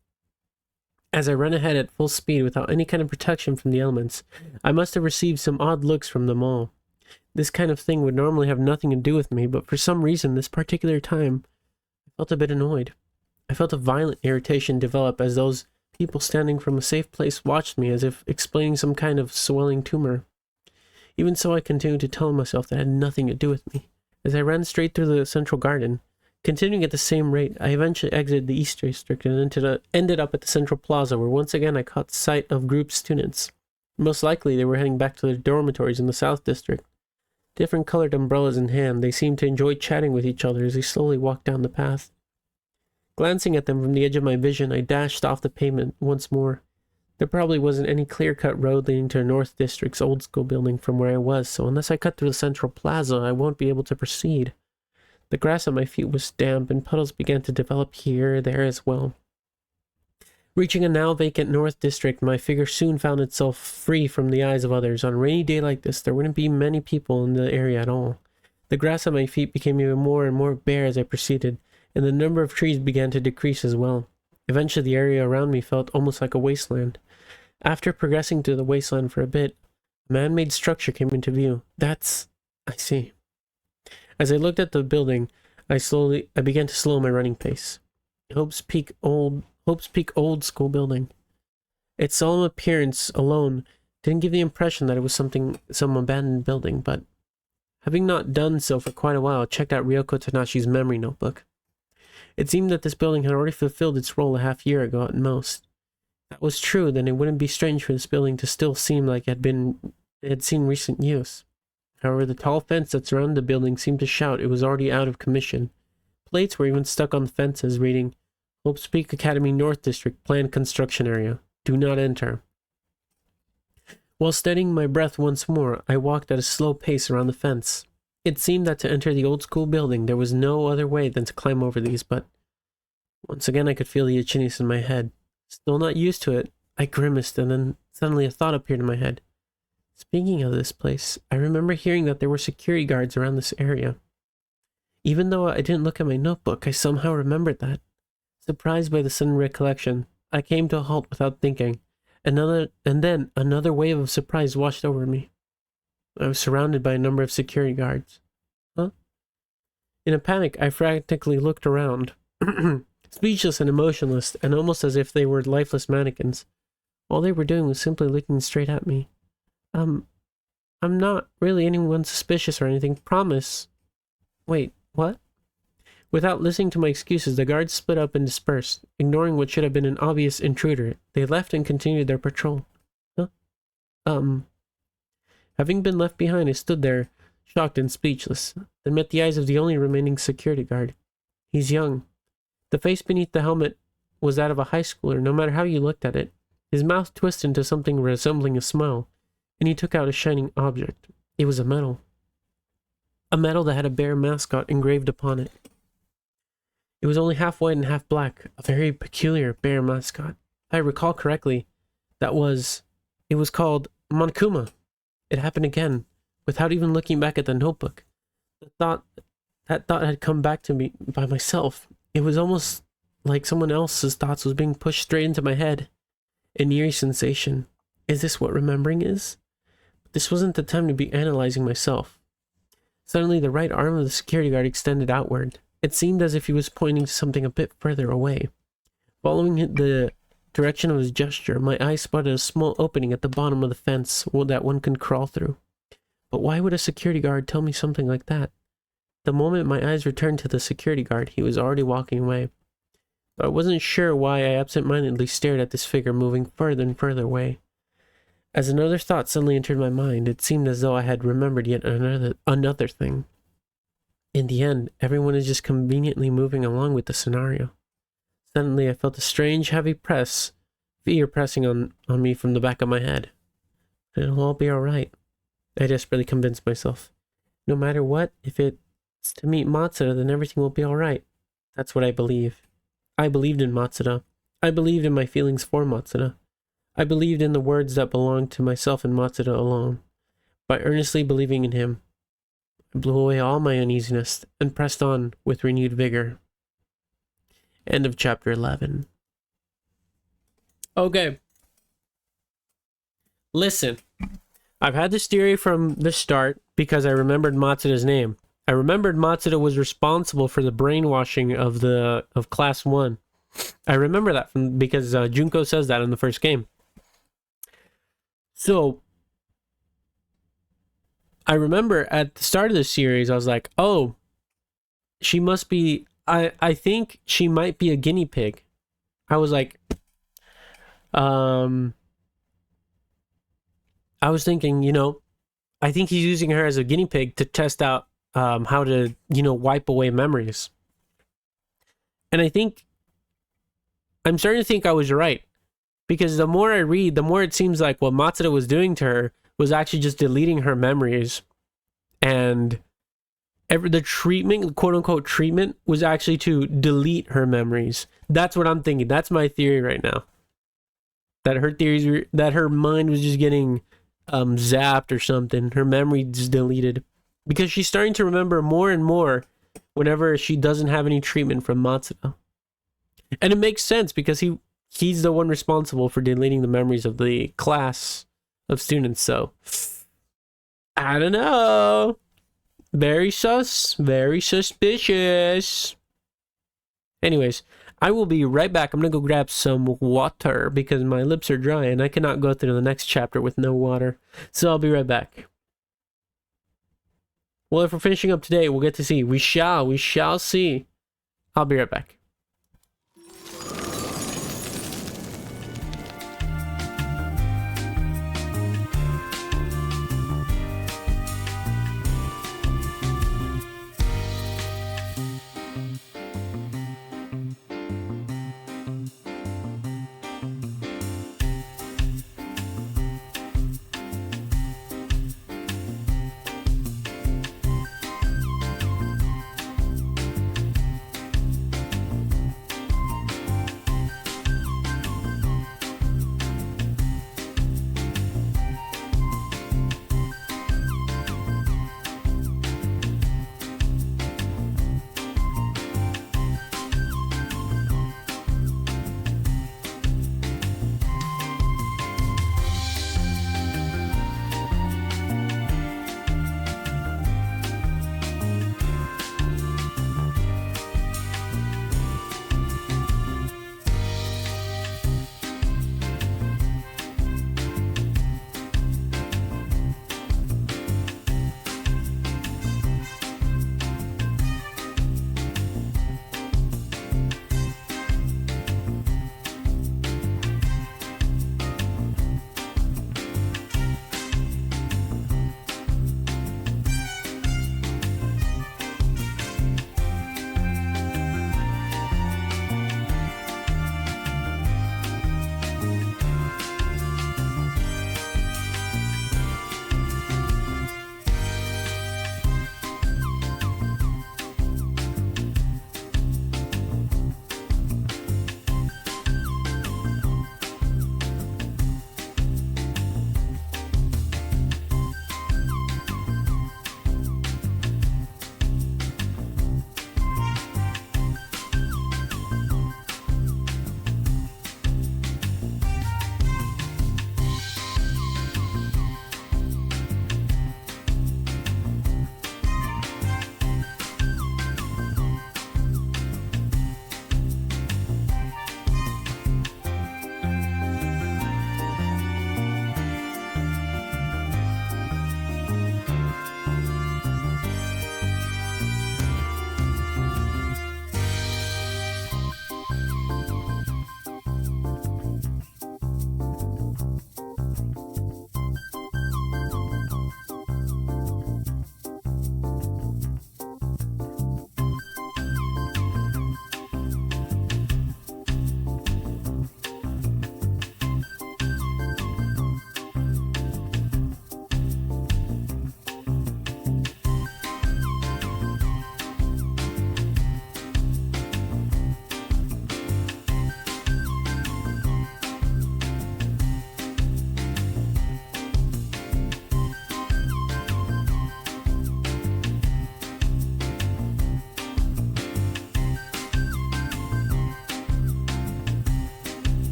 As I ran ahead at full speed without any kind of protection from the elements, I must have received some odd looks from them all. This kind of thing would normally have nothing to do with me, but for some reason, this particular time, I felt a bit annoyed. I felt a violent irritation develop as those people standing from a safe place watched me as if explaining some kind of swelling tumor. Even so, I continued to tell myself that it had nothing to do with me. As I ran straight through the central garden, continuing at the same rate, I eventually exited the East District and ended up at the Central Plaza, where once again I caught sight of group students. Most likely they were heading back to their dormitories in the South District. Different colored umbrellas in hand, they seemed to enjoy chatting with each other as they slowly walked down the path. Glancing at them from the edge of my vision, I dashed off the pavement once more. There probably wasn't any clear-cut road leading to the North District's old school building from where I was, so unless I cut through the Central Plaza, I won't be able to proceed. The grass at my feet was damp, and puddles began to develop here and there as well. Reaching a now vacant North District, my figure soon found itself free from the eyes of others. On a rainy day like this, there wouldn't be many people in the area at all. The grass at my feet became even more and more bare as I proceeded, and the number of trees began to decrease as well. Eventually, the area around me felt almost like a wasteland. After progressing through the wasteland for a bit, a man-made structure came into view. I see. As I looked at the building, I began to slow my running pace. Hope's Peak old school building. Its solemn appearance alone didn't give the impression that it was some abandoned building, but having not done so for quite a while, I checked out Ryoko Tanashi's memory notebook. It seemed that this building had already fulfilled its role a half year ago at most. If that was true, then it wouldn't be strange for this building to still seem like it had seen recent use. However, the tall fence that surrounded the building seemed to shout it was already out of commission. Plates were even stuck on the fences reading, Hope's Peak Academy North District Planned Construction Area. Do not enter. While steadying my breath once more, I walked at a slow pace around the fence. It seemed that to enter the old school building there was no other way than to climb over these, but once again I could feel the itchiness in my head. Still not used to it, I grimaced, and then suddenly a thought appeared in my head. Speaking of this place, I remember hearing that there were security guards around this area. Even though I didn't look at my notebook, I somehow remembered that. Surprised by the sudden recollection, I came to a halt without thinking. And then another wave of surprise washed over me. I was surrounded by a number of security guards. Huh? In a panic, I frantically looked around. Speechless and emotionless, and almost as if they were lifeless mannequins. All they were doing was simply looking straight at me. I'm not really anyone suspicious or anything, promise. Wait, what? Without listening to my excuses, the guards split up and dispersed, ignoring what should have been an obvious intruder. They left and continued their patrol. Huh? Having been left behind, I stood there, shocked and speechless, then met the eyes of the only remaining security guard. He's young. The face beneath the helmet was that of a high schooler, no matter how you looked at it. His mouth twisted into something resembling a smile, and he took out a shining object. It was a medal. A medal that had a bear mascot engraved upon it. It was only half white and half black, a very peculiar bear mascot. If I recall correctly, it was called Monokuma. It happened again, without even looking back at the notebook. That thought had come back to me by myself. It was almost like someone else's thoughts was being pushed straight into my head. An eerie sensation. Is this what remembering is? But this wasn't the time to be analyzing myself. Suddenly, the right arm of the security guard extended outward. It seemed as if he was pointing to something a bit further away. Following the direction of his gesture, my eyes spotted a small opening at the bottom of the fence that one could crawl through. But why would a security guard tell me something like that? The moment my eyes returned to the security guard, he was already walking away. But I wasn't sure why I absent-mindedly stared at this figure moving further and further away. As another thought suddenly entered my mind, it seemed as though I had remembered yet another thing. In the end, everyone is just conveniently moving along with the scenario. Suddenly, I felt a strange, heavy fear pressing on me from the back of my head. It'll all be alright, I desperately convinced myself. No matter what, if it's to meet Matsuda, then everything will be alright. That's what I believe. I believed in Matsuda. I believed in my feelings for Matsuda. I believed in the words that belonged to myself and Matsuda alone. By earnestly believing in him, I blew away all my uneasiness and pressed on with renewed vigor. End of chapter 11. Okay. Listen, I've had this theory from the start because I remembered Matsuda's name. I remembered Matsuda was responsible for the brainwashing of Class 1. I remember that because Junko says that in the first game. So, I remember at the start of the series, I was like, oh, she must be, I think she might be a guinea pig. I was like, I was thinking, I think he's using her as a guinea pig to test out how to, wipe away memories. And I'm starting to think I was right. Because the more I read, the more it seems like what Matsuda was doing to her was actually just deleting her memories. And the treatment, quote unquote treatment, was actually to delete her memories. That's what I'm thinking. That's my theory right now. That her mind was just getting zapped or something. Her memory just deleted. Because she's starting to remember more and more whenever she doesn't have any treatment from Matsuda. And it makes sense because he's the one responsible for deleting the memories of the class of students. So, I don't know. Very sus. Very suspicious. Anyways, I will be right back. I'm gonna go grab some water because my lips are dry and I cannot go through the next chapter with no water. So I'll be right back. Well, if we're finishing up today, we'll get to see. We shall see. I'll be right back.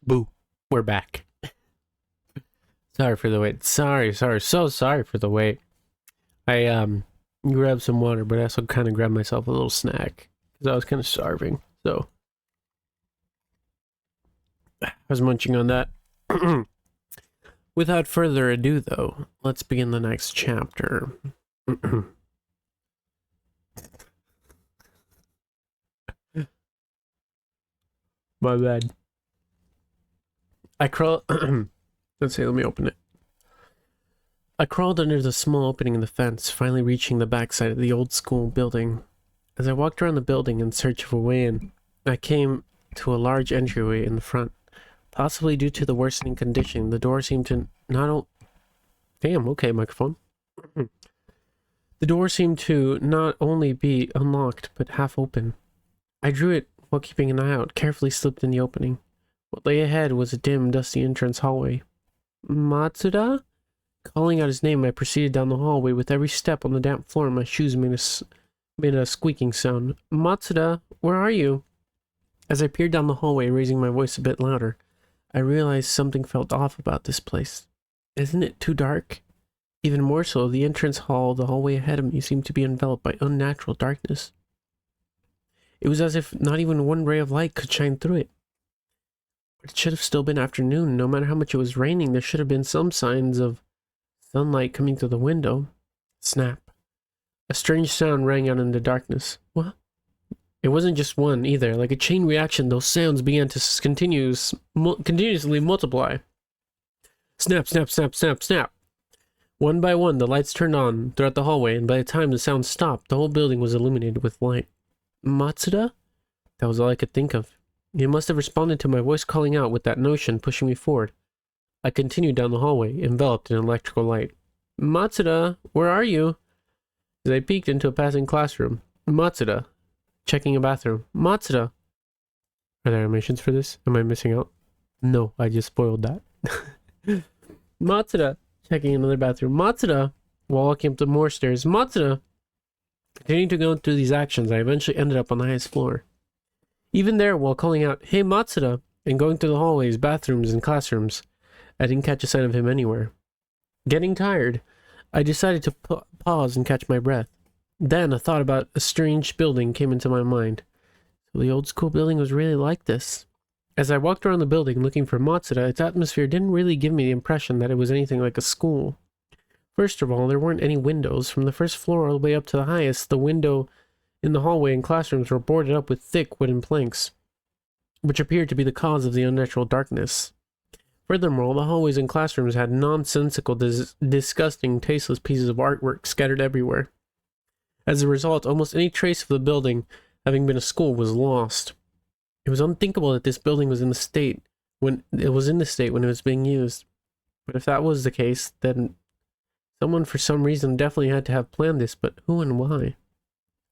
Boo. We're back. Sorry for the wait. Sorry. So sorry for the wait. I grabbed some water, but I also kind of grabbed myself a little snack because I was kind of starving. So I was munching on that. Without further ado, though, let's begin the next chapter. My bad. I crawl. Let's see, let me open it. I crawled under the small opening in the fence, finally reaching the backside of the old school building. As I walked around the building in search of a way in, I came to a large entryway in the front. Possibly due to the worsening condition, the door seemed to Damn, okay, microphone. The door seemed to not only be unlocked, but half open. I drew it while keeping an eye out, carefully slipped in the opening. What lay ahead was a dim, dusty entrance hallway. Matsuda? Calling out his name, I proceeded down the hallway. With every step on the damp floor, my shoes made a squeaking sound. Matsuda, where are you? As I peered down the hallway, raising my voice a bit louder, I realized something felt off about this place. Isn't it too dark? Even more so, the entrance hall, the hallway ahead of me, seemed to be enveloped by unnatural darkness. It was as if not even one ray of light could shine through it. But it should have still been afternoon. No matter how much it was raining, there should have been some signs of sunlight coming through the window. Snap. A strange sound rang out in the darkness. What? It wasn't just one, either. Like a chain reaction, those sounds began to continuously multiply. Snap, snap, snap, snap, snap. One by one, the lights turned on throughout the hallway, and by the time the sound stopped, the whole building was illuminated with light. Matsuda? That was all I could think of. He must have responded to my voice calling out with that notion, pushing me forward. I continued down the hallway, enveloped in electrical light. Matsuda, where are you? As I peeked into a passing classroom. Matsuda. Checking a bathroom. Matsuda. Are there animations for this? Am I missing out? No, I just spoiled that. Matsuda. Checking another bathroom. Matsuda. While walking up the more stairs. Matsuda. Continuing to go through these actions, I eventually ended up on the highest floor. Even there, while calling out, "Hey Matsuda," and going through the hallways, bathrooms, and classrooms, I didn't catch a sign of him anywhere. Getting tired, I decided to pause and catch my breath. Then a thought about a strange building came into my mind. So the old school building was really like this. As I walked around the building looking for Matsuda, its atmosphere didn't really give me the impression that it was anything like a school. First of all, there weren't any windows. From the first floor all the way up to the highest, the window in the hallway and classrooms were boarded up with thick wooden planks, which appeared to be the cause of the unnatural darkness. Furthermore, the hallways and classrooms had nonsensical, disgusting, tasteless pieces of artwork scattered everywhere. As a result, almost any trace of the building having been a school was lost. It was unthinkable that this building was in the state when it was being used. But if that was the case, then someone for some reason definitely had to have planned this, but who and why?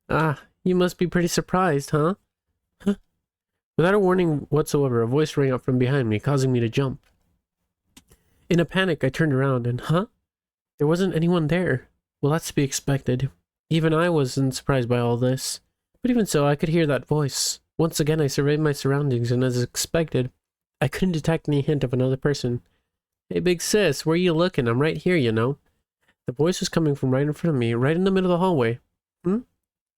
Ah, you must be pretty surprised, huh? Huh? Without a warning whatsoever, a voice rang out from behind me, causing me to jump. In a panic, I turned around and, there wasn't anyone there. Well, that's to be expected. Even I wasn't surprised by all this. But even so, I could hear that voice. Once again, I surveyed my surroundings, and as expected, I couldn't detect any hint of another person. Hey, big sis, where you looking? I'm right here, you know. The voice was coming from right in front of me, right in the middle of the hallway.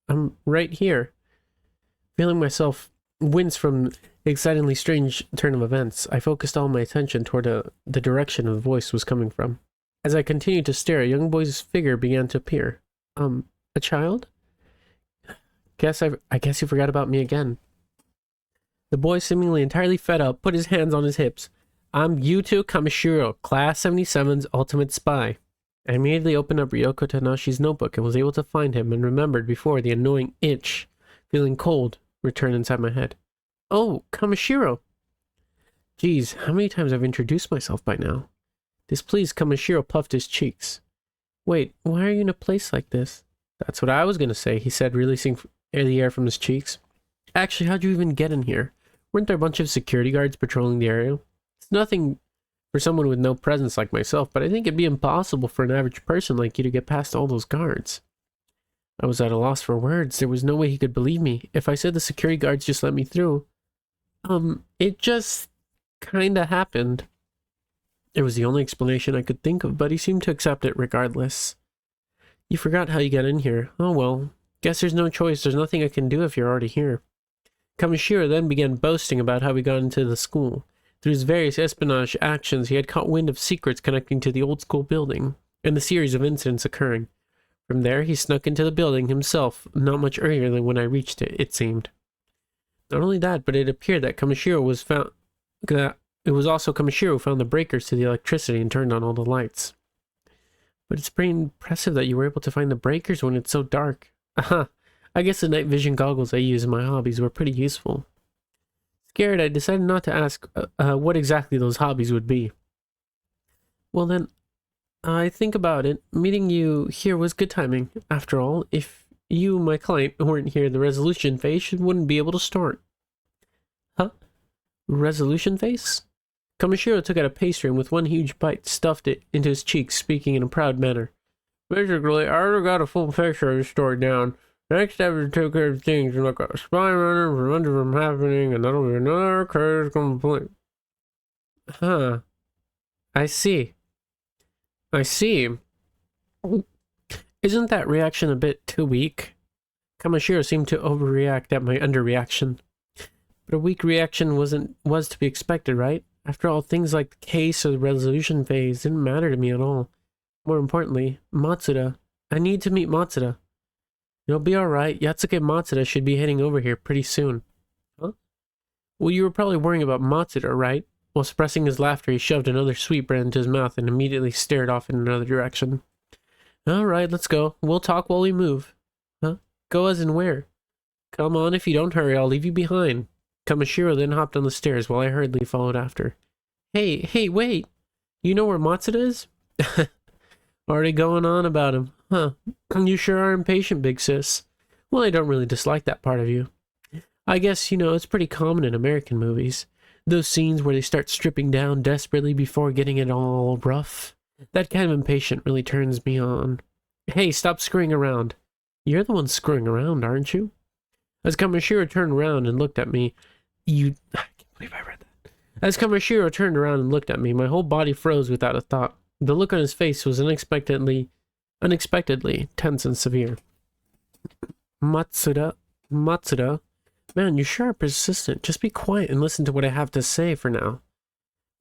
I'm right here. Feeling myself wince from the excitingly strange turn of events, I focused all my attention toward the direction the voice was coming from. As I continued to stare, a young boy's figure began to appear. A child? I guess you forgot about me again. The boy, seemingly entirely fed up, put his hands on his hips. I'm Yuto Kamishiro, Class 77's ultimate spy. I immediately opened up Ryoko Tanashi's notebook and was able to find him and remembered before the annoying itch, feeling cold, returned inside my head. Oh, Kamishiro! Geez, how many times I've introduced myself by now? Displeased, Kamishiro puffed his cheeks. Wait, why are you in a place like this? That's what I was gonna say, he said, releasing the air from his cheeks. Actually, how'd you even get in here? Weren't there a bunch of security guards patrolling the area? It's nothing for someone with no presence like myself, but I think it'd be impossible for an average person like you to get past all those guards. I was at a loss for words. There was no way he could believe me. If I said the security guards just let me through. kinda happened. It was the only explanation I could think of, but he seemed to accept it regardless. You forgot how you got in here. Oh well. Guess there's no choice. There's nothing I can do if you're already here. Kamishiro then began boasting about how we got into the school. Through his various espionage actions, he had caught wind of secrets connecting to the old school building, and the series of incidents occurring. From there, he snuck into the building himself, not much earlier than when I reached it, it seemed. Not only that, but it appeared that it was also Kamishiro who found the breakers to the electricity and turned on all the lights. But it's pretty impressive that you were able to find the breakers when it's so dark. Aha, I guess the night vision goggles I use in my hobbies were pretty useful. Scared, I decided not to ask what exactly those hobbies would be. Well then, I think about it, meeting you here was good timing. After all, if you, my client, weren't here, the resolution phase wouldn't be able to start. Huh? Resolution phase? Kamishiro took out a pastry and with one huge bite stuffed it into his cheeks, speaking in a proud manner. Basically, I already got a full picture of the story down. Next step is to take care of things like a spy runner, prevent it from happening, and that'll be another case complete. Huh. I see. Isn't that reaction a bit too weak? Kamishiro seemed to overreact at my underreaction. But a weak reaction was to be expected, right? After all, things like the case or the resolution phase didn't matter to me at all. More importantly, Matsuda. I need to meet Matsuda. It'll be alright. Yatsuke Matsuda should be heading over here pretty soon. Huh? Well, you were probably worrying about Matsuda, right? While suppressing his laughter, he shoved another sweetbread into his mouth and immediately stared off in another direction. Alright, let's go. We'll talk while we move. Huh? Go as in where? Come on, if you don't hurry, I'll leave you behind. Kamishiro then hopped on the stairs while I hurriedly followed after. Hey, wait! You know where Matsuda is? Already going on about him. Huh. You sure are impatient, big sis. Well, I don't really dislike that part of you. I guess, it's pretty common in American movies. Those scenes where they start stripping down desperately before getting it all rough. That kind of impatient really turns me on. Hey, stop screwing around. You're the one screwing around, aren't you? As Kamishiro turned around and looked at me, I can't believe I read that. As Kamishiro turned around and looked at me, my whole body froze without a thought. The look on his face was unexpectedly tense and severe. Matsuda? Man, you sure are persistent. Just be quiet and listen to what I have to say for now.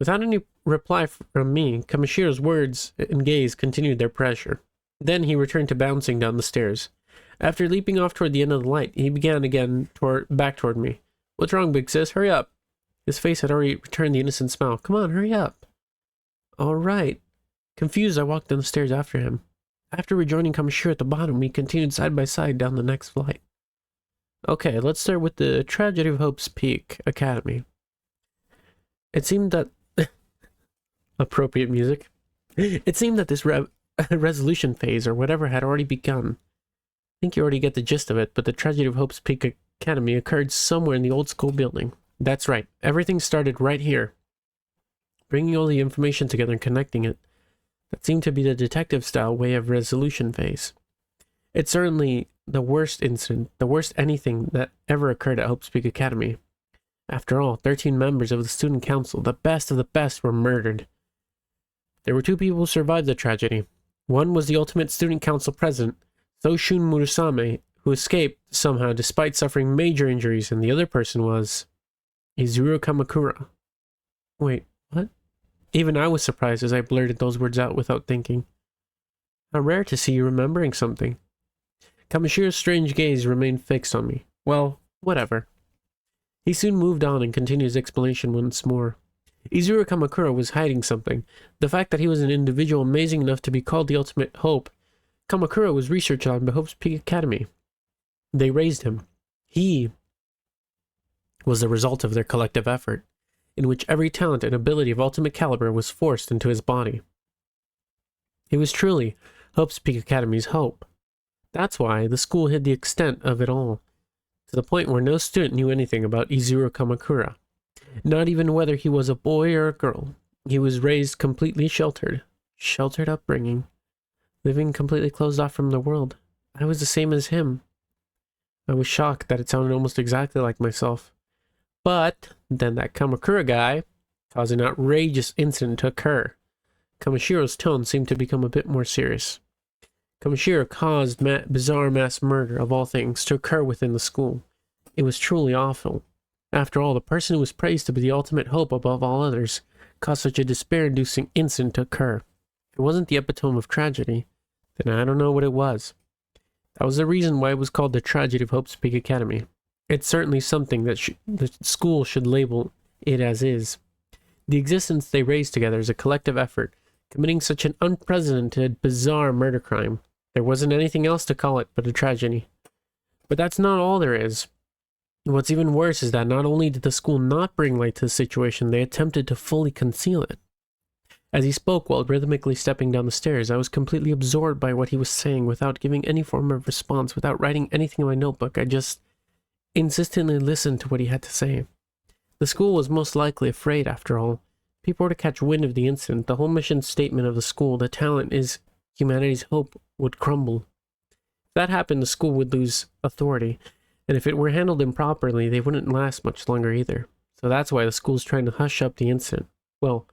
Without any reply from me, Kamishiro's words and gaze continued their pressure. Then he returned to bouncing down the stairs. After leaping off toward the end of the light, he began again back toward me. What's wrong, big sis? Hurry up. His face had already returned the innocent smile. Come on, hurry up. All right. Confused, I walked down the stairs after him. After rejoining Kamishiro at the bottom, we continued side by side down the next flight. Okay, let's start with the Tragedy of Hope's Peak Academy. It seemed that... appropriate music. It seemed that this resolution phase, or whatever, had already begun. I think you already get the gist of it, but the Tragedy of Hope's Peak Academy occurred somewhere in the old school building. That's right, everything started right here. Bringing all the information together and connecting it. That seemed to be the detective-style way of resolution phase. It's certainly the worst incident, the worst anything that ever occurred at Hope's Peak Academy. After all, 13 members of the student council, the best of the best, were murdered. There were 2 people who survived the tragedy. One was the ultimate student council president, Soshun Murasame, who escaped somehow despite suffering major injuries, and the other person was Izuru Kamakura. Wait, what? Even I was surprised as I blurted those words out without thinking. How rare to see you remembering something. Kamishiro's strange gaze remained fixed on me. Well, whatever. He soon moved on and continued his explanation once more. Izuru Kamakura was hiding something. The fact that he was an individual amazing enough to be called the ultimate hope. Kamakura was researched on by Hope's Peak Academy. They raised him. He was the result of their collective effort, in which every talent and ability of ultimate caliber was forced into his body. He was truly Hope's Peak Academy's hope. That's why the school hid the extent of it all, to the point where no student knew anything about Izuru Kamakura, not even whether he was a boy or a girl. He was raised completely sheltered upbringing, living completely closed off from the world. I was the same as him. I was shocked that it sounded almost exactly like myself. But then that Kamakura guy, caused an outrageous incident to occur. Kamashiro's tone seemed to become a bit more serious. Kamashiro caused bizarre mass murder, of all things, to occur within the school. It was truly awful. After all, the person who was praised to be the ultimate hope above all others caused such a despair-inducing incident to occur. If it wasn't the epitome of tragedy, then I don't know what it was. That was the reason why it was called the Tragedy of Hope's Peak Academy. It's certainly something that the school should label it as is. The existence they raised together is a collective effort, committing such an unprecedented, bizarre murder crime. There wasn't anything else to call it but a tragedy. But that's not all there is. What's even worse is that not only did the school not bring light to the situation, they attempted to fully conceal it. As he spoke while rhythmically stepping down the stairs, I was completely absorbed by what he was saying without giving any form of response, without writing anything in my notebook. I just insistently listened to what he had to say. The school was most likely afraid, after all. If people were to catch wind of the incident, the whole mission statement of the school, the talent is humanity's hope, would crumble. If that happened, the school would lose authority, and if it were handled improperly, they wouldn't last much longer either. So that's why the school's trying to hush up the incident. Well,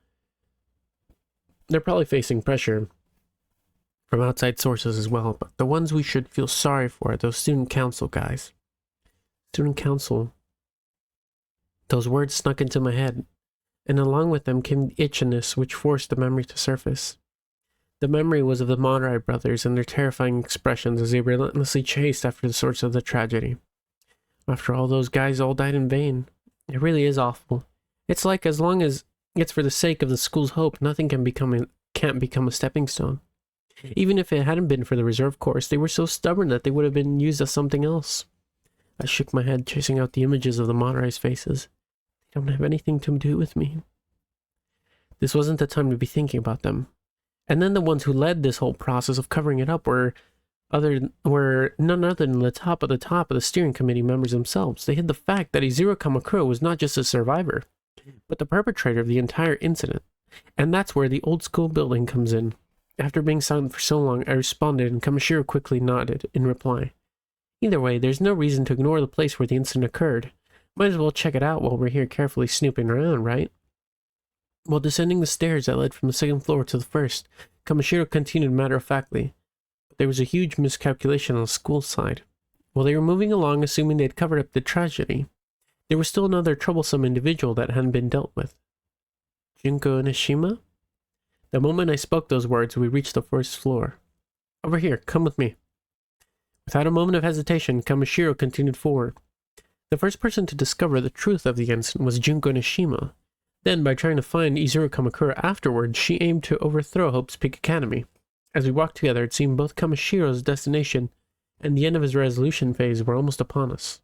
they're probably facing pressure from outside sources as well, but the ones we should feel sorry for are those student council guys. Student council. Those words snuck into my head, and along with them came the itchiness which forced the memory to surface. The memory was of the Madurai brothers and their terrifying expressions as they relentlessly chased after the source of the tragedy. After all, those guys all died in vain. It really is awful. It's like as long as it's for the sake of the school's hope, nothing can't become a stepping stone. Even if it hadn't been for the reserve course, they were so stubborn that they would have been used as something else. I shook my head, chasing out the images of the Madurai's faces. They don't have anything to do with me. This wasn't the time to be thinking about them. And then the ones who led this whole process of covering it up were none other than the top of the steering committee members themselves. They hid the fact that Izuru Kamakura was not just a survivor, but the perpetrator of the entire incident. And that's where the old school building comes in. After being silent for so long, I responded, and Kamashiro quickly nodded in reply. Either way, there's no reason to ignore the place where the incident occurred. Might as well check it out while we're here carefully snooping around, right? While descending the stairs that led from the second floor to the first, Kamashiro continued matter-of-factly. But there was a huge miscalculation on the school side. While they were moving along, assuming they'd covered up the tragedy, there was still another troublesome individual that hadn't been dealt with. Junko Nishima? The moment I spoke those words, we reached the first floor. Over here, come with me. Without a moment of hesitation, Kamashiro continued forward. The first person to discover the truth of the incident was Junko Nishima. Then, by trying to find Izuru Kamakura afterwards, she aimed to overthrow Hope's Peak Academy. As we walked together, it seemed both Kamashiro's destination and the end of his resolution phase were almost upon us.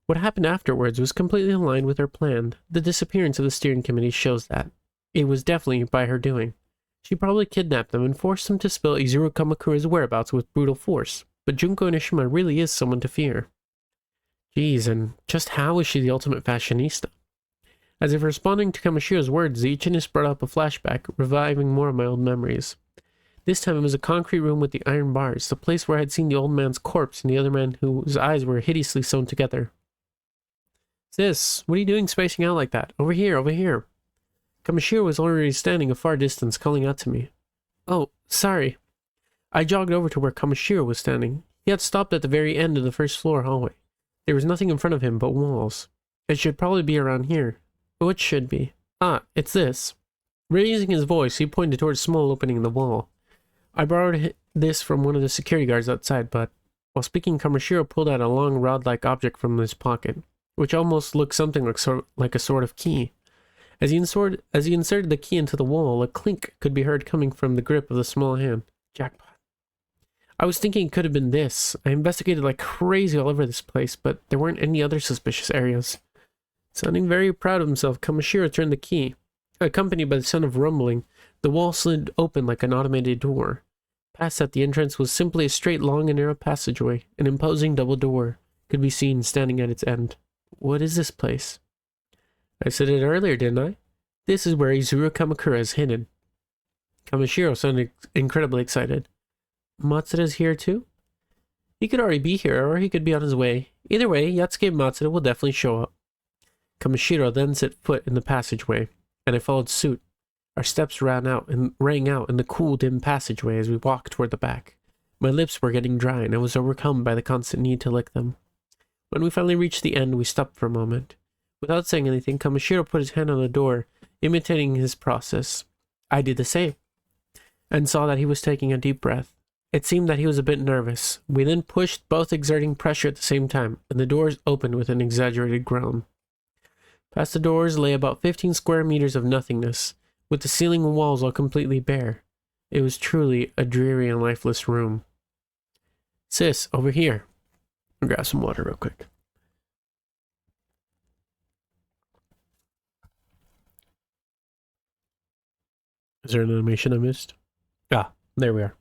What happened afterwards was completely aligned with her plan. The disappearance of the steering committee shows that. It was definitely by her doing. She probably kidnapped them and forced them to spill Izuru Kamakura's whereabouts with brutal force. But Junko Nishima really is someone to fear. Geez, and just how is she the ultimate fashionista? As if responding to Kamashiro's words, the itchiness brought up a flashback, reviving more of my old memories. This time it was a concrete room with the iron bars, the place where I had seen the old man's corpse and the other man whose eyes were hideously sewn together. Sis, what are you doing spacing out like that? Over here, over here. Kamashiro was already standing a far distance, calling out to me. Oh, sorry. I jogged over to where Kamashiro was standing. He had stopped at the very end of the first floor hallway. There was nothing in front of him but walls. It should probably be around here. Oh, it should be. Ah, it's this. Raising his voice, he pointed towards a small opening in the wall. I borrowed this from one of the security guards outside, but while speaking, Kamashiro pulled out a long rod-like object from his pocket, which almost looked something like a sort of key. As he inserted the key into the wall, a clink could be heard coming from the grip of the small hand. Jackpot. I was thinking it could have been this. I investigated like crazy all over this place, but there weren't any other suspicious areas. Sounding very proud of himself, Kamashiro turned the key. Accompanied by the sound of rumbling, the wall slid open like an automated door. Past that, the entrance was simply a straight, long and narrow passageway. An imposing double door could be seen standing at its end. What is this place? I said it earlier, didn't I? This is where Izuru Kamakura is hidden. Kamashiro sounded incredibly excited. Matsuda's here too? He could already be here, or he could be on his way. Either way, Yatsuki and Matsuda will definitely show up. Kamashiro then set foot in the passageway. and I followed suit. Our steps rang out in the cool, dim passageway as we walked toward the back. My lips were getting dry, and I was overcome by the constant need to lick them. When we finally reached the end, we stopped for a moment. Without saying anything, Kamashiro put his hand on the door, imitating his process. I did the same, and saw that he was taking a deep breath. It seemed that he was a bit nervous. We then pushed, both exerting pressure at the same time, and the doors opened with an exaggerated groan. Past the doors lay about 15 square meters of nothingness, with the ceiling and walls all completely bare. It was truly a dreary and lifeless room. Sis, over here. I'll grab some water real quick. Is there an animation I missed? Ah, there we are.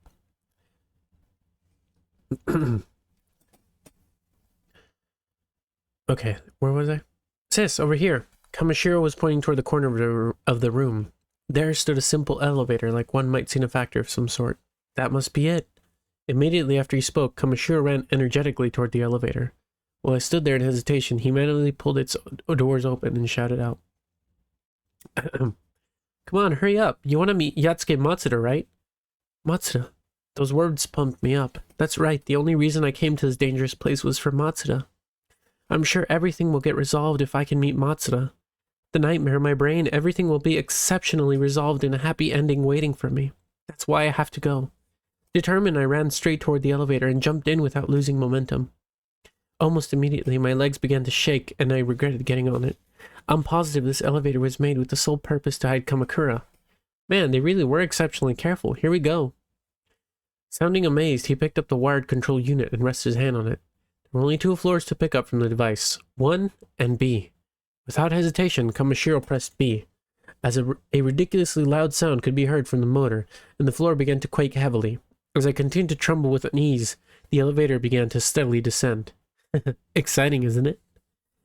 Okay, where was I? Sis, over here. Kamashiro was pointing toward the corner of the room. There stood a simple elevator, like one might see in a factory of some sort. That must be it. Immediately after he spoke, Kamashiro ran energetically toward the elevator. While I stood there in hesitation, he manually pulled its doors open and shouted out. Come on, hurry up. You want to meet Yatsuke Matsuda, right? Matsuda. Those words pumped me up. That's right, the only reason I came to this dangerous place was for Matsuda. I'm sure everything will get resolved if I can meet Matsuda. The nightmare in my brain, everything will be exceptionally resolved in a happy ending waiting for me. That's why I have to go. Determined, I ran straight toward the elevator and jumped in without losing momentum. Almost immediately, my legs began to shake, and I regretted getting on it. I'm positive this elevator was made with the sole purpose to hide Kamakura. Man, they really were exceptionally careful. Here we go. Sounding amazed, he picked up the wired control unit and rested his hand on it. There were only 2 floors to pick up from the device, 1 and B. Without hesitation, Kamashiro pressed B. As a ridiculously loud sound could be heard from the motor, and the floor began to quake heavily. As I continued to tremble with unease, the elevator began to steadily descend. Exciting, isn't it?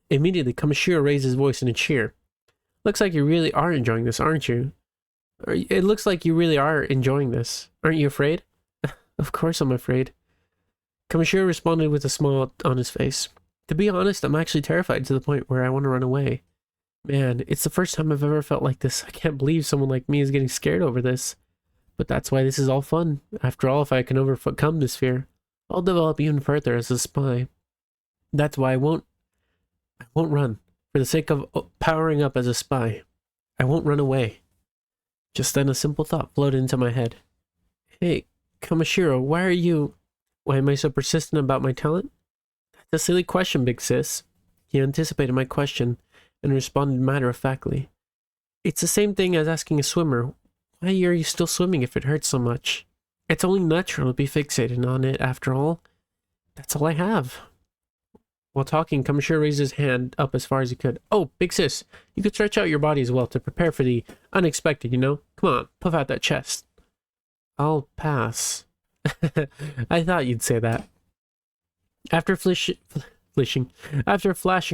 Immediately, Kamashiro raised his voice in a cheer. Looks like you really are enjoying this, aren't you? It looks like you really are enjoying this. Aren't you afraid? Of course I'm afraid. Kamashiro responded with a smile on his face. To be honest, I'm actually terrified to the point where I want to run away. Man, it's the first time I've ever felt like this. I can't believe someone like me is getting scared over this. But that's why this is all fun. After all, if I can overcome this fear, I'll develop even further as a spy. That's why I won't run. For the sake of powering up as a spy, I won't run away. Just then a simple thought floated into my head. Hey, Kamashiro, why am I so persistent about my talent? That's a silly question, big sis. He anticipated my question and responded matter-of-factly. It's the same thing as asking a swimmer, why are you still swimming if it hurts so much? It's only natural to be fixated on it after all. That's all I have. While talking, Kamashiro raised his hand up as far as he could. Oh, big sis, you could stretch out your body as well to prepare for the unexpected, you know? Come on, puff out that chest. I'll pass. I thought you'd say that. After flashing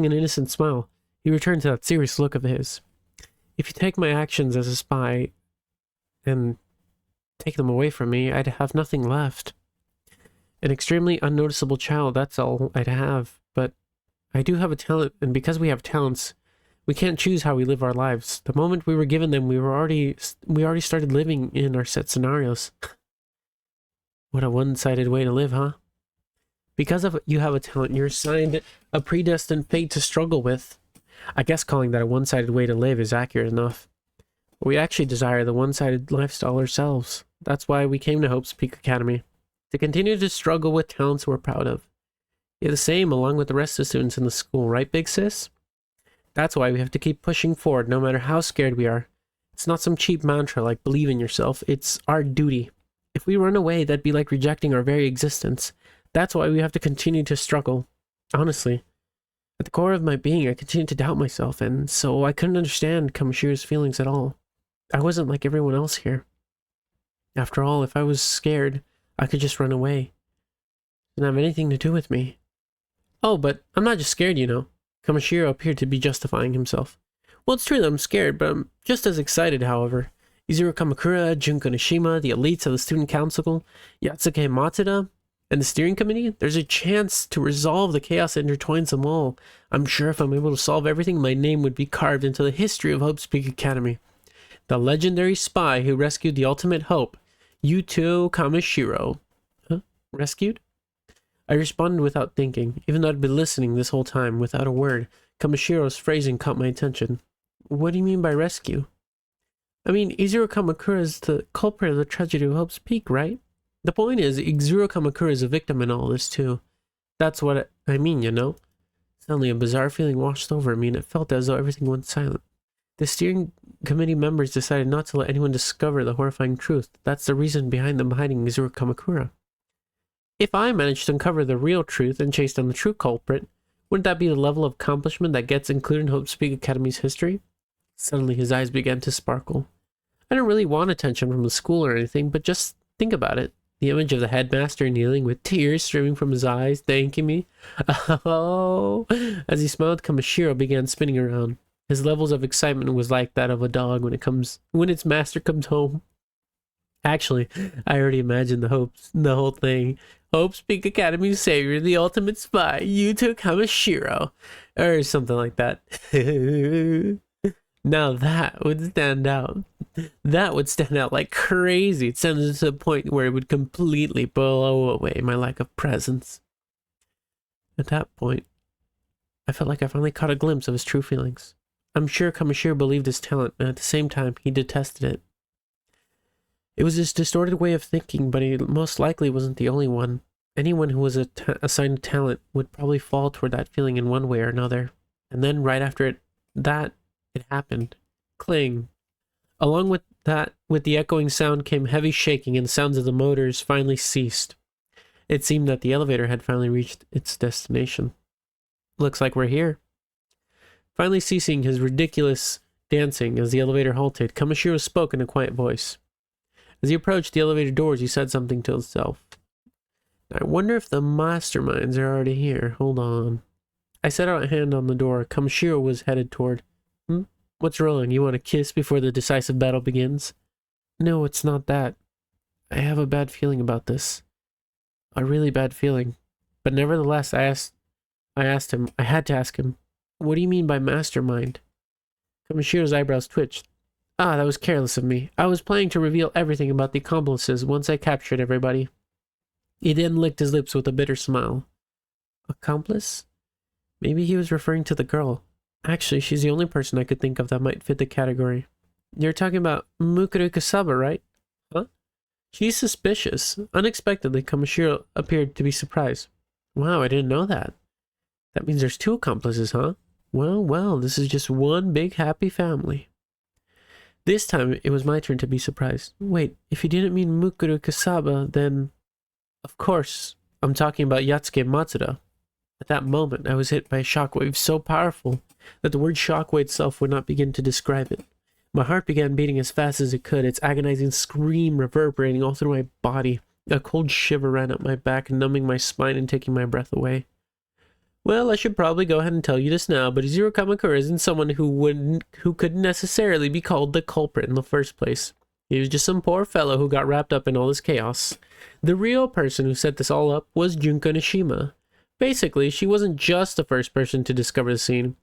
an innocent smile, he returned to that serious look of his. If you take my actions as a spy and take them away from me, I'd have nothing left. An extremely unnoticeable child, that's all I'd have. But I do have a talent, and because we have talents, we can't choose how we live our lives. The moment we were given them, we already started living in our set scenarios. What a one-sided way to live, huh? Because you have a talent, you're assigned a predestined fate to struggle with. I guess calling that a one-sided way to live is accurate enough. But we actually desire the one-sided lifestyle ourselves. That's why we came to Hope's Peak Academy. To continue to struggle with talents we're proud of. You're the same along with the rest of the students in the school, right, big sis? That's why we have to keep pushing forward no matter how scared we are. It's not some cheap mantra like believe in yourself. It's our duty. If we run away, that'd be like rejecting our very existence. That's why we have to continue to struggle. Honestly, at the core of my being, I continued to doubt myself, and so I couldn't understand Kamashiro's feelings at all. I wasn't like everyone else here. After all, if I was scared, I could just run away. It didn't have anything to do with me. Oh, but I'm not just scared, you know. Kamashiro appeared to be justifying himself. Well, it's true that I'm scared, but I'm just as excited, however. Izuru Kamakura, Junko Nishima, the elites of the student council, Yatsuke Matsuda, and the steering committee, there's a chance to resolve the chaos that intertwines them all. I'm sure if I'm able to solve everything, my name would be carved into the history of Hope's Peak Academy. The legendary spy who rescued the ultimate hope, Yuto Kamishiro. Huh? Rescued? I responded without thinking, even though I'd been listening this whole time, without a word. Kamashiro's phrasing caught my attention. What do you mean by rescue? I mean, Izuru Kamakura is the culprit of the tragedy of Hope's Peak, right? The point is, Izuru Kamakura is a victim in all this, too. That's what I mean, you know? Suddenly, a bizarre feeling washed over me, and it felt as though everything went silent. The steering committee members decided not to let anyone discover the horrifying truth. That's the reason behind them hiding Izuru Kamakura. If I managed to uncover the real truth and chase down the true culprit, wouldn't that be the level of accomplishment that gets included in Hope's Peak Academy's history? Suddenly, his eyes began to sparkle. I didn't really want attention from the school or anything, but just think about it. The image of the headmaster kneeling with tears streaming from his eyes, thanking me. Oh! As he smiled, Kamishiro began spinning around. His levels of excitement was like that of a dog when its master comes home. Actually, I already imagined the whole thing. Hope's Peak Academy savior, the ultimate spy, Yuto Kamishiro, or something like that. Now that would stand out. That would stand out like crazy. It sounded to the point where it would completely blow away my lack of presence. At that point, I felt like I finally caught a glimpse of his true feelings. I'm sure Kamishiro believed his talent, and at the same time, he detested it. It was his distorted way of thinking, but he most likely wasn't the only one. Anyone who was assigned talent would probably fall toward that feeling in one way or another. And then right after it happened. Cling. Along with the echoing sound came heavy shaking, and the sounds of the motors finally ceased. It seemed that the elevator had finally reached its destination. Looks like we're here. Finally ceasing his ridiculous dancing as the elevator halted, Kamishiro spoke in a quiet voice. As he approached the elevator doors, he said something to himself. I wonder if the masterminds are already here. Hold on. I set out a hand on the door. Kamishiro was headed toward. What's wrong? You want to kiss before the decisive battle begins? No, it's not that. I have a bad feeling about this. A really bad feeling. But nevertheless, I had to ask him, what do you mean by mastermind? Kamashiro's eyebrows twitched. Ah, that was careless of me. I was planning to reveal everything about the accomplices once I captured everybody. He then licked his lips with a bitter smile. Accomplice? Maybe he was referring to the girl. Actually, she's the only person I could think of that might fit the category. You're talking about Mukuru Kasaba, right? Huh? She's suspicious. Unexpectedly, Kamishiro appeared to be surprised. Wow, I didn't know that. That means there's two accomplices, huh? Well, this is just one big happy family. This time, it was my turn to be surprised. Wait, if you didn't mean Mukuru Kasaba, then... Of course, I'm talking about Yatsuke Matsuda. At that moment, I was hit by a shockwave so powerful that the word shockwave itself would not begin to describe it. My heart began beating as fast as it could, its agonizing scream reverberating all through my body. A cold shiver ran up my back, numbing my spine and taking my breath away. Well, I should probably go ahead and tell you this now, but Izuru Kamakura isn't someone who couldn't necessarily be called the culprit in the first place. He was just some poor fellow who got wrapped up in all this chaos. The real person who set this all up was Junko Nishima. Basically, she wasn't just the first person to discover the scene,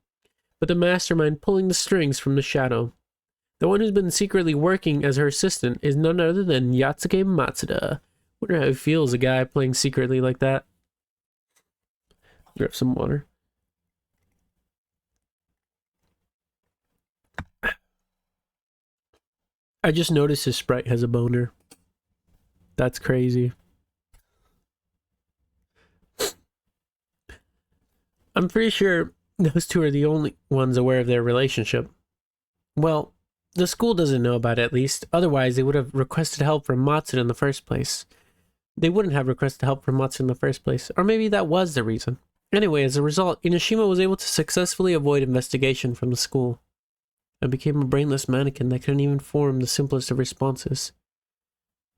but the mastermind pulling the strings from the shadow. The one who's been secretly working as her assistant is none other than Yatsuke Matsuda. Wonder how it feels, a guy playing secretly like that. Grab some water. I just noticed his sprite has a boner. That's crazy. I'm pretty sure those two are the only ones aware of their relationship. Well, the school doesn't know about it at least. Otherwise, they would have requested help from Matsuda in the first place. They wouldn't have requested help from Matsuda in the first place. Or maybe that was the reason. Anyway, as a result, Inoshima was able to successfully avoid investigation from the school. I became a brainless mannequin that couldn't even form the simplest of responses.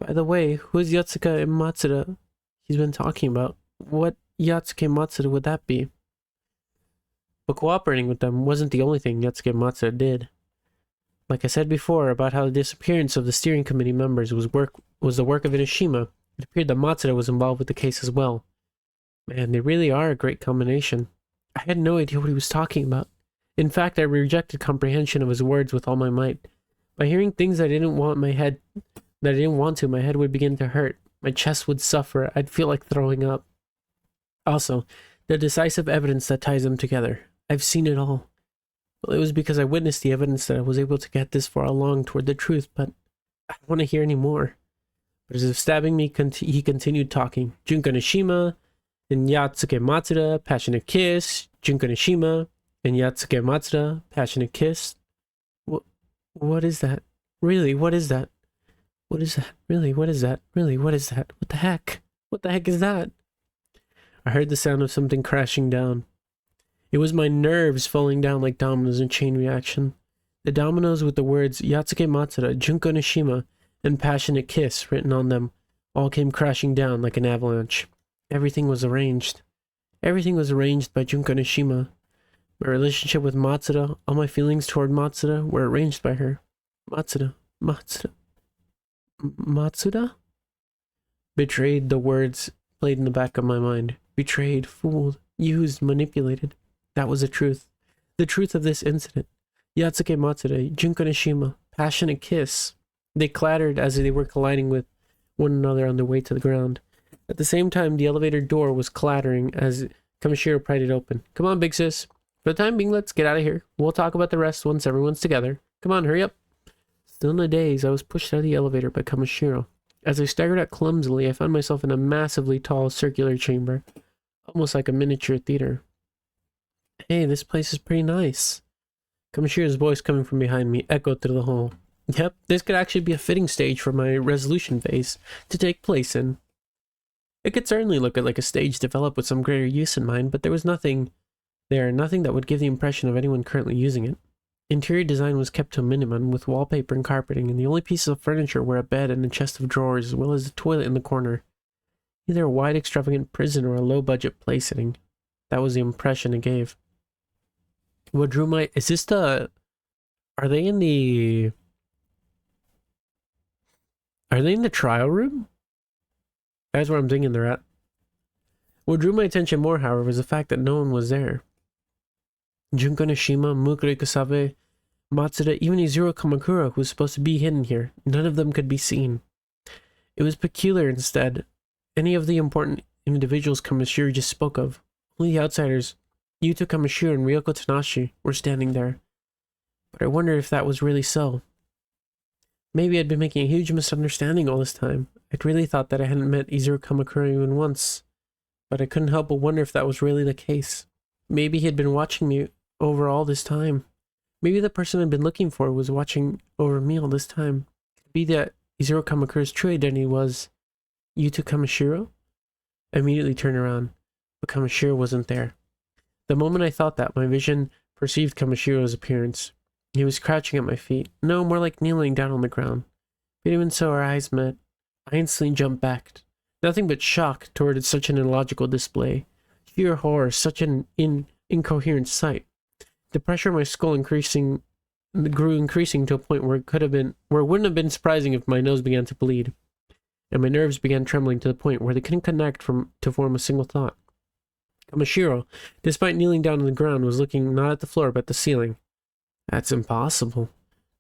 By the way, who is Yatsuke Matsuda he's been talking about? What Yatsuke Matsuda would that be? But cooperating with them wasn't the only thing Yatsuke Matsuda did. Like I said before about how the disappearance of the steering committee members was the work of Inoshima, it appeared that Matsuda was involved with the case as well. Man, they really are a great combination. I had no idea what he was talking about. In fact, I rejected comprehension of his words with all my might. By hearing things I didn't want to, my head would begin to hurt. My chest would suffer. I'd feel like throwing up. Also, the decisive evidence that ties them together. I've seen it all. Well, it was because I witnessed the evidence that I was able to get this far along toward the truth, but I don't want to hear any more. But as if stabbing me, he continued talking. Junko Nishima and Yatsuke Matsuda, passionate kiss. Junko Nishima and Yatsuke Matsuda, passionate kiss. What is that? Really, what is that? What is that? Really, what is that? Really, what is that? What the heck? What the heck is that? I heard the sound of something crashing down. It was my nerves falling down like dominoes in chain reaction. The dominoes with the words Yatsuke Matsuda, Junko Nishima, and passionate kiss written on them all came crashing down like an avalanche. Everything was arranged. Everything was arranged by Junko Nishima. My relationship with Matsuda, all my feelings toward Matsuda were arranged by her. Matsuda. Matsuda? Betrayed, the words played in the back of my mind. Betrayed, fooled, used, manipulated. That was the truth. The truth of this incident. Yatsuke Matsuda, Junko Nishima, passionate kiss. They clattered as they were colliding with one another on their way to the ground. At the same time, the elevator door was clattering as Kamishiro pried it open. Come on, big sis. For the time being, let's get out of here. We'll talk about the rest once everyone's together. Come on, hurry up. Still in a daze, I was pushed out of the elevator by Kamishiro. As I staggered out clumsily, I found myself in a massively tall circular chamber, almost like a miniature theater. Hey, this place is pretty nice. Kamashiro's voice coming from behind me echoed through the hall. Yep, this could actually be a fitting stage for my resolution phase to take place in. It could certainly look like a stage developed with some greater use in mind, but there was nothing that would give the impression of anyone currently using it. Interior design was kept to a minimum, with wallpaper and carpeting, and the only pieces of furniture were a bed and a chest of drawers, as well as a toilet in the corner. Either a wide, extravagant prison or a low-budget place setting. That was the impression it gave. What drew my... Is this the... Are they in the trial room? That's where I'm thinking they're at. What drew my attention more, however, was the fact that no one was there. Junko Nishima, Mukure Kusabe, Matsuda, even Izuru Kamakura, who was supposed to be hidden here. None of them could be seen. It was peculiar instead. Any of the important individuals Kamishiro just spoke of. Only the outsiders, Yuto Kamishiro and Ryoko Tanashi, were standing there. But I wondered if that was really so. Maybe I'd been making a huge misunderstanding all this time. I'd really thought that I hadn't met Izuru Kamakura even once. But I couldn't help but wonder if that was really the case. Maybe he had been watching me over all this time. Maybe the person I'd been looking for was watching over me all this time. Could it be that Izuru Kamakura's true identity was Yuto Kamishiro? I immediately turned around, but Kamishiro wasn't there. The moment I thought that, my vision perceived Kamashiro's appearance. He was crouching at my feet. No, more like kneeling down on the ground. But even so, our eyes met. I instantly jumped back. Nothing but shock toward such an illogical display. Sheer horror, such an incoherent sight. The pressure in my skull grew increasing to a point where it wouldn't have been surprising if my nose began to bleed, and my nerves began trembling to the point where they couldn't connect to form a single thought. Kamishiro, despite kneeling down on the ground, was looking not at the floor but at the ceiling. That's impossible.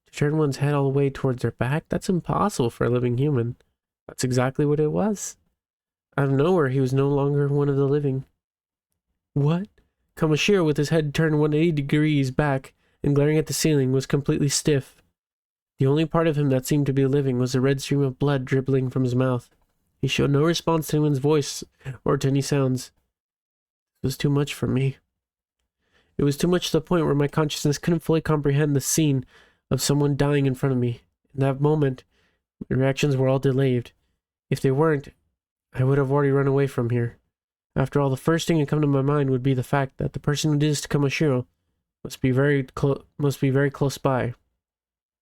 To turn one's head all the way towards their back? That's impossible for a living human. That's exactly what it was. Out of nowhere, he was no longer one of the living. What? Kamishiro, with his head turned 180 degrees back and glaring at the ceiling, was completely stiff. The only part of him that seemed to be living was a red stream of blood dribbling from his mouth. He showed no response to anyone's voice or to any sounds. It was too much for me. It was too much to the point where my consciousness couldn't fully comprehend the scene of someone dying in front of me. In that moment, my reactions were all delayed. If they weren't, I would have already run away from here. After all, the first thing to come to my mind would be the fact that the person who did this to Kamishiro must be very close by.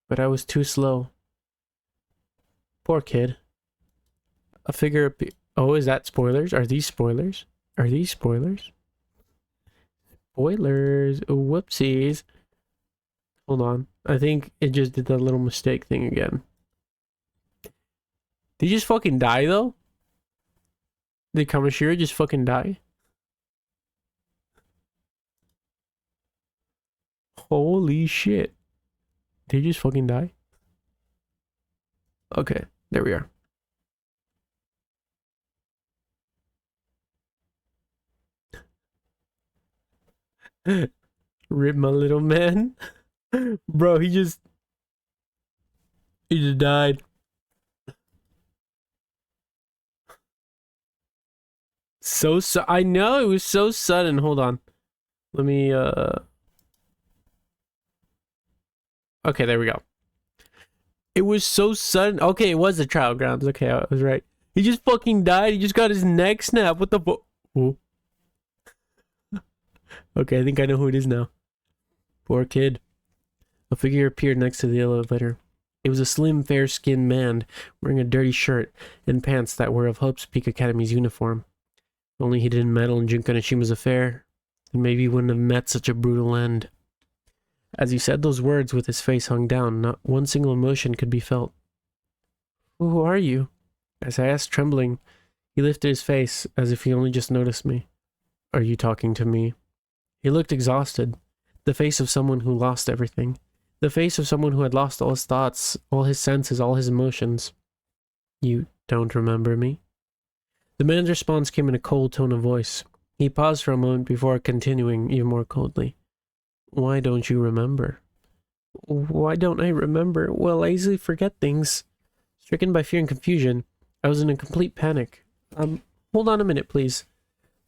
But I was too slow. Poor kid. A figure Oh, is that spoilers? Are these spoilers? Are these spoilers? Spoilers. Whoopsies. Hold on. I think it just did that little mistake thing again. Did he just fucking die, though? Did Kamishiro just fucking die? Holy shit. Did he just fucking die? Okay, there we are. Rip my little man. Bro, he just died. I know it was so sudden. Hold on. Let me okay, there we go. It was so sudden. Okay, it was the trial grounds. Okay, I was right. He just fucking died. He just got his neck snapped. What the fuck? Okay, I think I know who it is now. Poor kid. A figure appeared next to the elevator. It was a slim, fair-skinned man wearing a dirty shirt and pants that were of Hope's Peak Academy's uniform. If only he didn't meddle in Junko Nishima's affair, and maybe he wouldn't have met such a brutal end. As he said those words with his face hung down, not one single emotion could be felt. Who are you? As I asked, trembling, he lifted his face as if he only just noticed me. Are you talking to me? He looked exhausted, the face of someone who lost everything. The face of someone who had lost all his thoughts, all his senses, all his emotions. You don't remember me? The man's response came in a cold tone of voice. He paused for a moment before continuing even more coldly. Why don't you remember? Why don't I remember? Well, I easily forget things. Stricken by fear and confusion, I was in a complete panic. Hold on a minute, please.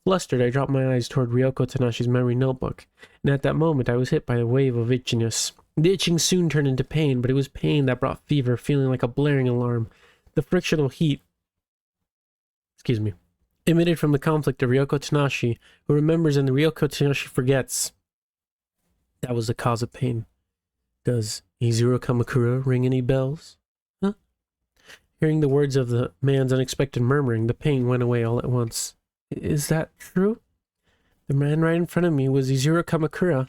Flustered, I dropped my eyes toward Ryoko Tanashi's memory notebook, and at that moment I was hit by a wave of itchiness. The itching soon turned into pain, but it was pain that brought fever, feeling like a blaring alarm. The frictional heat, emitted from the conflict of Ryoko Tanashi, who remembers and the Ryoko Tanashi forgets. That was the cause of pain. Does Izuru Kamakura ring any bells? Huh? Hearing the words of the man's unexpected murmuring, the pain went away all at once. Is that true? The man right in front of me was Izuru Kamakura,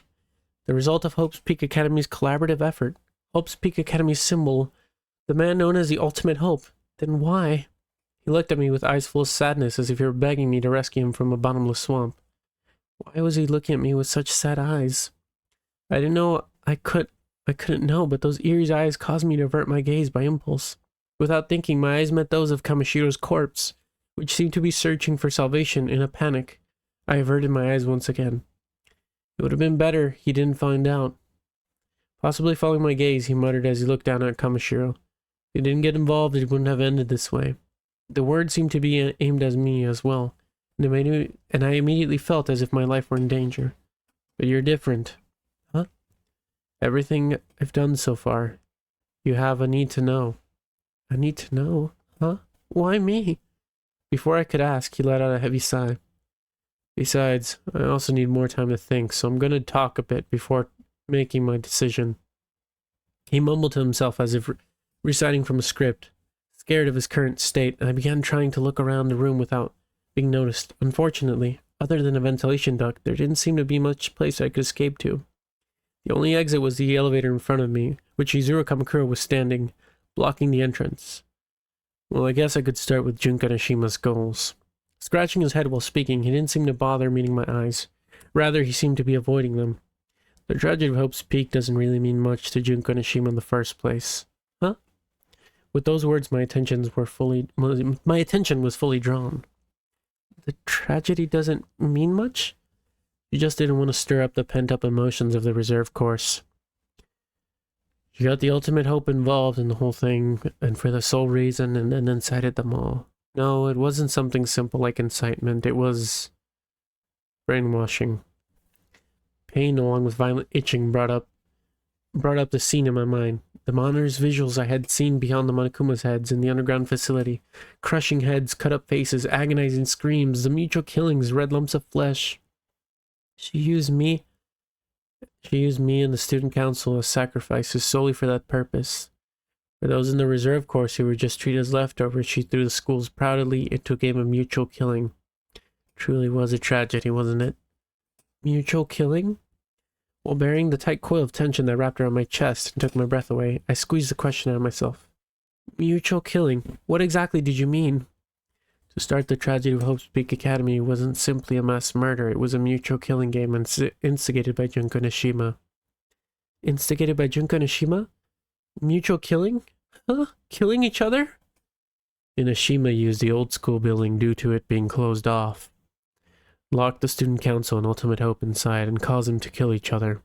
the result of Hope's Peak Academy's collaborative effort. Hope's Peak Academy's symbol, the man known as the Ultimate Hope. Then why? He looked at me with eyes full of sadness as if he were begging me to rescue him from a bottomless swamp. Why was he looking at me with such sad eyes? I didn't know I couldn't know, but those eerie eyes caused me to avert my gaze by impulse. Without thinking, my eyes met those of Kamashiro's corpse, which seemed to be searching for salvation in a panic. I averted my eyes once again. It would have been better he didn't find out. Possibly following my gaze, he muttered as he looked down at Kamashiro. If he didn't get involved, it wouldn't have ended this way. The words seemed to be aimed at me as well, and I immediately felt as if my life were in danger. But you're different. Huh? Everything I've done so far, you have a need to know. A need to know? Huh? Why me? Before I could ask, he let out a heavy sigh. Besides, I also need more time to think, so I'm going to talk a bit before making my decision. He mumbled to himself as if reciting from a script. Scared of his current state, I began trying to look around the room without being noticed. Unfortunately, other than a ventilation duct, there didn't seem to be much place I could escape to. The only exit was the elevator in front of me, which Izuru Kamakura was standing, blocking the entrance. Well, I guess I could start with Junko Nishima's goals. Scratching his head while speaking, he didn't seem to bother meeting my eyes. Rather, he seemed to be avoiding them. The tragedy of Hope's Peak doesn't really mean much to Junko Nishima in the first place. Huh? With those words, my attention was fully drawn. The tragedy doesn't mean much? You just didn't want to stir up the pent-up emotions of the reserve course. You got the Ultimate Hope involved in the whole thing, and for the sole reason, and then incited them all. No, it wasn't something simple like incitement. It was brainwashing. Pain, along with violent itching, brought up the scene in my mind. The monitors' visuals I had seen beyond the Monokuma's heads in the underground facility. Crushing heads, cut-up faces, agonizing screams, the mutual killings, red lumps of flesh. She used me and the student council as sacrifices solely for that purpose. For those in the reserve course who were just treated as leftovers, she threw the schools proudly into a game of mutual killing. Truly was a tragedy, wasn't it? Mutual killing? While bearing the tight coil of tension that wrapped around my chest and took my breath away, I squeezed the question out of myself. Mutual killing? What exactly did you mean? To start, the tragedy of Hope's Peak Academy wasn't simply a mass murder, it was a mutual killing game instigated by Junko Nishima. Instigated by Junko Nishima? Mutual killing? Huh? Killing each other? Inashima used the old school building due to it being closed off. Locked the student council and Ultimate Hope inside and caused them to kill each other,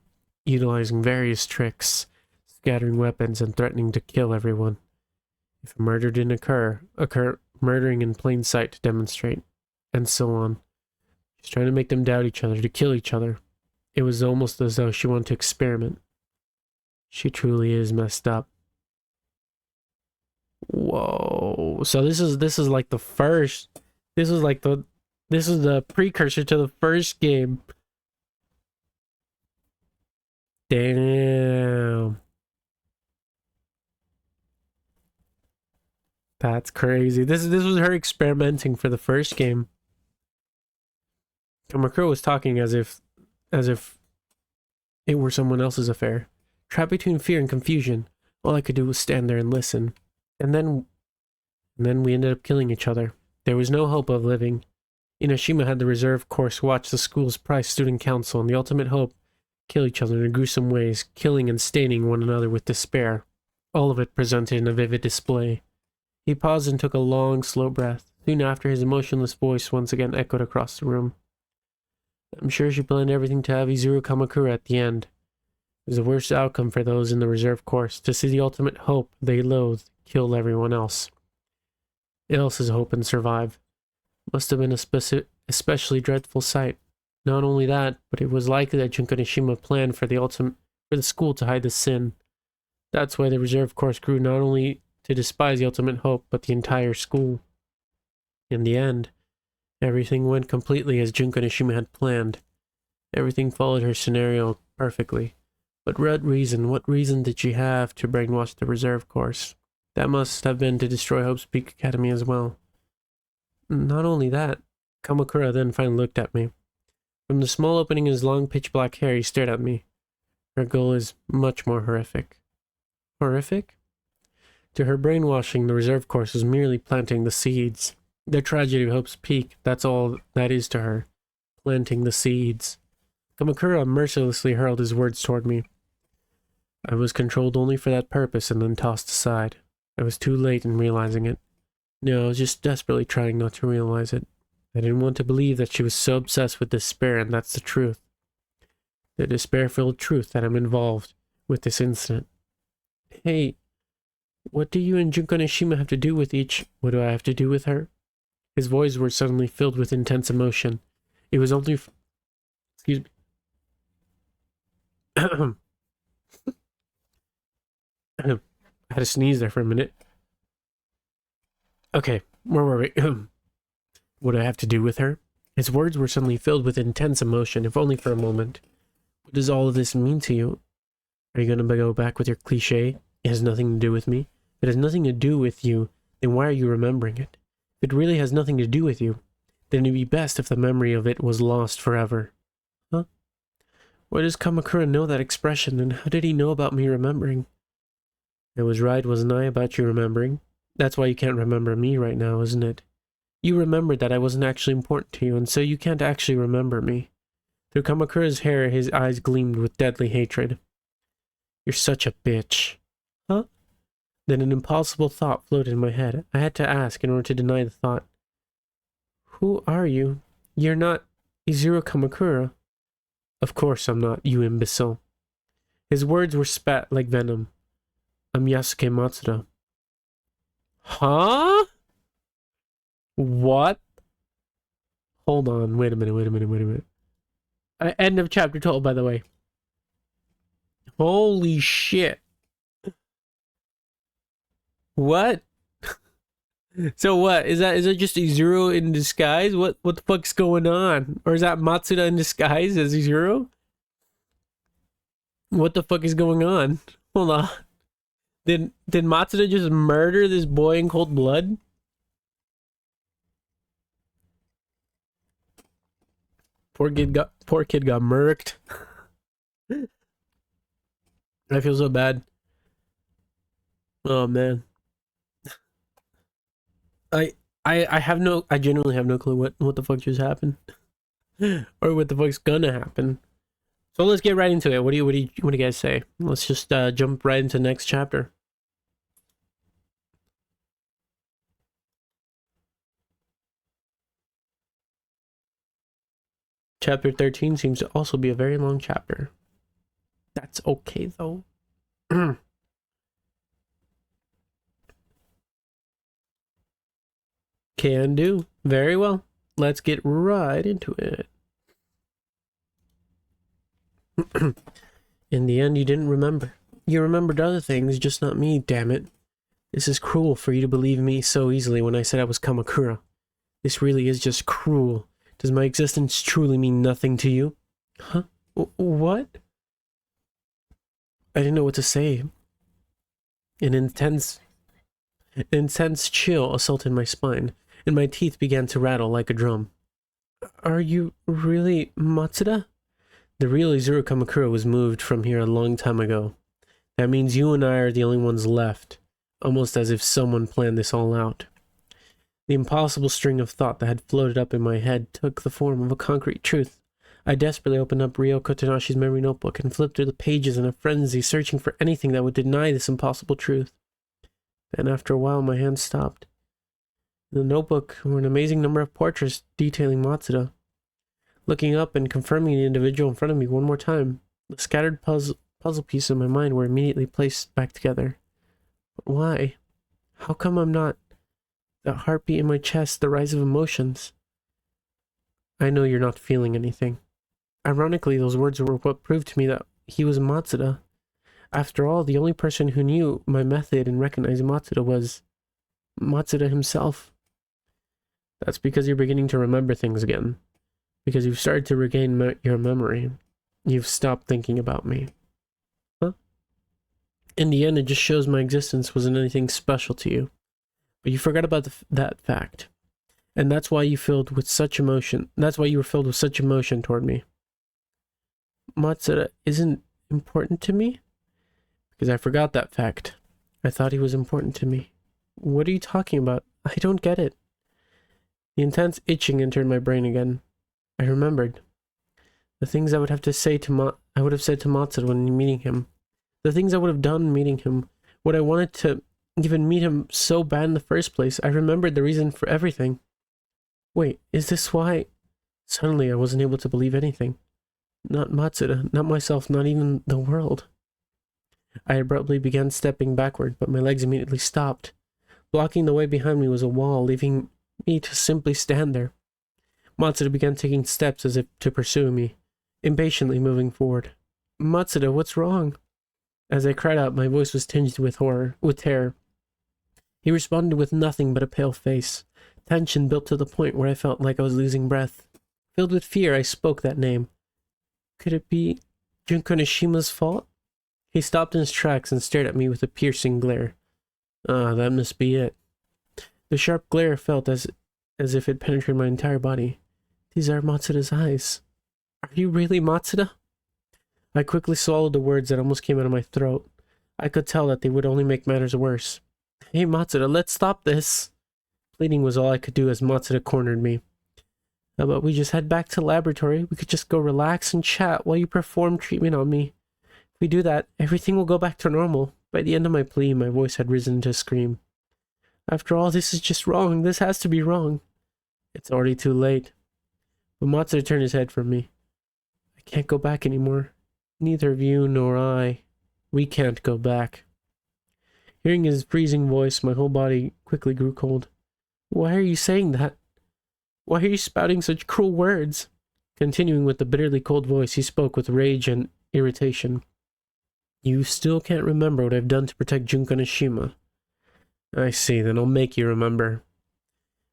utilizing various tricks, scattering weapons and threatening to kill everyone. If a murder didn't occur, murdering in plain sight to demonstrate, and so on. She's trying to make them doubt each other, to kill each other. It was almost as though she wanted to experiment. She truly is messed up. Whoa. So this is like the first. This is the precursor to the first game. Damn. That's crazy. This was her experimenting for the first game. Kamakura was talking as if it were someone else's affair. Trapped between fear and confusion, all I could do was stand there and listen. And then we ended up killing each other. There was no hope of living. Inashima had the reserve course watch the school's prize student council and the Ultimate Hope kill each other in gruesome ways, killing and staining one another with despair. All of it presented in a vivid display. He paused and took a long, slow breath. Soon after, his emotionless voice once again echoed across the room. I'm sure she planned everything to have Izuru Kamakura at the end. It was the worst outcome for those in the reserve course, to see the Ultimate Hope they loathed kill everyone else's hope and survive. Must have been a especially dreadful sight. Not only that, but it was likely that Junko Nishima planned for the school to hide the sin. That's why the reserve course grew not only to despise the Ultimate Hope, but the entire school. In the end, everything went completely as Junko Nishima had planned. Everything followed her scenario perfectly. But what reason did she have to brainwash the reserve course? That must have been to destroy Hope's Peak Academy as well. Not only that, Kamakura then finally looked at me. From the small opening in his long pitch-black hair, he stared at me. Her goal is much more horrific. Horrific? To her, brainwashing the reserve course was merely planting the seeds. The tragedy of Hope's Peak, that's all that is to her. Planting the seeds. Kamakura mercilessly hurled his words toward me. I was controlled only for that purpose and then tossed aside. I was too late in realizing it. No, I was just desperately trying not to realize it. I didn't want to believe that she was so obsessed with despair, and that's the truth. The despair-filled truth that I'm involved with this incident. Hey, what do you and Junko Nishima have to do with each? What do I have to do with her? His voice was suddenly filled with intense emotion. It was only... Excuse me. I had to sneeze there for a minute. Okay, where were we? What do I have to do with her? His words were suddenly filled with intense emotion, if only for a moment. What does all of this mean to you? Are you going to go back with your cliché? It has nothing to do with me. If it has nothing to do with you, then why are you remembering it? If it really has nothing to do with you, then it'd be best if the memory of it was lost forever. Huh? Why does Kamakura know that expression, and how did he know about me remembering? I was right, wasn't I, about you remembering? That's why you can't remember me right now, isn't it? You remembered that I wasn't actually important to you, and so you can't actually remember me. Through Kamakura's hair, his eyes gleamed with deadly hatred. You're such a bitch. Huh? Then an impossible thought floated in my head. I had to ask in order to deny the thought. Who are you? You're not Izuru Kamakura. Of course I'm not, you imbecile. His words were spat like venom. I'm Yasuke Matsuda. Huh? What? Hold on, wait a minute. End of chapter 12, by the way. Holy shit. What? So what? Is that just Izuru in disguise? What the fuck's going on? Or is that Matsuda in disguise as Izuru? What the fuck is going on? Hold on. Did Matsuda just murder this boy in cold blood? Poor kid got murked. I feel so bad. Oh man. I genuinely have no clue what the fuck just happened. Or what the fuck's gonna happen. So let's get right into it. What do you guys say? Let's just jump right into the next chapter. Chapter 13 seems to also be a very long chapter. That's okay, though. Can do. Very well. Let's get right into it. In the end, you didn't remember. You remembered other things, just not me, damn it. This is cruel for you to believe me so easily when I said I was Kamakura. This really is just cruel. Does my existence truly mean nothing to you? Huh? What? I didn't know what to say. An intense chill assaulted my spine, and my teeth began to rattle like a drum. Are you really Matsuda? The real Izuru Kamakura was moved from here a long time ago. That means you and I are the only ones left, almost as if someone planned this all out. The impossible string of thought that had floated up in my head took the form of a concrete truth. I desperately opened up Ryo Kotonashi's memory notebook and flipped through the pages in a frenzy, searching for anything that would deny this impossible truth. Then after a while, my hand stopped. In the notebook were an amazing number of portraits detailing Matsuda. Looking up and confirming the individual in front of me one more time, the scattered puzzle pieces in my mind were immediately placed back together. But why? How come I'm not? That heartbeat in my chest, the rise of emotions. I know you're not feeling anything. Ironically, those words were what proved to me that he was Matsuda. After all, the only person who knew my method in recognizing Matsuda was Matsuda himself. That's because you're beginning to remember things again. Because you've started to regain your memory. You've stopped thinking about me. Huh? In the end, it just shows my existence wasn't anything special to you. But you forgot about that fact. And that's why you filled with such emotion. That's why you were filled with such emotion toward me. Matsuda isn't important to me? Because I forgot that fact. I thought he was important to me. What are you talking about? I don't get it. The intense itching entered my brain again. I remembered. The things I would have to say I would have said to Matsuda when meeting him. The things I would have done meeting him. What I wanted to even meet him so bad in the first place. I remembered the reason for everything. Wait, is this why? Suddenly I wasn't able to believe anything. Not Matsuda, not myself, not even the world. I abruptly began stepping backward, but my legs immediately stopped. Blocking the way behind me was a wall, leaving me to simply stand there. Matsuda began taking steps as if to pursue me, impatiently moving forward. Matsuda, what's wrong? As I cried out, my voice was tinged with terror. He responded with nothing but a pale face. Tension built to the point where I felt like I was losing breath. Filled with fear, I spoke that name. Could it be Junko Nishima's fault? He stopped in his tracks and stared at me with a piercing glare. That must be it. The sharp glare felt as if it penetrated my entire body. These are Matsuda's eyes. Are you really Matsuda? I quickly swallowed the words that almost came out of my throat. I could tell that they would only make matters worse. Hey Matsuda, let's stop this. Pleading was all I could do as Matsuda cornered me. How about we just head back to the laboratory? We could just go relax and chat while you perform treatment on me. If we do that, everything will go back to normal. By the end of my plea, my voice had risen to a scream. After all, this is just wrong. This has to be wrong. It's already too late. But Matsuda turned his head from me. I can't go back anymore. Neither of you nor I. We can't go back. Hearing his freezing voice, my whole body quickly grew cold. Why are you saying that? Why are you spouting such cruel words? Continuing with the bitterly cold voice, he spoke with rage and irritation. You still can't remember what I've done to protect Junko Nishima. I see, then I'll make you remember.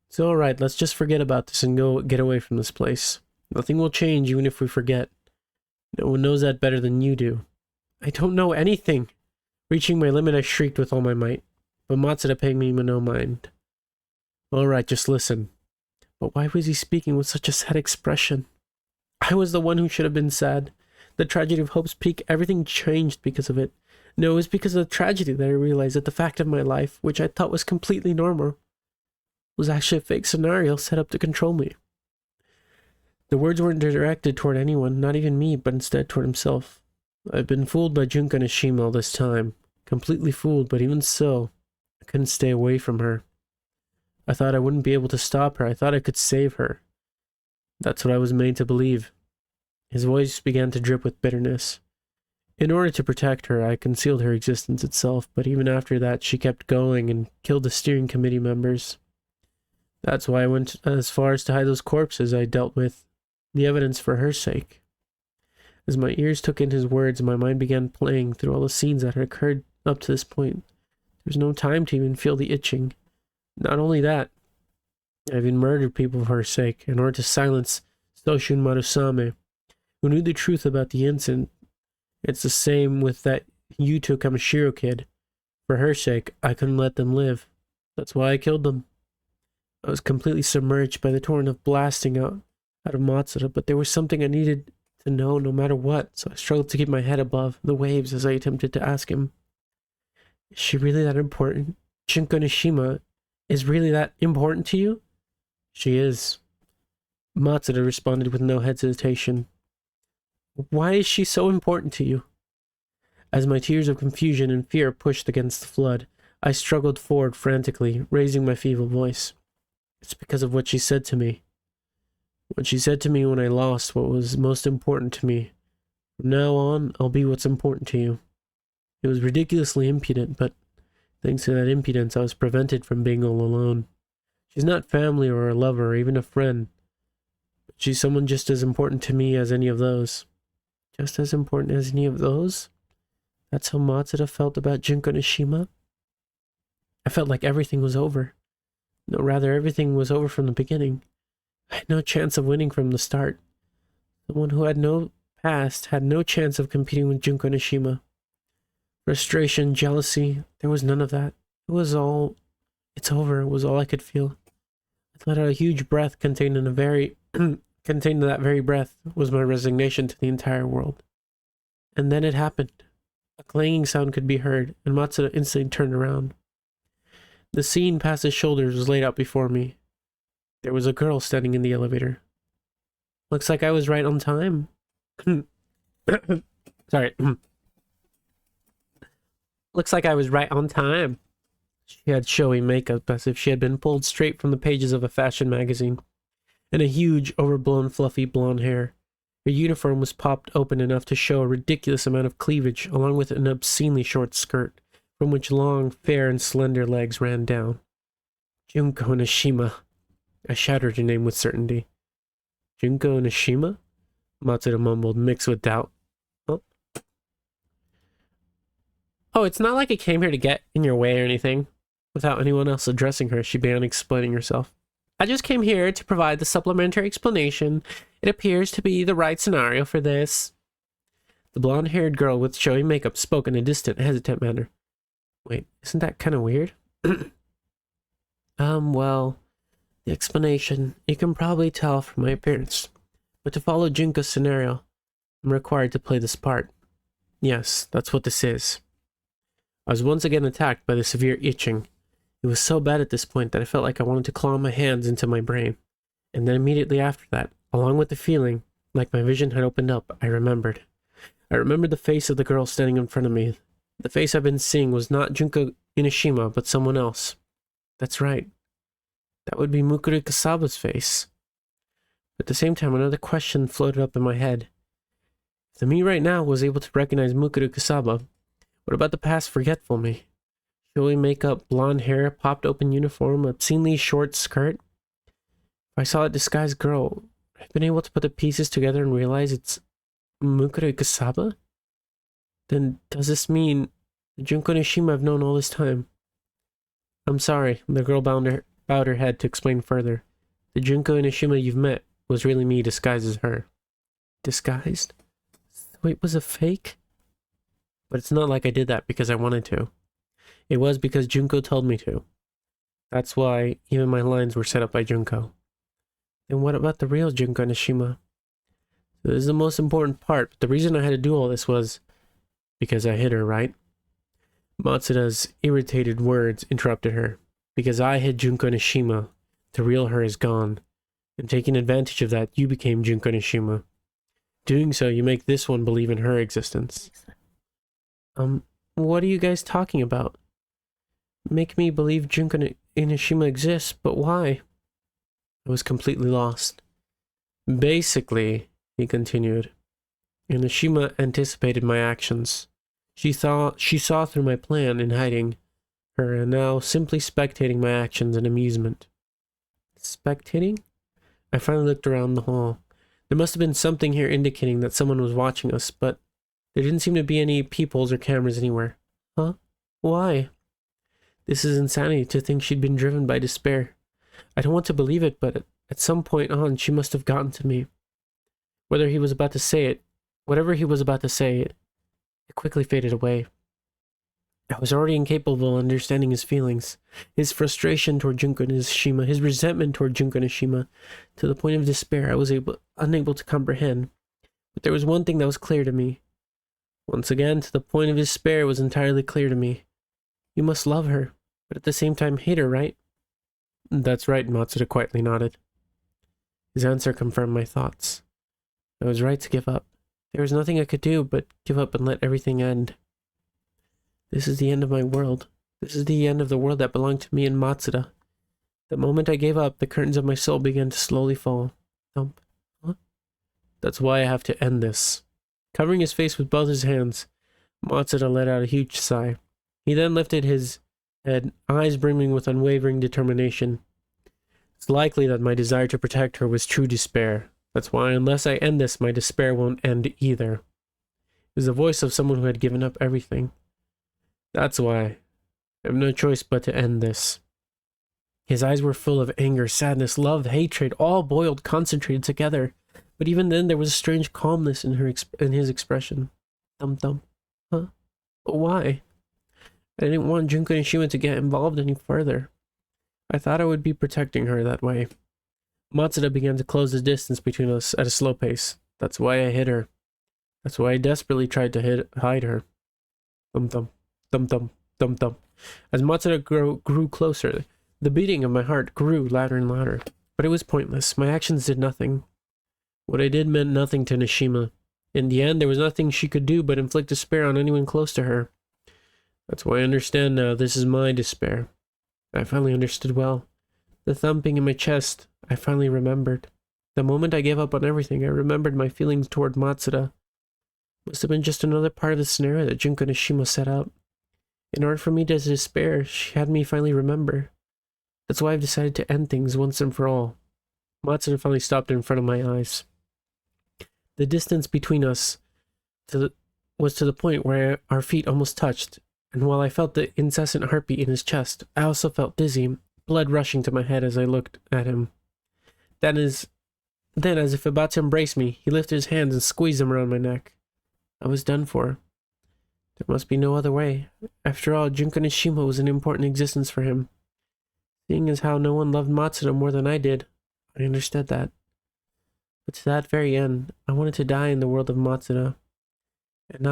It's alright, let's just forget about this and go get away from this place. Nothing will change even if we forget. No one knows that better than you do. I don't know anything. Reaching my limit, I shrieked with all my might. But Matsuda paid me no mind. Alright, just listen. But why was he speaking with such a sad expression? I was the one who should have been sad. The tragedy of Hope's Peak, everything changed because of it. No, it was because of the tragedy that I realized that the fact of my life, which I thought was completely normal, was actually a fake scenario set up to control me. The words weren't directed toward anyone, not even me, but instead toward himself. I've been fooled by Junko Nishima all this time. Completely fooled, but even so, I couldn't stay away from her. I thought I wouldn't be able to stop her. I thought I could save her. That's what I was made to believe. His voice began to drip with bitterness. In order to protect her, I concealed her existence itself, but even after that, she kept going and killed the steering committee members. That's why I went as far as to hide those corpses I dealt with, the evidence for her sake. As my ears took in his words, my mind began playing through all the scenes that had occurred up to this point. There was no time to even feel the itching. Not only that, I even murdered people for her sake, in order to silence Soshun Marusame, who knew the truth about the incident. It's the same with that Yuto Kamishiro kid. For her sake, I couldn't let them live. That's why I killed them. I was completely submerged by the torrent of blasting out of Matsuda, but there was something I needed to know no matter what, so I struggled to keep my head above the waves as I attempted to ask him. Is she really that important? Junko Nishima is really that important to you? She is. Matsuda responded with no hesitation. Why is she so important to you? As my tears of confusion and fear pushed against the flood, I struggled forward frantically, raising my feeble voice. It's because of what she said to me. What she said to me when I lost what was most important to me. From now on, I'll be what's important to you. It was ridiculously impudent, but thanks to that impudence, I was prevented from being all alone. She's not family or a lover or even a friend. But she's someone just as important to me as any of those. Just as important as any of those? That's how Matsuda felt about Junko Nishima? I felt like everything was over. No, rather, everything was over from the beginning. I had no chance of winning from the start. Someone who had no past had no chance of competing with Junko Nishima. Frustration, jealousy, there was none of that. It's over, it was all I could feel. I let out a huge breath contained in that very breath was my resignation to the entire world. And then it happened. A clanging sound could be heard, and Matsuda instantly turned around. The scene past his shoulders was laid out before me. There was a girl standing in the elevator. Looks like I was right on time. Sorry. Looks like I was right on time. She had showy makeup as if she had been pulled straight from the pages of a fashion magazine, and a huge, overblown, fluffy blonde hair. Her uniform was popped open enough to show a ridiculous amount of cleavage, along with an obscenely short skirt, from which long, fair, and slender legs ran down. Junko Nishima. I shouted her name with certainty. Junko Nishima? Matsuda mumbled, mixed with doubt. Oh, it's not like I came here to get in your way or anything. Without anyone else addressing her, she began explaining herself. I just came here to provide the supplementary explanation. It appears to be the right scenario for this. The blonde-haired girl with showy makeup spoke in a distant, hesitant manner. Wait, isn't that kind of weird? Well, the explanation, you can probably tell from my appearance. But to follow Junko's scenario, I'm required to play this part. Yes, that's what this is. I was once again attacked by the severe itching. It was so bad at this point that I felt like I wanted to claw my hands into my brain. And then immediately after that, along with the feeling, like my vision had opened up, I remembered. I remembered the face of the girl standing in front of me. The face I've been seeing was not Junko Inashima, but someone else. That's right. That would be Mukuro Kasaba's face. At the same time, another question floated up in my head. If the me right now was able to recognize Mukuro Kasaba, what about the past forgetful me? Showy makeup, blonde hair, popped open uniform, obscenely short skirt? If I saw a disguised girl, I've been able to put the pieces together and realize it's Mukuro Kasaba? Then does this mean the Junko Nishima I've known all this time? I'm sorry, the girl bowed her head to explain further. The Junko Nishima you've met was really me disguised as her. Disguised? So it was a fake? But it's not like I did that because I wanted to. It was because Junko told me to. That's why even my lines were set up by Junko. Then what about the real Junko Nishima? So this is the most important part, but the reason I had to do all this was because I hit her, right? Matsuda's irritated words interrupted her. Because I hid Junko Nishima, the real her is gone. And taking advantage of that, you became Junko Nishima. Doing so, you make this one believe in her existence. What are you guys talking about? Make me believe Junko Nishima exists, but why? I was completely lost. Basically, he continued, and Ashima anticipated my actions. She saw through my plan in hiding her and now simply spectating my actions in amusement. Spectating? I finally looked around the hall. There must have been something here indicating that someone was watching us, but there didn't seem to be any peepholes or cameras anywhere. Huh? Why? This is insanity to think she'd been driven by despair. I don't want to believe it, but at some point on, she must have gotten to me. Whatever he was about to say, it quickly faded away. I was already incapable of understanding his feelings, his frustration toward Junko Nishima, his resentment toward Junko Nishima, to the point of despair I was unable to comprehend. But there was one thing that was clear to me. Once again, to the point of despair, it was entirely clear to me. You must love her, but at the same time hate her, right? That's right, Matsuda quietly nodded. His answer confirmed my thoughts. I was right to give up. There was nothing I could do but give up and let everything end. This is the end of my world. This is the end of the world that belonged to me and Matsuda. The moment I gave up, the curtains of my soul began to slowly fall. Thump. Huh? That's why I have to end this. Covering his face with both his hands, Matsuda let out a huge sigh. He then lifted his head, eyes brimming with unwavering determination. It's likely that my desire to protect her was true despair. That's why, unless I end this, my despair won't end either. It was the voice of someone who had given up everything. That's why. I have no choice but to end this. His eyes were full of anger, sadness, love, hatred, all boiled, concentrated together. But even then, there was a strange calmness in his expression. Thump. Huh? But why? I didn't want Junko Nishima to get involved any further. I thought I would be protecting her that way. Matsuda began to close the distance between us at a slow pace. That's why I hid her. That's why I desperately tried to hide her. Thump. As Matsuda grew closer, the beating of my heart grew louder and louder. But it was pointless. My actions did nothing. What I did meant nothing to Nishima. In the end, there was nothing she could do but inflict despair on anyone close to her. That's why I understand now. This is my despair. I finally understood well. The thumping in my chest, I finally remembered. The moment I gave up on everything, I remembered my feelings toward Matsuda. Must have been just another part of the scenario that Junko Nishima set up. In order for me to despair, she had me finally remember. That's why I've decided to end things once and for all. Matsuda finally stopped in front of my eyes. The distance between us was to the point where our feet almost touched, and while I felt the incessant heartbeat in his chest, I also felt dizzy, blood rushing to my head as I looked at him. Then, as if about to embrace me, he lifted his hands and squeezed them around my neck. I was done for. There must be no other way. After all, Junko Nishima was an important existence for him. Seeing as how no one loved Matsuda more than I did, I understood that. But to that very end, I wanted to die in the world of Matsuda. And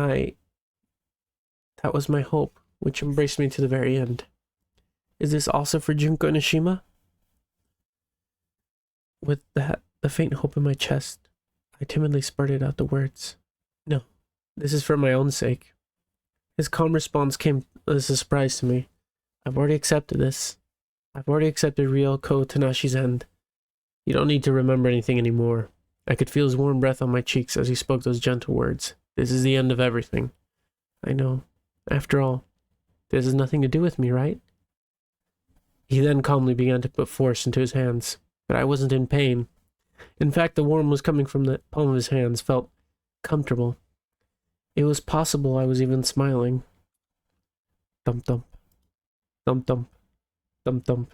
that was my hope, which embraced me to the very end. Is this also for Junko Nishima? With the faint hope in my chest, I timidly spurted out the words. No, this is for my own sake. His calm response came as a surprise to me. I've already accepted this. I've already accepted Ryoko Tanashi's end. You don't need to remember anything anymore. I could feel his warm breath on my cheeks as he spoke those gentle words. This is the end of everything. I know. After all, this has nothing to do with me, right? He then calmly began to put force into his hands, but I wasn't in pain. In fact, the warmth was coming from the palm of his hands, felt comfortable. It was possible I was even smiling. Thump. Thump.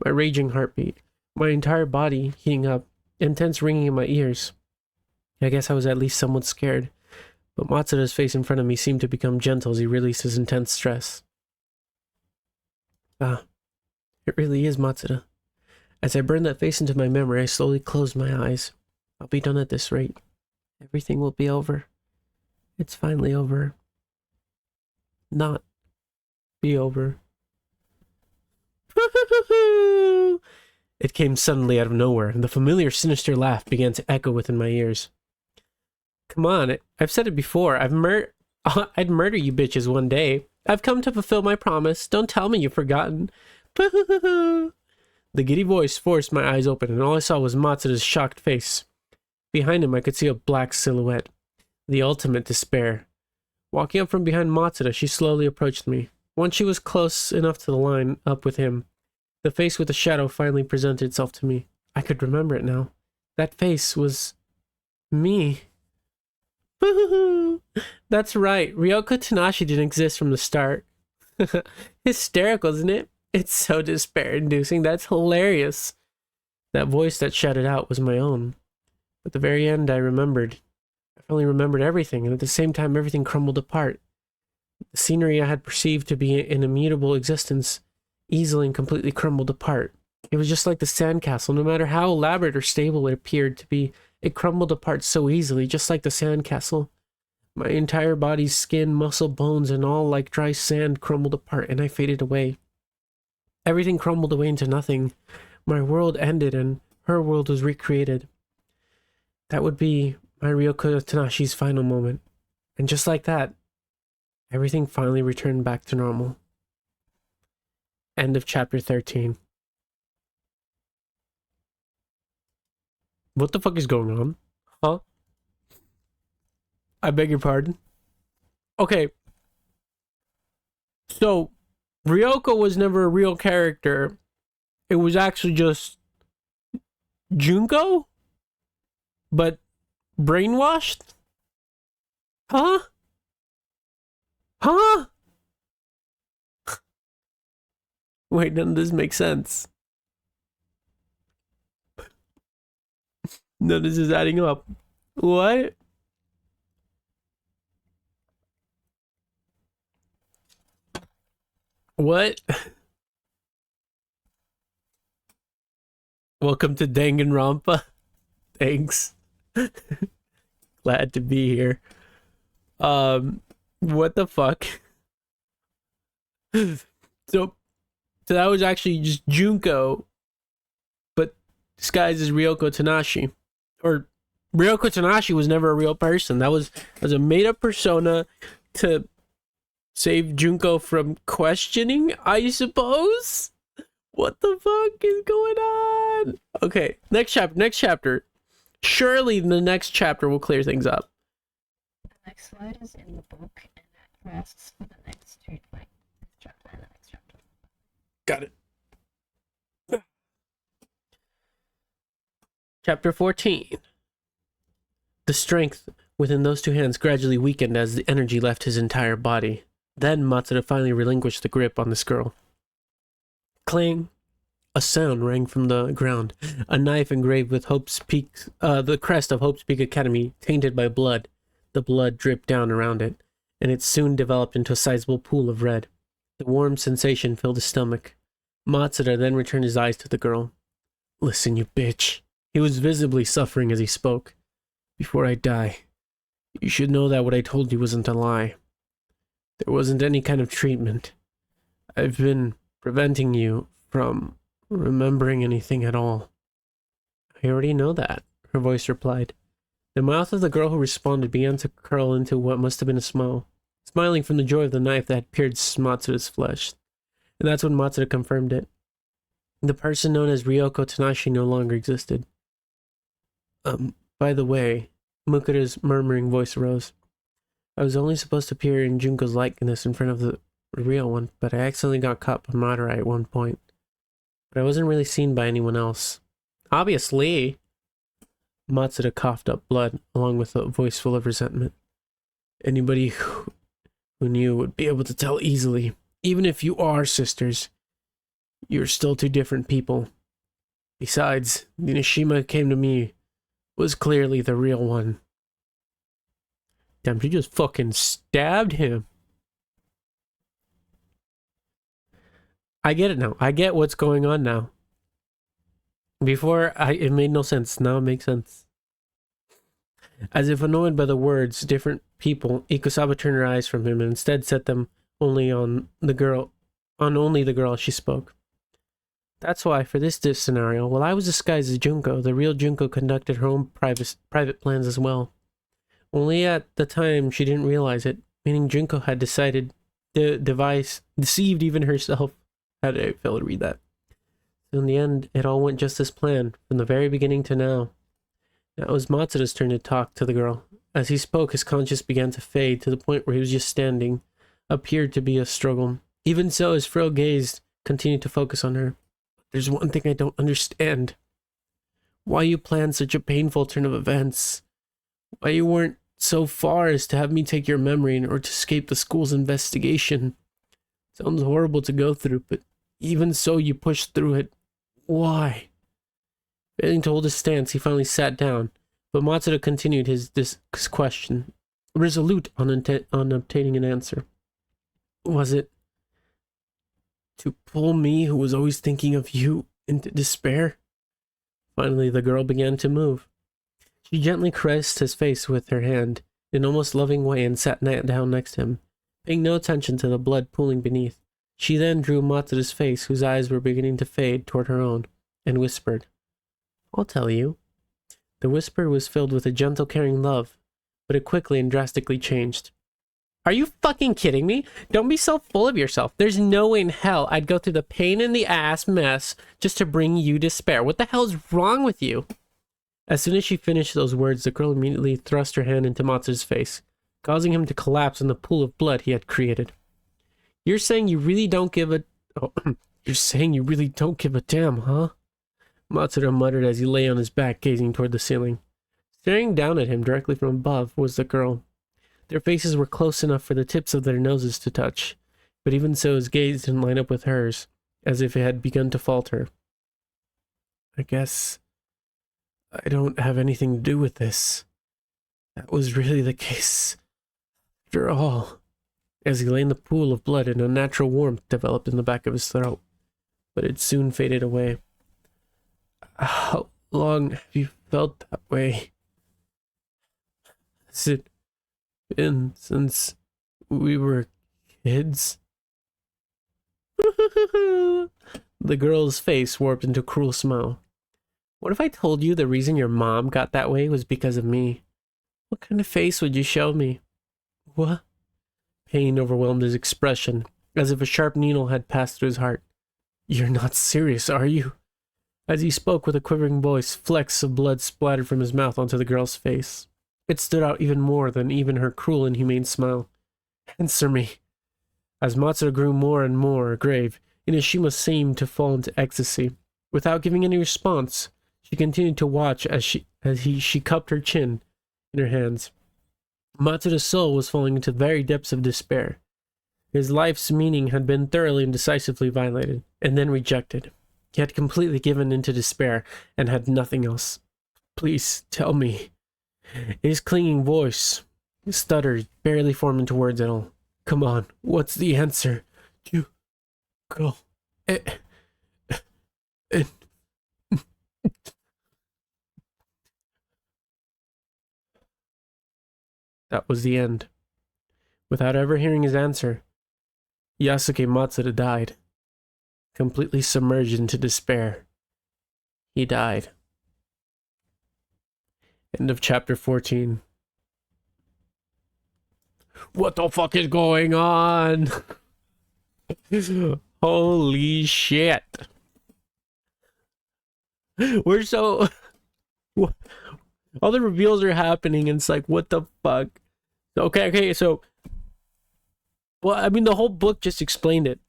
My raging heartbeat, my entire body heating up, intense ringing in my ears. I guess I was at least somewhat scared, but Matsuda's face in front of me seemed to become gentle as he released his intense stress. Ah, it really is Matsuda. As I burned that face into my memory, I slowly closed my eyes. I'll be done at this rate. Everything will be over. It's finally over. Not be over. It came suddenly out of nowhere, and the familiar sinister laugh began to echo within my ears. Come on, I've said it before. I'd murder you bitches one day. I've come to fulfill my promise. Don't tell me you've forgotten. The giddy voice forced my eyes open, and all I saw was Matsuda's shocked face. Behind him, I could see a black silhouette. The ultimate despair. Walking up from behind Matsuda, she slowly approached me. Once she was close enough to the line up with him, the face with the shadow finally presented itself to me. I could remember it now. That face was me. That's right. Ryoko Tanashi didn't exist from the start. Hysterical, isn't it? It's so despair-inducing. That's hilarious. That voice that shouted out was my own. At the very end, I remembered. I finally remembered everything, and at the same time, everything crumbled apart. The scenery I had perceived to be an immutable existence easily and completely crumbled apart. It was just like the sandcastle. No matter how elaborate or stable it appeared to be, it crumbled apart so easily, just like the sandcastle. My entire body's skin, muscle, bones, and all like dry sand crumbled apart, and I faded away. Everything crumbled away into nothing. My world ended, and her world was recreated. That would be my Ryoko Tanashi's final moment. And just like that, everything finally returned back to normal. End of chapter 13. What the fuck is going on? Huh? I beg your pardon? Okay. So, Ryoko was never a real character. It was actually just Junko? But brainwashed? Huh? Huh? Wait, none of this makes sense. None of this is adding up. What? What? Welcome to Danganronpa. Thanks. Glad to be here. What the fuck? So that was actually just Junko, but disguised as Ryoko Tanashi. Or Ryoko Tanashi was never a real person. That was a made-up persona to save Junko from questioning, I suppose? What the fuck is going on? Okay, next chapter. Surely the next chapter will clear things up. The next slide is in the book, and that asks for the next chapter and the next chapter. Got it. Chapter 14. The strength within those two hands gradually weakened as the energy left his entire body. Then Matsuda finally relinquished the grip on this girl. Clang! A sound rang from the ground. A knife engraved with Hope's Peak, the crest of Hope's Peak Academy, tainted by blood. The blood dripped down around it, and it soon developed into a sizable pool of red. The warm sensation filled his stomach. Matsuda then returned his eyes to the girl. Listen, you bitch. He was visibly suffering as he spoke. Before I die, you should know that what I told you wasn't a lie. There wasn't any kind of treatment. I've been preventing you from remembering anything at all. I already know that, her voice replied. The mouth of the girl who responded began to curl into what must have been a smile, smiling from the joy of the knife that had pierced Matsuda's flesh. And that's when Matsuda confirmed it. The person known as Ryoko Tanashi no longer existed. By the way, Mukura's murmuring voice arose. I was only supposed to appear in Junko's likeness in front of the real one, but I accidentally got caught by Madara at one point. But I wasn't really seen by anyone else. Obviously. Matsuda coughed up blood, along with a voice full of resentment. Anybody who knew would be able to tell easily. Even if you are sisters, you're still two different people. Besides, the Nishima who came to me was clearly the real one. Damn, she just fucking stabbed him. I get it now. I get what's going on now. Before, it made no sense. Now it makes sense. As if annoyed by the words, different people, Ikusawa turned her eyes from him and instead set them only on the girl she spoke. That's why, for this scenario, while I was disguised as Junko, the real Junko conducted her own private plans as well. Only at the time she didn't realize it, meaning Junko had decided the device deceived even herself. How did I fail to read that? So in the end, it all went just as planned, from the very beginning to now. Now it was Matsuda's turn to talk to the girl, As he spoke, his conscience began to fade to the point where he was just standing. Appeared to be a struggle. Even so, his frail gaze continued to focus on her. There's one thing I don't understand. Why you planned such a painful turn of events. Why you weren't so far as to have me take your memory in order to escape the school's investigation. Sounds horrible to go through, but even so you pushed through it. Why? Failing to hold his stance, he finally sat down, but Matsuda continued his question, resolute on obtaining an answer. Was it to pull me, who was always thinking of you, into despair? Finally, the girl began to move. She gently caressed his face with her hand, in an almost loving way, and sat down next to him, paying no attention to the blood pooling beneath. She then drew Matsuda's face, whose eyes were beginning to fade, toward her own, and whispered, I'll tell you. The whisper was filled with a gentle, caring love, but it quickly and drastically changed. Are you fucking kidding me? Don't be so full of yourself. There's no way in hell I'd go through the pain in the ass mess just to bring you despair. What the hell's wrong with you? As soon as she finished those words, the girl immediately thrust her hand into Matsuda's face, causing him to collapse in the pool of blood he had created. You're saying you really don't give a... Oh, you're saying you really don't give a damn, huh? Matsuda muttered as he lay on his back, gazing toward the ceiling. Staring down at him directly from above was the girl. Their faces were close enough for the tips of their noses to touch, but even so his gaze didn't line up with hers, as if it had begun to falter. I guess I don't have anything to do with this. That was really the case. After all, as he lay in the pool of blood, an unnatural warmth developed in the back of his throat, but it soon faded away. How long have you felt that way? Has it been since we were kids? The girl's face warped into a cruel smile. What if I told you the reason your mom got that way was because of me? What kind of face would you show me? What? Pain overwhelmed his expression, as if a sharp needle had passed through his heart. You're not serious, are you? As he spoke with a quivering voice, flecks of blood splattered from his mouth onto the girl's face. It stood out even more than even her cruel and humane smile. Answer me. As Matsuda grew more and more grave, Inashima seemed to fall into ecstasy. Without giving any response, she continued to watch as she cupped her chin in her hands. Matsuda's soul was falling into the very depths of despair. His life's meaning had been thoroughly and decisively violated, and then rejected. He had completely given into despair, and had nothing else. Please, tell me. His clinging voice stuttered, barely forming into words at all. Come on, what's the answer? You go. That was the end. Without ever hearing his answer, Yasuke Matsuda died. Completely submerged into despair. He died. End of chapter 14. What the fuck is going on? Holy shit. We're so... All the reveals are happening and it's like, what the fuck? Okay, so... Well, I mean, the whole book just explained it.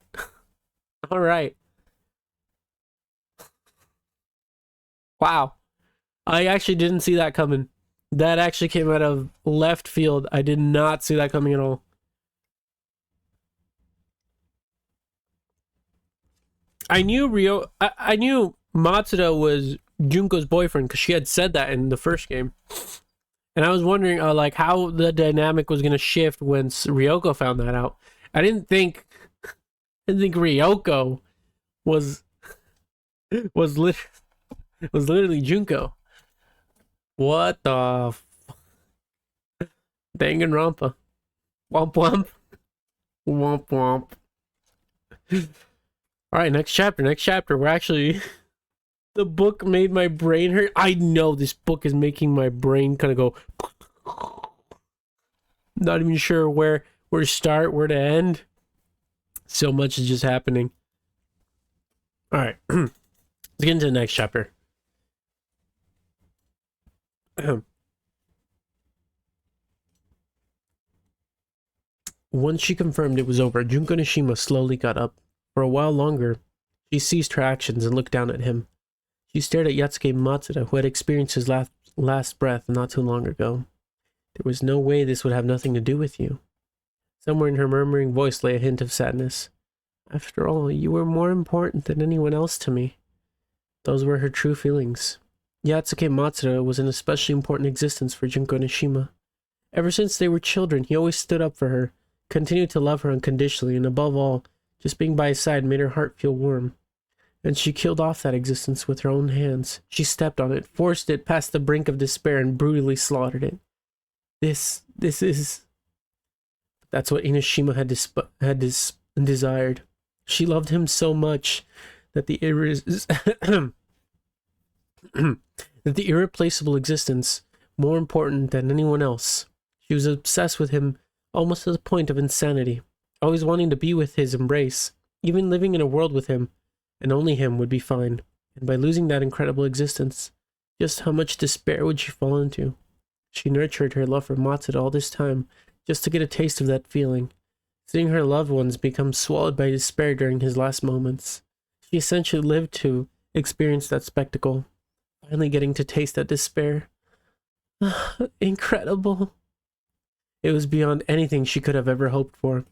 Alright. Wow. I actually didn't see that coming. That actually came out of left field. I did not see that coming at all. I knew I knew Matsuda was Junko's boyfriend because she had said that in the first game. And I was wondering like how the dynamic was going to shift when Ryoko found that out. I didn't think Ryoko was literally Junko. What the Danganronpa. Womp womp. Womp womp. Alright, next chapter. We're actually... The book made my brain hurt. I know this book is making my brain kind of go... Not even sure where to start, where to end. So much is just happening. Alright. Let's get into the next chapter. Once she confirmed it was over, Junko Nishima slowly got up. For a while longer, she ceased her actions and looked down at him. She stared at Yatsuke Matsuda, who had experienced his last breath not too long ago. There was no way this would have nothing to do with you. Somewhere in her murmuring voice lay a hint of sadness. After all, you were more important than anyone else to me. Those were her true feelings. Yatsuke Matsuda was an especially important existence for Junko Nishima. Ever since they were children, he always stood up for her, continued to love her unconditionally, and above all, just being by his side made her heart feel warm. And she killed off that existence with her own hands. She stepped on it, forced it past the brink of despair, and brutally slaughtered it. This is... That's what Inoshima had desired. She loved him so much that the irreplaceable existence, more important than anyone else. She was obsessed with him almost to the point of insanity, always wanting to be with his embrace, even living in a world with him, and only him would be fine. And by losing that incredible existence, just how much despair would she fall into? She nurtured her love for Matsuda all this time, just to get a taste of that feeling, seeing her loved ones become swallowed by despair during his last moments. She essentially lived to experience that spectacle, finally getting to taste that despair. Incredible. It was beyond anything she could have ever hoped for.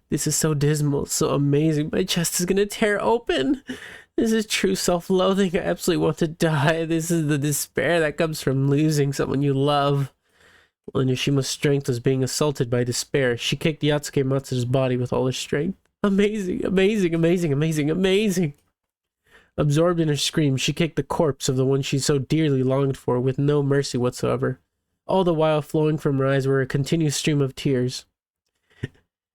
This is so dismal, so amazing. My chest is gonna tear open. This is true self-loathing. I absolutely want to die. This is the despair that comes from losing someone you love. While Inishima's strength was being assaulted by despair, she kicked Yatsuke Matsuda's body with all her strength. Amazing, amazing, amazing, amazing, amazing. Absorbed in her scream, she kicked the corpse of the one she so dearly longed for with no mercy whatsoever. All the while flowing from her eyes were a continuous stream of tears.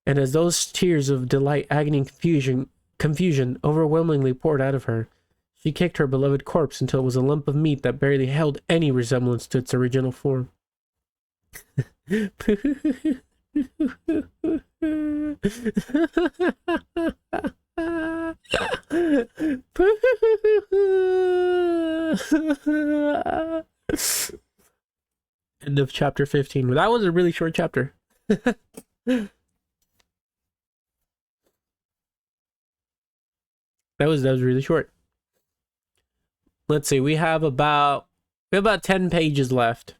And as those tears of delight, agony, and confusion overwhelmingly poured out of her, she kicked her beloved corpse until it was a lump of meat that barely held any resemblance to its original form. End of chapter 15. That was a really short chapter. That was really short. Let's see. We have about 10 pages left.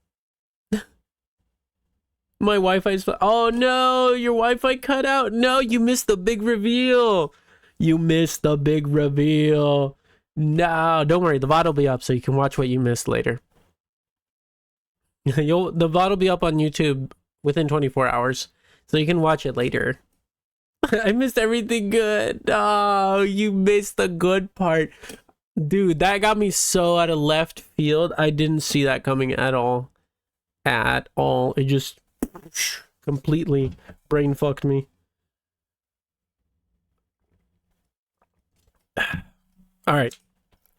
My Wi-Fi's... Oh no, your Wi-Fi cut out. No, you missed the big reveal. You missed the big reveal. No, don't worry. The VOD will be up so you can watch what you missed later. The VOD will be up on YouTube within 24 hours, so you can watch it later. I missed everything good. Oh, you missed the good part. Dude, that got me so out of left field. I didn't see that coming at all. At all. It just completely brain fucked me. Alright.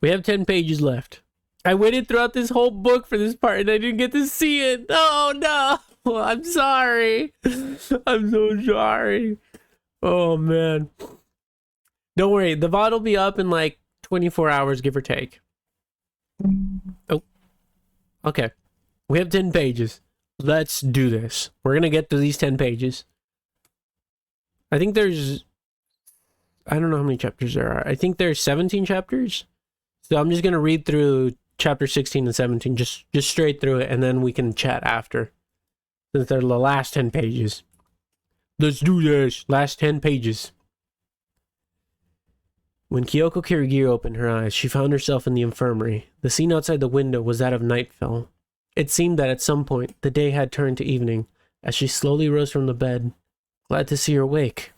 We have 10 pages left. I waited throughout this whole book for this part and I didn't get to see it. Oh no. I'm sorry. I'm so sorry. Oh man. Don't worry. The VOD will be up in like 24 hours, give or take. Oh. Okay. We have 10 pages. Let's do this. We're gonna get to these 10 pages. I think there's... I don't know how many chapters there are. I think there's 17 chapters. So I'm just gonna read through chapter 16 and 17, just straight through it, and then we can chat after. Since they're the last 10 pages. Let's do this. Last 10 pages. When Kyoko Kirigiri opened her eyes, she found herself in the infirmary. The scene outside the window was that of nightfall. It seemed that at some point, the day had turned to evening, as she slowly rose from the bed. Glad to see her awake.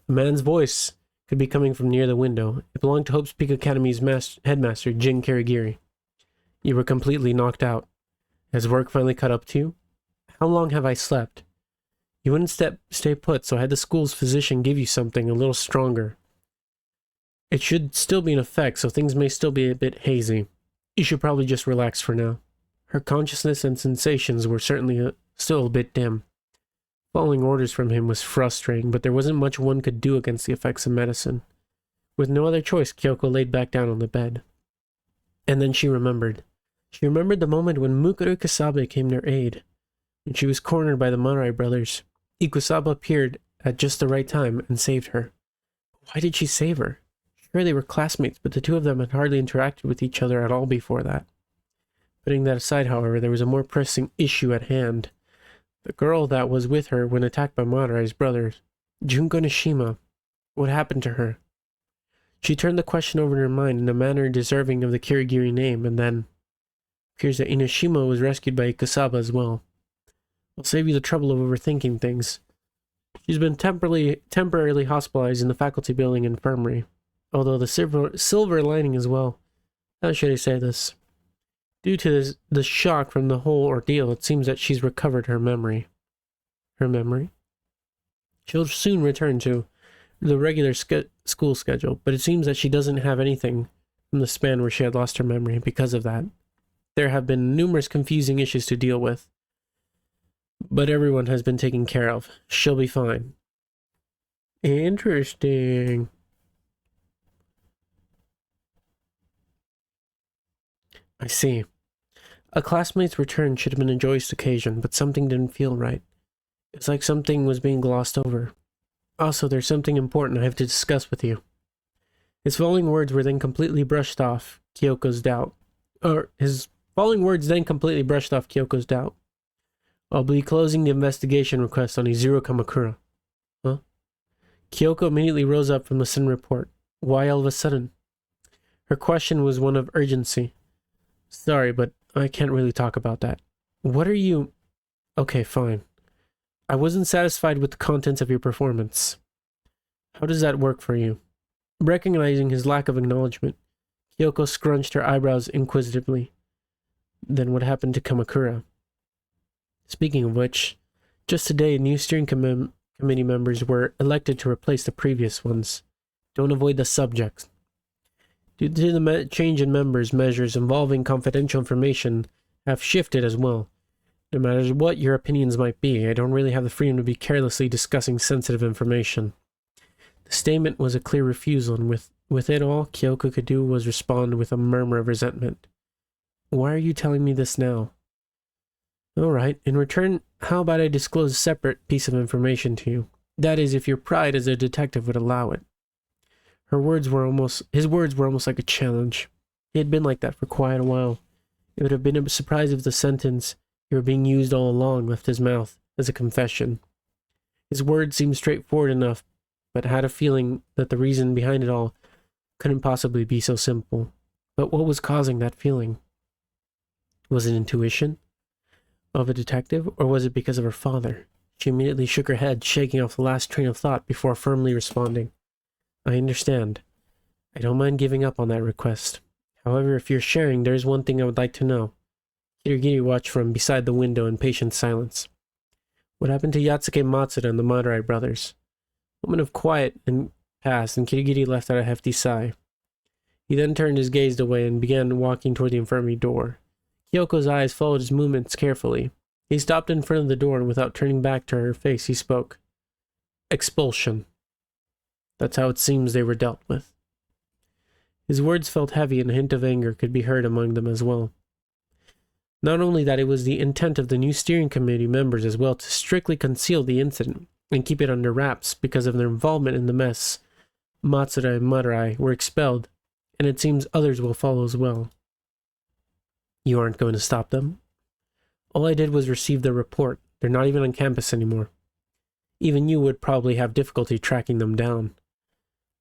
A man's voice could be coming from near the window. It belonged to Hope's Peak Academy's headmaster, Jin Kirigiri. You were completely knocked out. Has work finally caught up to you? How long have I slept? You wouldn't stay put, so I had the school's physician give you something a little stronger. It should still be in effect, so things may still be a bit hazy. You should probably just relax for now. Her consciousness and sensations were certainly still a bit dim. Following orders from him was frustrating, but there wasn't much one could do against the effects of medicine. With no other choice, Kyoko laid back down on the bed. And then she remembered. She remembered the moment when Mukuru Kasabe came to her aid, and she was cornered by the Marai brothers. Ikusaba appeared at just the right time and saved her. Why did she save her? Sure, they were classmates, but the two of them had hardly interacted with each other at all before that. Putting that aside, however, there was a more pressing issue at hand. The girl that was with her when attacked by Madarai's brothers, Junko Nishima. What happened to her? She turned the question over in her mind in a manner deserving of the Kirigiri name, and then appears that Inoshima was rescued by Ikusaba as well. I'll save you the trouble of overthinking things. She's been temporarily hospitalized in the faculty building infirmary, although the silver lining as well. How should I say this? Due to the shock from the whole ordeal, it seems that she's recovered her memory. Her memory? She'll soon return to the regular school schedule, but it seems that she doesn't have anything from the span where she had lost her memory because of that. There have been numerous confusing issues to deal with, but everyone has been taken care of. She'll be fine. Interesting. I see. A classmate's return should have been a joyous occasion, but something didn't feel right. It's like something was being glossed over. Also, there's something important I have to discuss with you. His following words were then completely brushed off Kyoko's doubt. I'll be closing the investigation request on Izuru Kamakura. Huh? Kyoko immediately rose up from the sudden report. Why all of a sudden? Her question was one of urgency. Sorry, but I can't really talk about that. What are you... Okay, fine. I wasn't satisfied with the contents of your performance. How does that work for you? Recognizing his lack of acknowledgement, Kyoko scrunched her eyebrows inquisitively. Then what happened to Kamakura? Speaking of which, just today new steering committee members were elected to replace the previous ones. Don't avoid the subject. Due to the change in members, measures involving confidential information have shifted as well. No matter what your opinions might be, I don't really have the freedom to be carelessly discussing sensitive information. The statement was a clear refusal, and with it all Kyoko could do was respond with a murmur of resentment. Why are you telling me this now? Alright, in return, how about I disclose a separate piece of information to you? That is, if your pride as a detective would allow it. His words were almost like a challenge. He had been like that for quite a while. It would have been a surprise if the sentence, "You were being used all along," left his mouth as a confession. His words seemed straightforward enough, but had a feeling that the reason behind it all couldn't possibly be so simple. But what was causing that feeling? Was it intuition of a detective, or was it because of her father? She immediately shook her head, shaking off the last train of thought before firmly responding. I understand. I don't mind giving up on that request. However, if you're sharing, there is one thing I would like to know. Kirigiri watched from beside the window in patient silence. What happened to Yatsuke Matsuda and the Madarai brothers? A moment of quiet passed, and Kirigiri let out a hefty sigh. He then turned his gaze away and began walking toward the infirmary door. Kyoko's eyes followed his movements carefully. He stopped in front of the door, and without turning back to her face, he spoke. Expulsion. That's how it seems they were dealt with. His words felt heavy, and a hint of anger could be heard among them as well. Not only that, it was the intent of the new steering committee members as well to strictly conceal the incident and keep it under wraps because of their involvement in the mess. Matsuda and Madarai were expelled, and it seems others will follow as well. You aren't going to stop them? All I did was receive their report. They're not even on campus anymore. Even you would probably have difficulty tracking them down.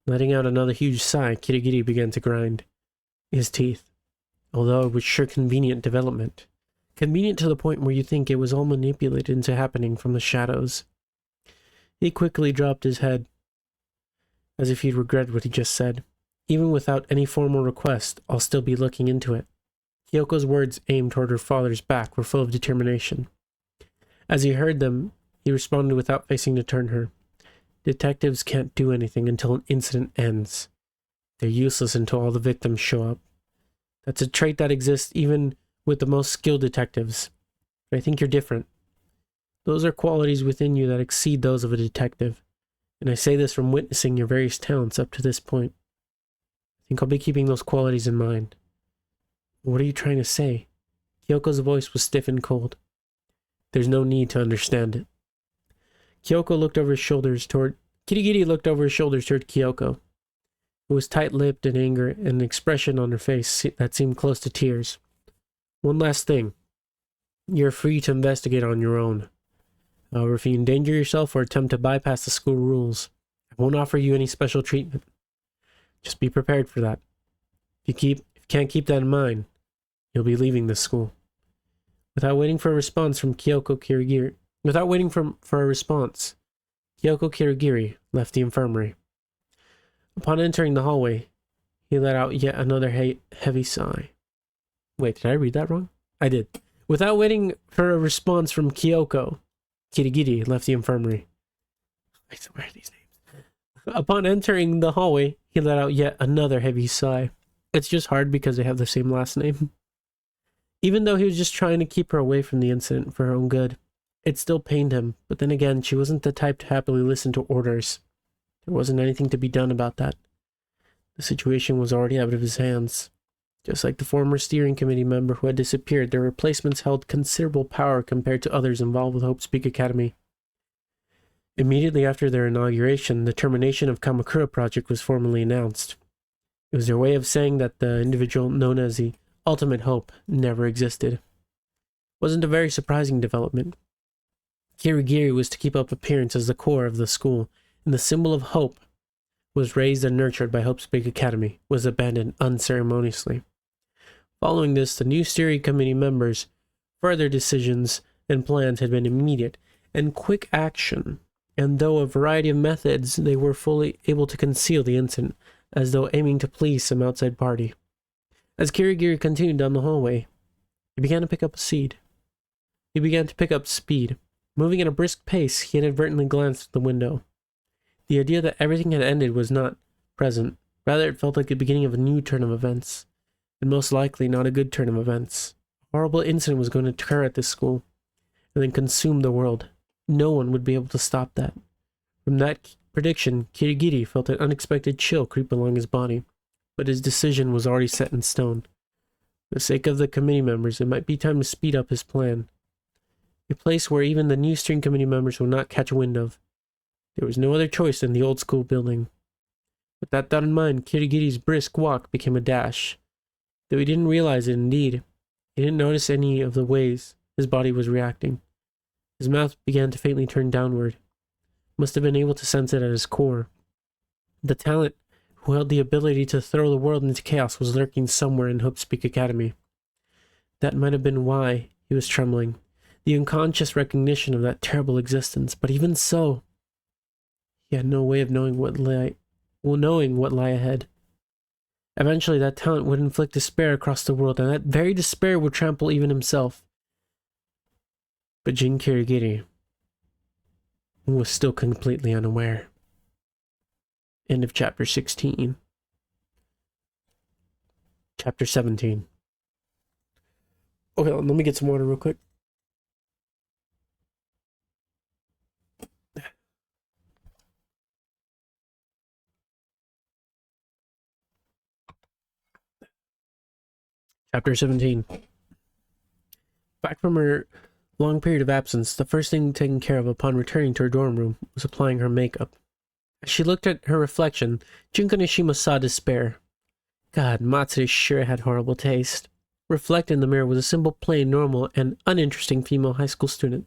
Letting out another huge sigh, Kirigiri began to grind his teeth. Although it was sure convenient development. Convenient to the point where you think it was all manipulated into happening from the shadows. He quickly dropped his head, as if he'd regretted what he just said. Even without any formal request, I'll still be looking into it. Kyoko's words aimed toward her father's back were full of determination. As he heard them, he responded without facing to turn her. Detectives can't do anything until an incident ends. They're useless until all the victims show up. That's a trait that exists even with the most skilled detectives. But I think you're different. Those are qualities within you that exceed those of a detective. And I say this from witnessing your various talents up to this point. I think I'll be keeping those qualities in mind. What are you trying to say? Kyoko's voice was stiff and cold. There's no need to understand it. Kirigiri looked over his shoulders toward Kyoko, who was tight-lipped in anger and an expression on her face that seemed close to tears. One last thing. You're free to investigate on your own. However, if you endanger yourself or attempt to bypass the school rules, I won't offer you any special treatment. Just be prepared for that. If you can't keep that in mind, you'll be leaving this school. Without waiting for a response, Kyoko Kirigiri left the infirmary. Upon entering the hallway, he let out yet another heavy sigh. Wait, did I read that wrong? I did. Without waiting for a response from Kyoko, Kirigiri left the infirmary. Wait, so where are these names? Upon entering the hallway, he let out yet another heavy sigh. It's just hard because they have the same last name. Even though he was just trying to keep her away from the incident for her own good, it still pained him, but then again, she wasn't the type to happily listen to orders. There wasn't anything to be done about that. The situation was already out of his hands. Just like the former steering committee member who had disappeared, their replacements held considerable power compared to others involved with Hope's Peak Academy. Immediately after their inauguration, the termination of Kamakura Project was formally announced. It was their way of saying that the individual known as the Ultimate Hope never existed. It wasn't a very surprising development. Kirigiri was to keep up appearance as the core of the school, and the symbol of hope was raised and nurtured by Hope's Big Academy, was abandoned unceremoniously. Following this, the new steering committee members' further decisions and plans had been immediate and quick action, and though a variety of methods, they were fully able to conceal the incident, as though aiming to please some outside party. As Kirigiri continued down the hallway, he began to pick up speed. Moving at a brisk pace, he inadvertently glanced at the window. The idea that everything had ended was not present. Rather, it felt like the beginning of a new turn of events, and most likely not a good turn of events. A horrible incident was going to occur at this school, and then consume the world. No one would be able to stop that. From that prediction, Kirigiri felt an unexpected chill creep along his body, but his decision was already set in stone. For the sake of the committee members, it might be time to speed up his plan. A place where even the new steering committee members would not catch wind of. There was no other choice than the old school building. With that thought in mind, Kirigiri's brisk walk became a dash. Though he didn't realize it indeed, he didn't notice any of the ways his body was reacting. His mouth began to faintly turn downward. Must have been able to sense it at his core. The talent who held the ability to throw the world into chaos was lurking somewhere in Hope's Peak Academy. That might have been why he was trembling. The unconscious recognition of that terrible existence, but even so, he had no way of knowing what lay ahead. Eventually, that talent would inflict despair across the world, and that very despair would trample even himself. But Jin Kirigiri was still completely unaware. End of chapter 16. Chapter 17. Okay, let me get some water real quick. Chapter 17. Back from her long period of absence, the first thing taken care of upon returning to her dorm room was applying her makeup. As she looked at her reflection, Junko Nishima saw despair. God, Matsuda sure had horrible taste. Reflected in the mirror was a simple, plain, normal, and uninteresting female high school student.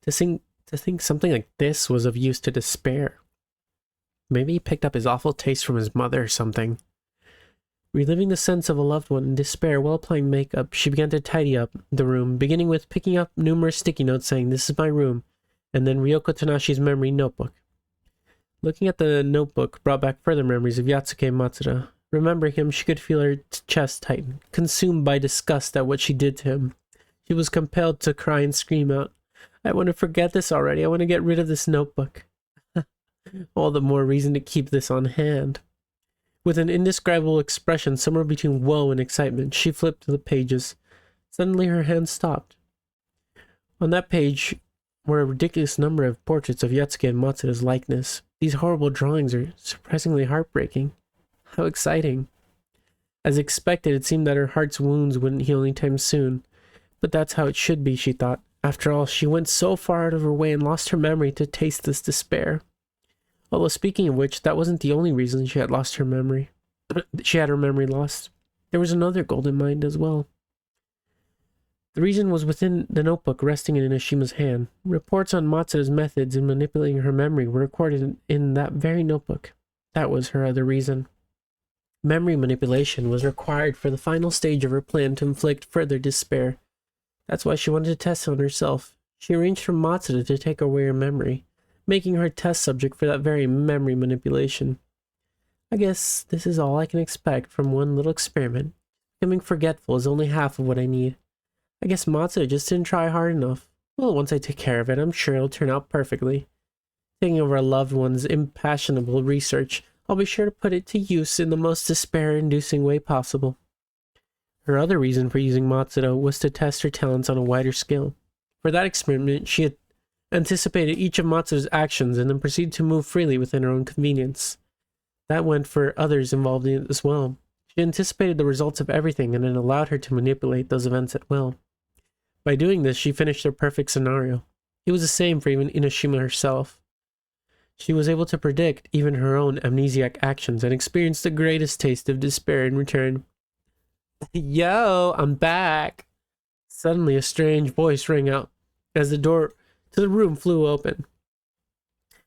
To think something like this was of use to despair. Maybe he picked up his awful taste from his mother or something. Reliving the sense of a loved one in despair while applying makeup, she began to tidy up the room, beginning with picking up numerous sticky notes saying, "This is my room," and then Ryoko Tanashi's memory notebook. Looking at the notebook brought back further memories of Yatsuke Matsuda. Remembering him, she could feel her chest tighten, consumed by disgust at what she did to him. She was compelled to cry and scream out, "I want to forget this already. I want to get rid of this notebook." All the more reason to keep this on hand. With an indescribable expression somewhere between woe and excitement, she flipped to the pages. Suddenly her hand stopped. On that page were a ridiculous number of portraits of Yatsuki and Matsuda's likeness. These horrible drawings are surprisingly heartbreaking. How exciting. As expected, it seemed that her heart's wounds wouldn't heal anytime soon. But that's how it should be, she thought. After all, she went so far out of her way and lost her memory to taste this despair. Although, speaking of which, that wasn't the only reason she had lost her memory. She had her memory lost. There was another goal in mind as well. The reason was within the notebook resting in Inashima's hand. Reports on Matsuda's methods in manipulating her memory were recorded in that very notebook. That was her other reason. Memory manipulation was required for the final stage of her plan to inflict further despair. That's why she wanted to test on herself. She arranged for Matsuda to take away her memory, making her a test subject for that very memory manipulation. I guess this is all I can expect from one little experiment. Becoming forgetful is only half of what I need. I guess Matsuda just didn't try hard enough. Well, once I take care of it, I'm sure it'll turn out perfectly. Taking over a loved one's impassionable research, I'll be sure to put it to use in the most despair-inducing way possible. Her other reason for using Matsuda was to test her talents on a wider scale. For that experiment, she had anticipated each of Matsuda's actions and then proceeded to move freely within her own convenience. That went for others involved in it as well. She anticipated the results of everything and it allowed her to manipulate those events at will. By doing this, she finished her perfect scenario. It was the same for even Inashima herself. She was able to predict even her own amnesiac actions and experienced the greatest taste of despair in return. Yo, I'm back! Suddenly a strange voice rang out as the door to the room flew open.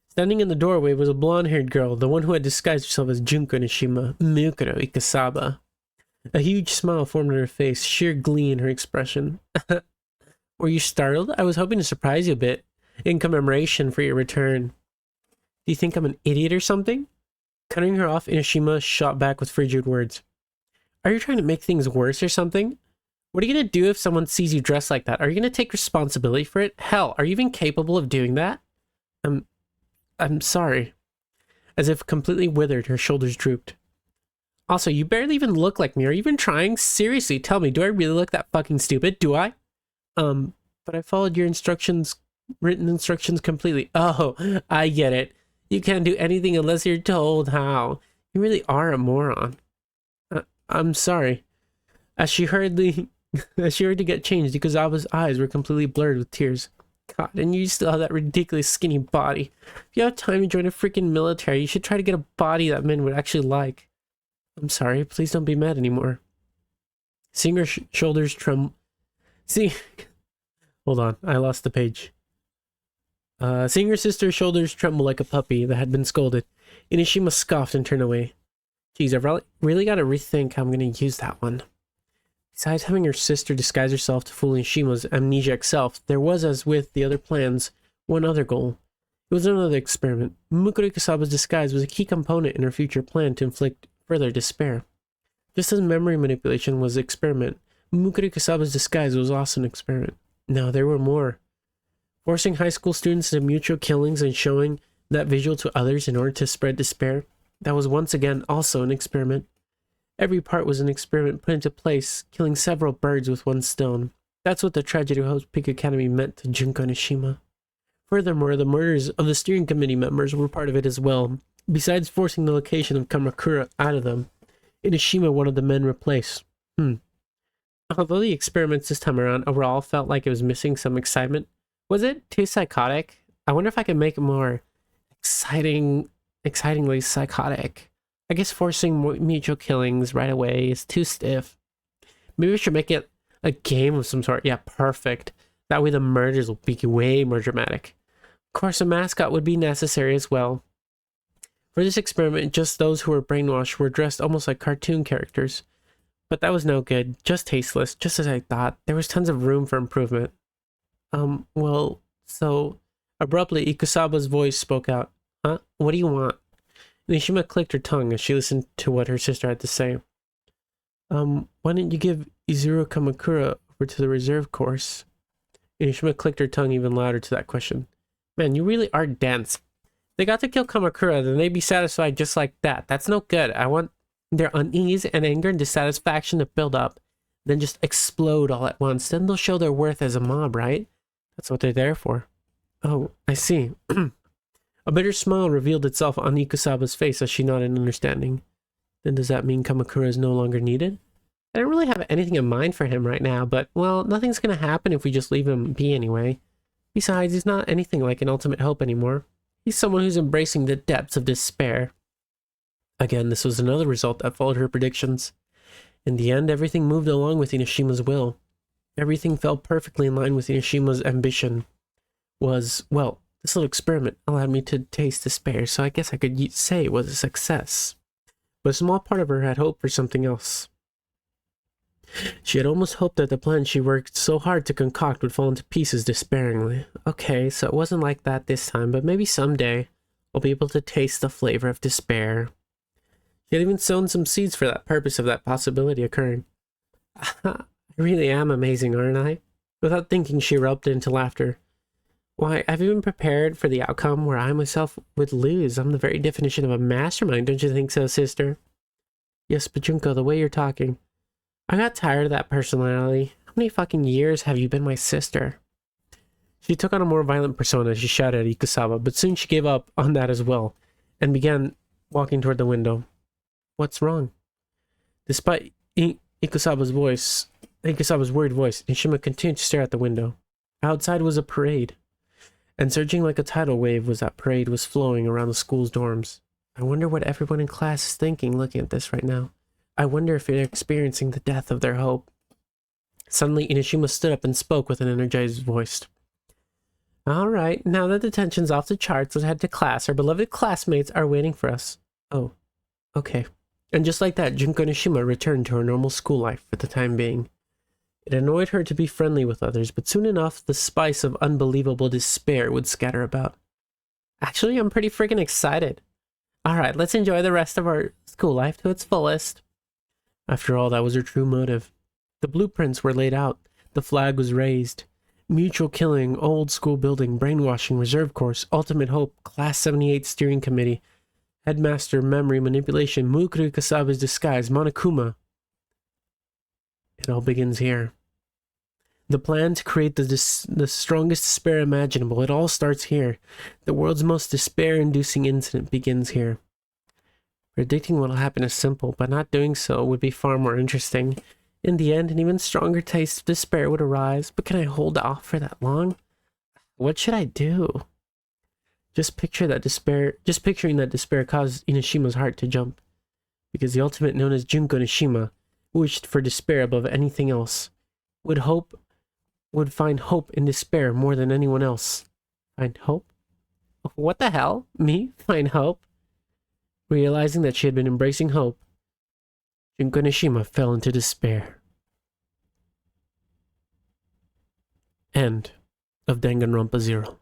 Standing in the doorway was a blonde-haired girl, the one who had disguised herself as Junko Nishima, Mikuro Ikasaba. A huge smile formed on her face, sheer glee in her expression. Were you startled? I was hoping to surprise you a bit, in commemoration for your return. Do you think I'm an idiot or something? Cutting her off, Inashima shot back with frigid words. Are you trying to make things worse or something? What are you going to do if someone sees you dressed like that? Are you going to take responsibility for it? Hell, are you even capable of doing that? I'm sorry. As if completely withered, her shoulders drooped. Also, you barely even look like me. Are you even trying? Seriously, tell me, do I really look that fucking stupid? Do I? But I followed your written instructions completely. Oh, I get it. You can't do anything unless you're told how. You really are a moron. I'm sorry. As she hurried to get changed, Ikuzawa's eyes were completely blurred with tears. God, and you still have that ridiculous skinny body. If you have time to join a freaking military, you should try to get a body that men would actually like. I'm sorry, please don't be mad anymore. Seeing her shoulders tremble. Hold on, I lost the page. Seeing her sister's shoulders tremble like a puppy that had been scolded, Inashima scoffed and turned away. Geez, I've really got to rethink how I'm going to use that one. Besides having her sister disguise herself to fool Inishima's amnesiac self, there was, as with the other plans, one other goal. It was another experiment. Mukuro Ikusaba's disguise was a key component in her future plan to inflict further despair. Just as memory manipulation was an experiment, Mukuro Ikusaba's disguise was also an experiment. No, there were more. Forcing high school students into mutual killings and showing that visual to others in order to spread despair, that was once again also an experiment. Every part was an experiment put into place, killing several birds with one stone. That's what the tragedy of Hope's Peak Academy meant to Junko Nishima. Furthermore, the murders of the steering committee members were part of it as well. Besides forcing the location of Kamakura out of them, Inashima wanted the men replaced. Although the experiments this time around overall felt like it was missing some excitement, was it too psychotic? I wonder if I could make it more excitingly psychotic. I guess forcing mutual killings right away is too stiff. Maybe we should make it a game of some sort. Yeah, perfect. That way the murders will be way more dramatic. Of course, a mascot would be necessary as well. For this experiment, just those who were brainwashed were dressed almost like cartoon characters. But that was no good, just tasteless, just as I thought. There was tons of room for improvement. So... Abruptly, Ikusaba's voice spoke out. Huh? What do you want? Nishima clicked her tongue as she listened to what her sister had to say. Why didn't you give Izuru Kamakura over to the reserve course? Nishima clicked her tongue even louder to that question. Man, you really are dense. They got to kill Kamakura, then they'd be satisfied just like that. That's no good. I want their unease and anger and dissatisfaction to build up, then just explode all at once. Then they'll show their worth as a mob, right? That's what they're there for. Oh, I see. A bitter smile revealed itself on Ikusaba's face as she nodded in understanding. Then does that mean Kamakura is no longer needed? I don't really have anything in mind for him right now, but, well, nothing's gonna happen if we just leave him be anyway. Besides, he's not anything like an ultimate hope anymore. He's someone who's embracing the depths of despair. Again, this was another result that followed her predictions. In the end, everything moved along with Inishima's will. Everything fell perfectly in line with Inishima's ambition. This little experiment allowed me to taste despair, so I guess I could say it was a success. But a small part of her had hope for something else. She had almost hoped that the plan she worked so hard to concoct would fall into pieces despairingly. Okay, so it wasn't like that this time, but maybe someday I'll be able to taste the flavor of despair. She had even sown some seeds for that purpose of that possibility occurring. I really am amazing, aren't I? Without thinking, she erupted into laughter. Why, I've even prepared for the outcome where I myself would lose. I'm the very definition of a mastermind, don't you think so, sister? Yes, but Junko, the way you're talking. I got tired of that personality. How many fucking years have you been my sister? She took on a more violent persona as she shouted at Ikusawa, but soon she gave up on that as well, and began walking toward the window. What's wrong? Despite Ikusawa's worried voice, Nishima continued to stare at the window. Outside was a parade, and surging like a tidal wave that parade was flowing around the school's dorms. I wonder what everyone in class is thinking looking at this right now. I wonder if they're experiencing the death of their hope. Suddenly, Inishima stood up and spoke with an energized voice. All right, now that the tension's off the charts, let's head to class. Our beloved classmates are waiting for us. Oh, okay. And just like that, Junko Nishima returned to her normal school life for the time being. It annoyed her to be friendly with others, but soon enough, the spice of unbelievable despair would scatter about. Actually, I'm pretty freaking excited. All right, let's enjoy the rest of our school life to its fullest. After all, that was her true motive. The blueprints were laid out. The flag was raised. Mutual killing, old school building, brainwashing, reserve course, ultimate hope, class 78 steering committee, headmaster, memory, manipulation, Mukuru Kasaba's disguise, Monokuma. It all begins here. The plan to create the strongest despair imaginable, it all starts here. The world's most despair-inducing incident begins here. Predicting what will happen is simple, but not doing so would be far more interesting. In the end, an even stronger taste of despair would arise, but can I hold off for that long? What should I do? Picturing that despair caused Inishima's heart to jump. Because the ultimate known as Junko Nishima wished for despair above anything else. Would find hope in despair more than anyone else. Find hope? What the hell? Me? Find hope? Realizing that she had been embracing hope, Junko Nishima fell into despair. End of Danganronpa 0.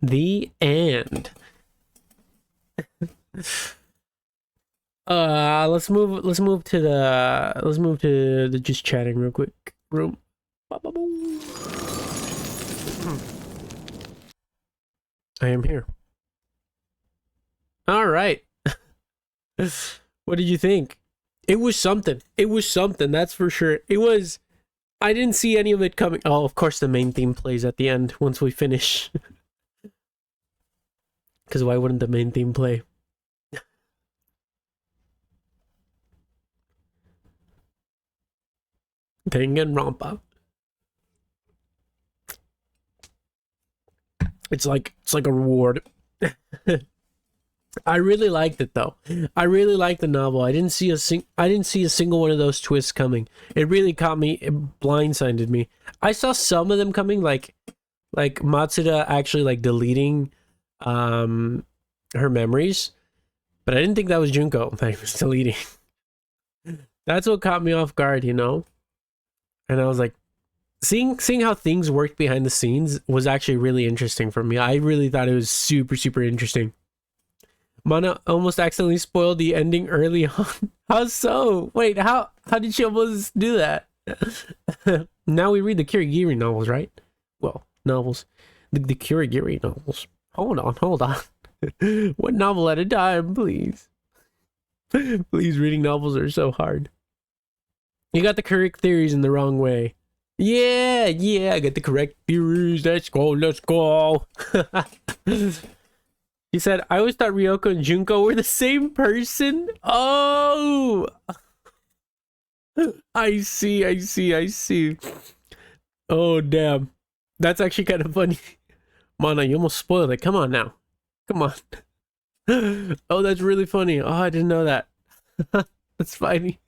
The end. Let's move to the just chatting real quick room. I am here. All right. What did you think? It was something. It was something, that's for sure. It was. I didn't see any of it coming. Oh, of course the main theme plays at the end once we finish. Because why wouldn't the main theme play? Danganronpa. It's like a reward. I really liked it though. I really liked the novel. I didn't see a single one of those twists coming. It really caught me. It blindsided me. I saw some of them coming, like Matsuda actually like deleting her memories, but I didn't think that was Junko that he was deleting. That's what caught me off guard, you know. And I was like, seeing how things worked behind the scenes was actually really interesting for me. I really thought it was super interesting. Mana almost accidentally spoiled the ending early on. How so? Wait, how did she almost do that? Now we read the Kirigiri novels, right? Well, novels. The Kirigiri novels. Hold on. One novel at a time, please. Please, reading novels are so hard. You got the correct theories in the wrong way. Yeah, I got the correct theories. Let's go. She said, I always thought Ryoko and Junko were the same person. Oh, I see. Oh, damn. That's actually kind of funny. Mana, you almost spoiled it. Come on now. Come on. Oh, that's really funny. Oh, I didn't know that. That's funny.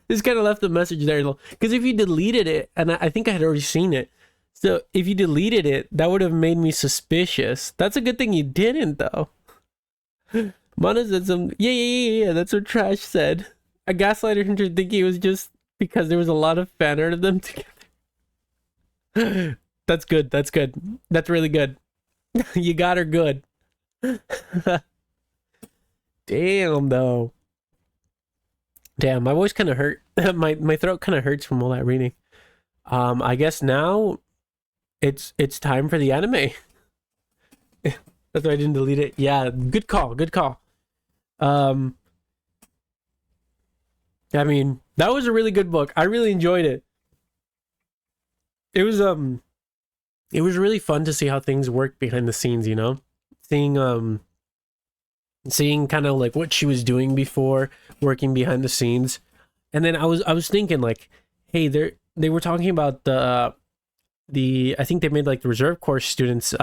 Just kind of left the message there. Because if you deleted it, and I think I had already seen it. So if you deleted it, that would have made me suspicious. That's a good thing you didn't, though. Mana said some, yeah. That's what Trash said. A gaslighter into thinking it was just because there was a lot of fan art of them together. That's good. That's good. That's really good. You got her good. Damn, though. Damn, my voice kind of hurt. my throat kind of hurts from all that reading. I guess now it's time for the anime. That's why I didn't delete it. Yeah, good call. Good call. I mean, that was a really good book. I really enjoyed it. It was really fun to see how things work behind the scenes, you know? Seeing kind of like what she was doing before, working behind the scenes. And then I was thinking like, hey, they were talking about the I think they made like the reserve corps students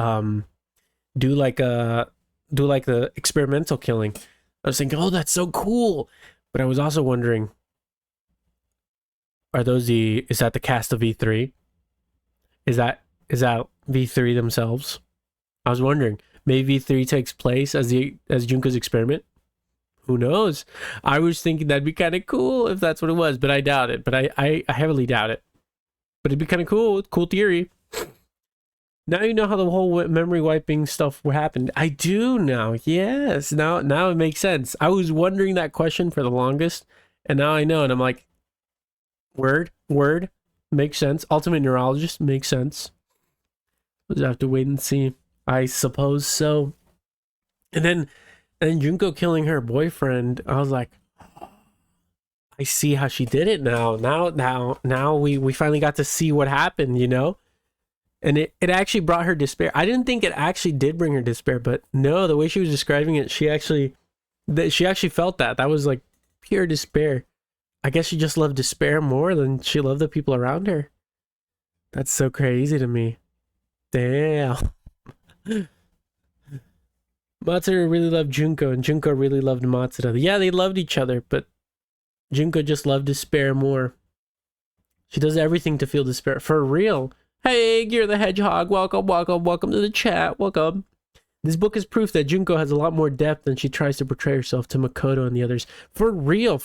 do like the experimental killing. I was thinking, oh, that's so cool. But I was also wondering, is that the cast of V3? Is that V3 themselves? I was wondering, maybe V3 takes place as Junko's experiment. Who knows? I was thinking that'd be kind of cool if that's what it was, but I doubt it. But I heavily doubt it. But it'd be kind of cool. Cool theory. Now you know how the whole memory wiping stuff happened. I do now. Yes. Now it makes sense. I was wondering that question for the longest, and now I know. And I'm like, word, makes sense. Ultimate neurologist makes sense. We'll just have to wait and see. I suppose so. And then Junko killing her boyfriend. I was like, I see how she did it now. Now we finally got to see what happened, you know? And it actually brought her despair. I didn't think it actually did bring her despair, but no, the way she was describing it, she actually felt that. That was like pure despair. I guess she just loved despair more than she loved the people around her. That's so crazy to me. Damn. Matsuda really loved Junko, and Junko really loved Matsuda. Yeah, they loved each other, but Junko just loved despair more. She does everything to feel despair. For real. Hey, Gear the Hedgehog, welcome to the chat, welcome. This book is proof that Junko has a lot more depth than she tries to portray herself to Makoto and the others. For real.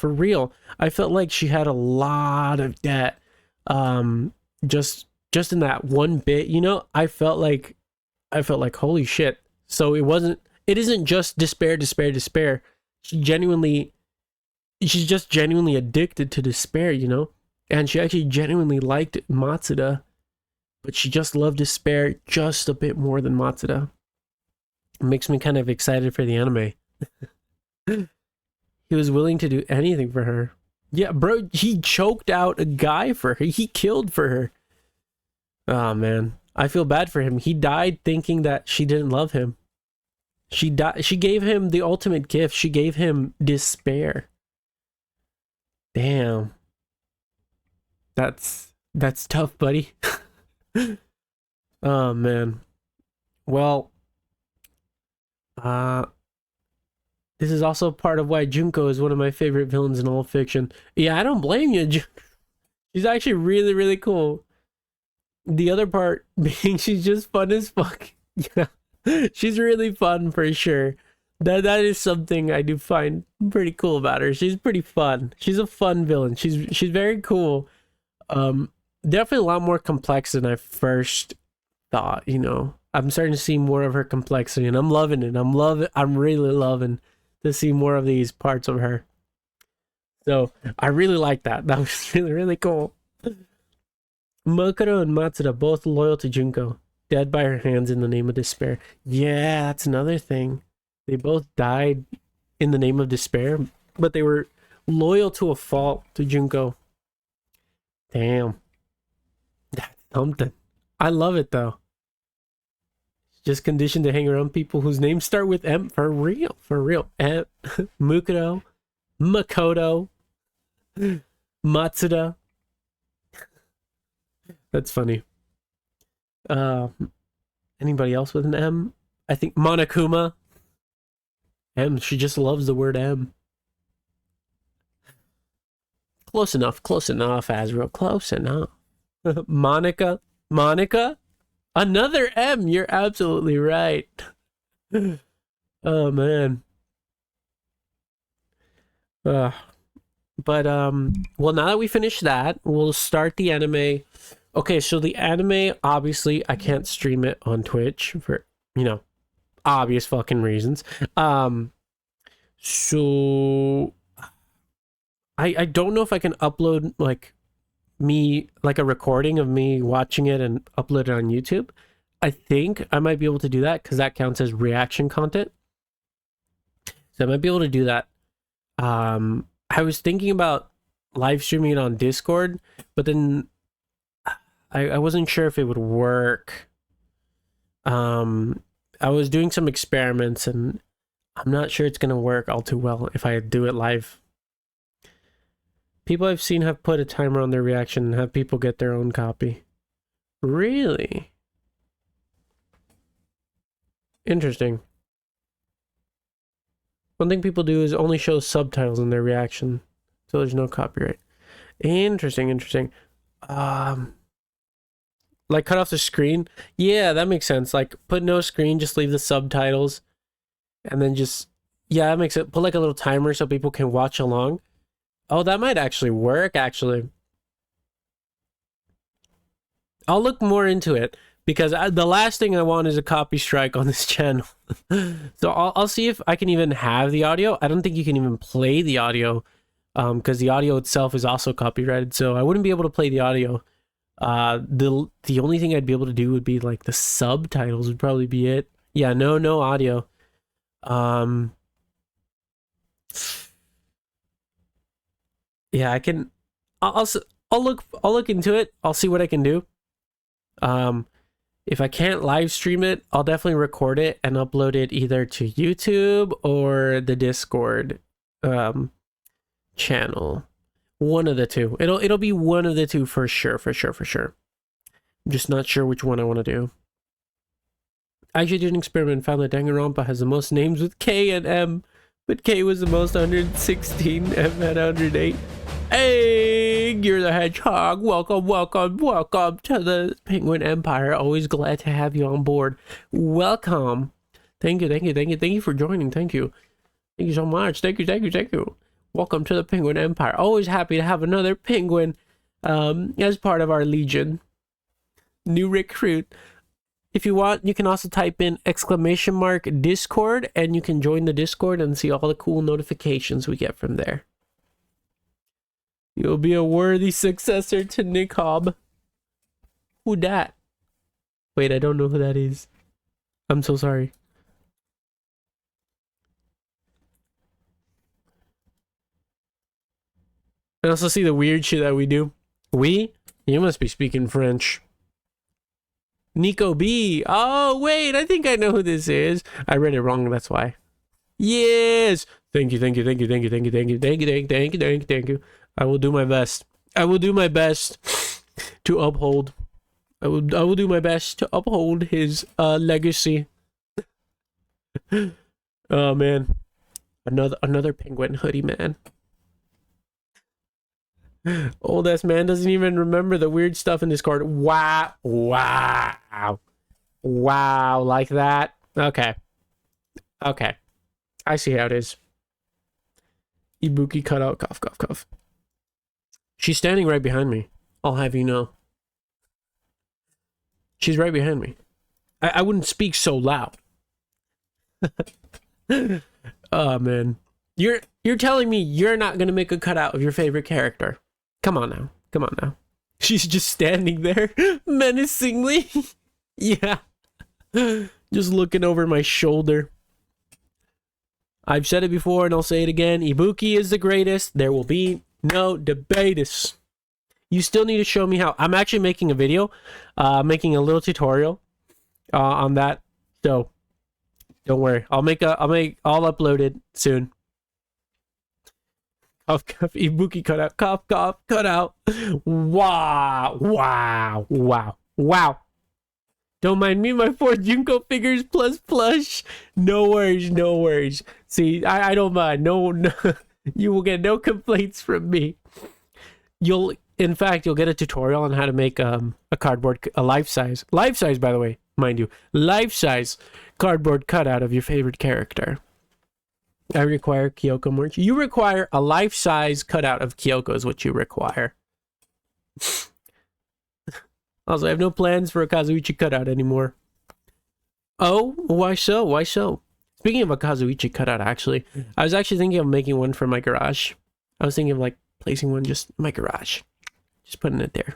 I felt like she had a lot of that. Just in that one bit, you know, I felt like holy shit. So it isn't just despair. She's just genuinely addicted to despair, you know? And she actually genuinely liked Matsuda, but she just loved despair just a bit more than Matsuda. It makes me kind of excited for the anime. He was willing to do anything for her. Yeah, bro, he choked out a guy for her. He killed for her. Oh, man. I feel bad for him. He died thinking that she didn't love him. She gave him the ultimate gift. She gave him despair. Damn. That's tough, buddy. Oh, man. Well, this is also part of why Junko is one of my favorite villains in all fiction. Yeah, I don't blame you. She's actually really, really cool. The other part being she's just fun as fuck. Yeah, she's really fun for sure. That is something I do find pretty cool about her. She's pretty fun. She's a fun villain. She's very cool. Definitely a lot more complex than I first thought, you know. I'm starting to see more of her complexity, and I'm loving it. I'm really loving to see more of these parts of her. So I really like that. That was really, really cool. Makoto and Matsuda both loyal to Junko, dead by her hands in the name of despair. Yeah, that's another thing. They both died in the name of despair, but they were loyal to a fault to Junko. Damn. That's something. I love it though. Just conditioned to hang around people whose names start with M. For real, for real. M. Mukoto, Makoto, Matsuda. That's funny. Anybody else with an M? I think Monokuma. M. She just loves the word M. Close enough, Azrael. Close enough. Monica. Another M. You're absolutely right. Oh man. But well, now that we finished that, we'll start the anime. Okay, so the anime, obviously I can't stream it on Twitch for, obvious fucking reasons. So I don't know if I can upload like a recording of me watching it and upload it on YouTube. I think I might be able to do that because that counts as reaction content. So I might be able to do that. I was thinking about live streaming it on Discord, but then I wasn't sure if it would work. I was doing some experiments and I'm not sure it's gonna work all too well if I do it live. People I've seen have put a timer on their reaction and have people get their own copy. Really? Interesting. One thing people do is only show subtitles in their reaction, so there's no copyright. Interesting. Like cut off the screen? Yeah, that makes sense. Like put no screen, just leave the subtitles, and then yeah, that makes it. Put like a little timer so people can watch along. Oh, that might actually work, actually. I'll look more into it because the last thing I want is a copy strike on this channel. So I'll see if I can even have the audio. I don't think you can even play the audio because the audio itself is also copyrighted. So I wouldn't be able to play the audio. The only thing I'd be able to do would be like the subtitles would probably be it. Yeah, no audio. Yeah, I can. I'll look into it. I'll see what I can do. If I can't live stream it, I'll definitely record it and upload it either to YouTube or the Discord channel. One of the two. It'll be one of the two for sure. I'm just not sure which one I want to do. I actually did an experiment and found that Danganronpa has the most names with K and M, but K was the most 116, M had 108. Hey, you're the Hedgehog. Welcome to the Penguin Empire. Always glad to have you on board. Welcome. Thank you for joining. Thank you so much. Thank you. Welcome to the Penguin Empire. Always happy to have another penguin as part of our legion. New recruit. If you want, you can also type in !Discord and you can join the Discord and see all the cool notifications we get from there. You'll be a worthy successor to Nick Hobb. Who dat? Wait, I don't know who that is. I'm so sorry. And also see the weird shit that we do. We? You must be speaking French. Nico B. Oh, wait, I think I know who this is. I read it wrong, that's why. Yes! Thank you. I will do my best. I will do my best to uphold. I will do my best to uphold his legacy. Oh man. Another penguin hoodie, man. Old ass man doesn't even remember the weird stuff in Discord. Wow, like that. Okay. I see how it is. Ibuki cut out, cough. She's standing right behind me. I'll have you know. She's right behind me. I wouldn't speak so loud. Oh man. You're telling me you're not gonna make a cutout of your favorite character. Come on now. She's just standing there menacingly. Yeah. Just looking over my shoulder. I've said it before and I'll say it again. Ibuki is the greatest. There will be no debates. You still need to show me how. I'm actually making a video, making a little tutorial on that. So don't worry. I'll upload it soon. Cough, cough, Ibuki cutout. Cough, cough, cutout. Wow, wow, wow, wow. Don't mind me, my 4 Junko figures plus plush. No worries, no worries. See, I don't mind. No, you will get no complaints from me. In fact, you'll get a tutorial on how to make a cardboard, a life size, by the way, mind you, life size cardboard cutout of your favorite character. I require Kyoko merch. You require a life size cutout of Kyoko is what you require. Also, I have no plans for a Kazuichi cutout anymore. Oh, why so? Why so? Speaking of a Kazuichi cutout, actually, I was actually thinking of making one for my garage. I was thinking of like placing one just in my garage. Just putting it there.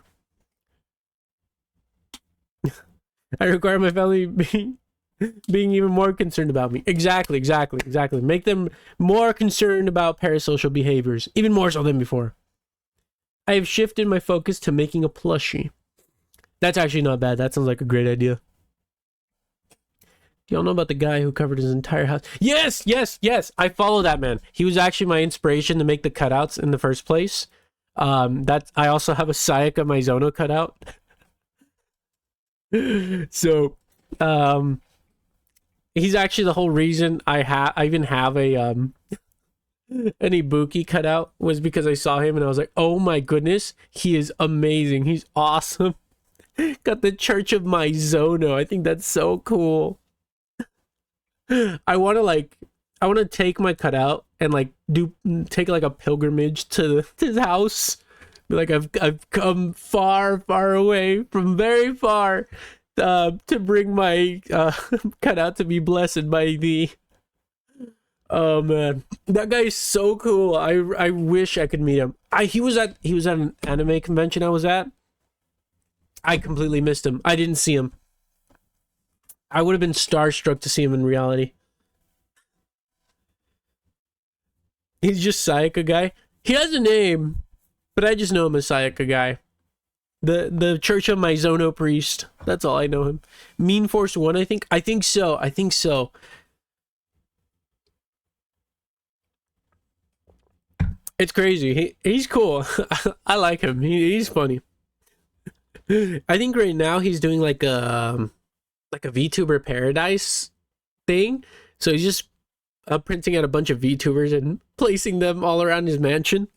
I require my family being even more concerned about me. Exactly. Make them more concerned about parasocial behaviors, even more so than before. I have shifted my focus to making a plushie. That's actually not bad. That sounds like a great idea. Do y'all know about the guy who covered his entire house? Yes. I follow that man. He was actually my inspiration to make the cutouts in the first place. I also have a Sayaka Maizono cutout. So, he's actually the whole reason I even have a an Ibuki cutout was because I saw him and I was like, oh my goodness, he is amazing. He's awesome. Got the Church of Maizono. I think that's so cool. I want to take my cutout and like take like a pilgrimage to his house. Be like, I've come far away from very far to bring my cutout to be blessed by thee. Oh man, that guy is so cool. I wish I could meet him. He was at an anime convention I was at. I completely missed him. I didn't see him. I would have been starstruck to see him in reality. He's just Sayaka guy. He has a name, but I just know him as Sayaka guy. The Church of Maizono priest. That's all I know him. Mean Force 1, I think. I think so. It's crazy. He's cool. I like him. He's funny. I think right now he's doing like a VTuber Paradise thing. So he's just printing out a bunch of VTubers and placing them all around his mansion.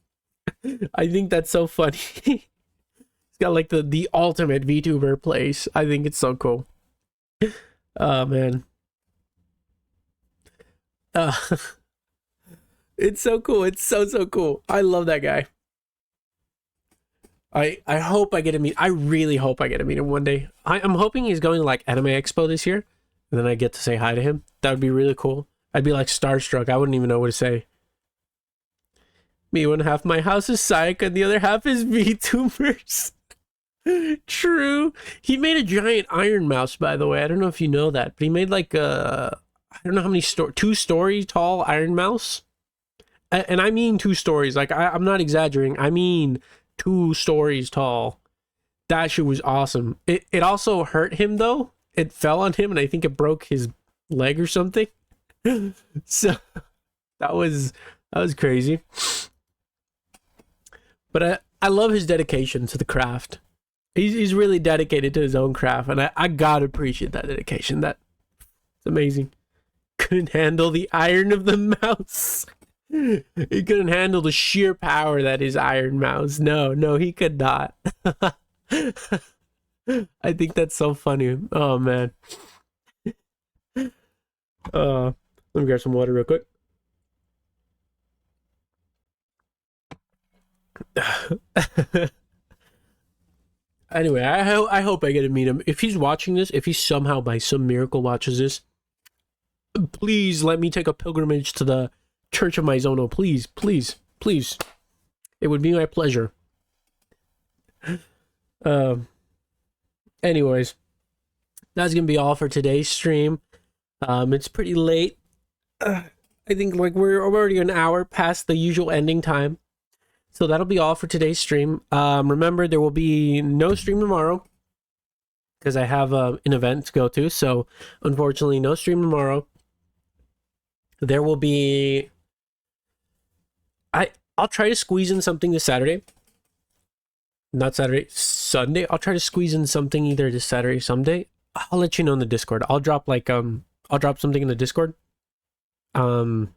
I think that's so funny. He's got like the ultimate VTuber place. I think it's so cool. Oh man. It's so cool. It's so cool. I love that guy. I hope I get to meet. I really hope I get to meet him one day. I'm hoping he's going to like Anime Expo this year, and then I get to say hi to him. That would be really cool. I'd be like starstruck. I wouldn't even know what to say. Me, one half my house is Sayaka, and the other half is VTubers. True. He made a giant iron mouse, by the way. I don't know if you know that, but he made like I don't know how many 2-story tall iron mouse. And I mean 2 stories. Like I'm not exaggerating. I mean 2 stories tall. That shit was awesome. It also hurt him though. It fell on him and I think it broke his leg or something. So that was crazy. But I love his dedication to the craft. He's really dedicated to his own craft, and I gotta appreciate that dedication. That's amazing. Couldn't handle the iron of the mouse. He couldn't handle the sheer power that is Iron Mouse. No, he could not. I think that's so funny. Oh man. Let me grab some water real quick. Anyway, I hope I get to meet him. If he's watching this, if he somehow by some miracle watches this, please let me take a pilgrimage to the Church of Maizono. Please. It would be my pleasure. Anyways, that's gonna be all for today's stream. It's pretty late. I think like we're already an hour past the usual ending time. So that'll be all for today's stream. Remember, there will be no stream tomorrow. because I have an event to go to. So unfortunately, no stream tomorrow. There will be. I'll try to squeeze in something this Saturday. Not Saturday, Sunday. I'll try to squeeze in something either this Saturday, someday. I'll let you know in the Discord. I'll drop I'll drop something in the Discord. That's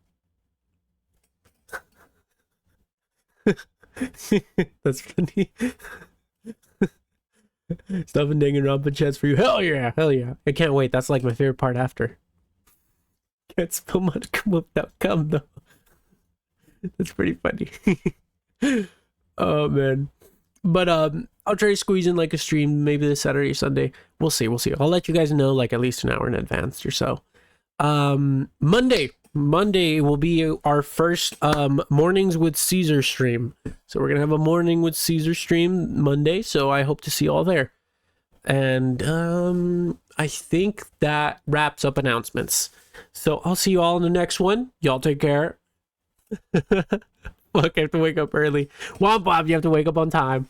funny. Stuff in Danganronpa chats for you. Hell yeah, hell yeah. I can't wait. That's like my favorite part after. Can't spill much without cum though. That's pretty funny. Oh man. But I'll try to squeeze in like a stream maybe this Saturday or Sunday. We'll see. I'll let you guys know like at least an hour in advance or so. Monday will be our first mornings with Caesar stream. So we're gonna have a morning with Caesar stream Monday. So I hope to see you all there. And I think that wraps up announcements. So I'll see you all in the next one. Y'all take care. Look, I have to wake up early. Womp womp, you have to wake up on time.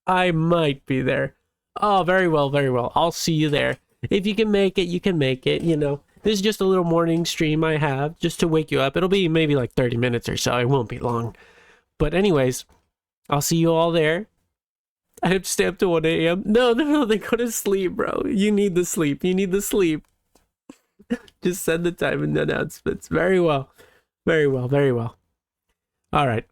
I might be there. Oh, very well, very well. I'll see you there. If you can make it, you can make it. You know, this is just a little morning stream I have just to wake you up. It'll be maybe like 30 minutes or so. It won't be long. But anyways, I'll see you all there. I have to stay up to 1 a.m. No, they go to sleep, bro. You need the sleep. You need the sleep. Just send the time in the announcements. Very well. Very well, very well. All right.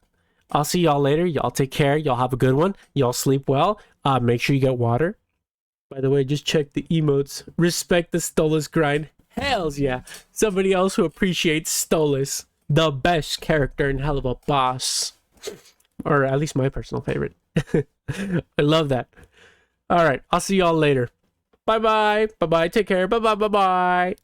I'll see y'all later. Y'all take care. Y'all have a good one. Y'all sleep well. Make sure you get water. By the way, just check the emotes. Respect the Stolas grind. Hells yeah. Somebody else who appreciates Stolas. The best character in Hell of a Boss. Or at least my personal favorite. I love that. All right. I'll see y'all later. Bye-bye. Bye-bye. Take care. Bye-bye. Bye-bye.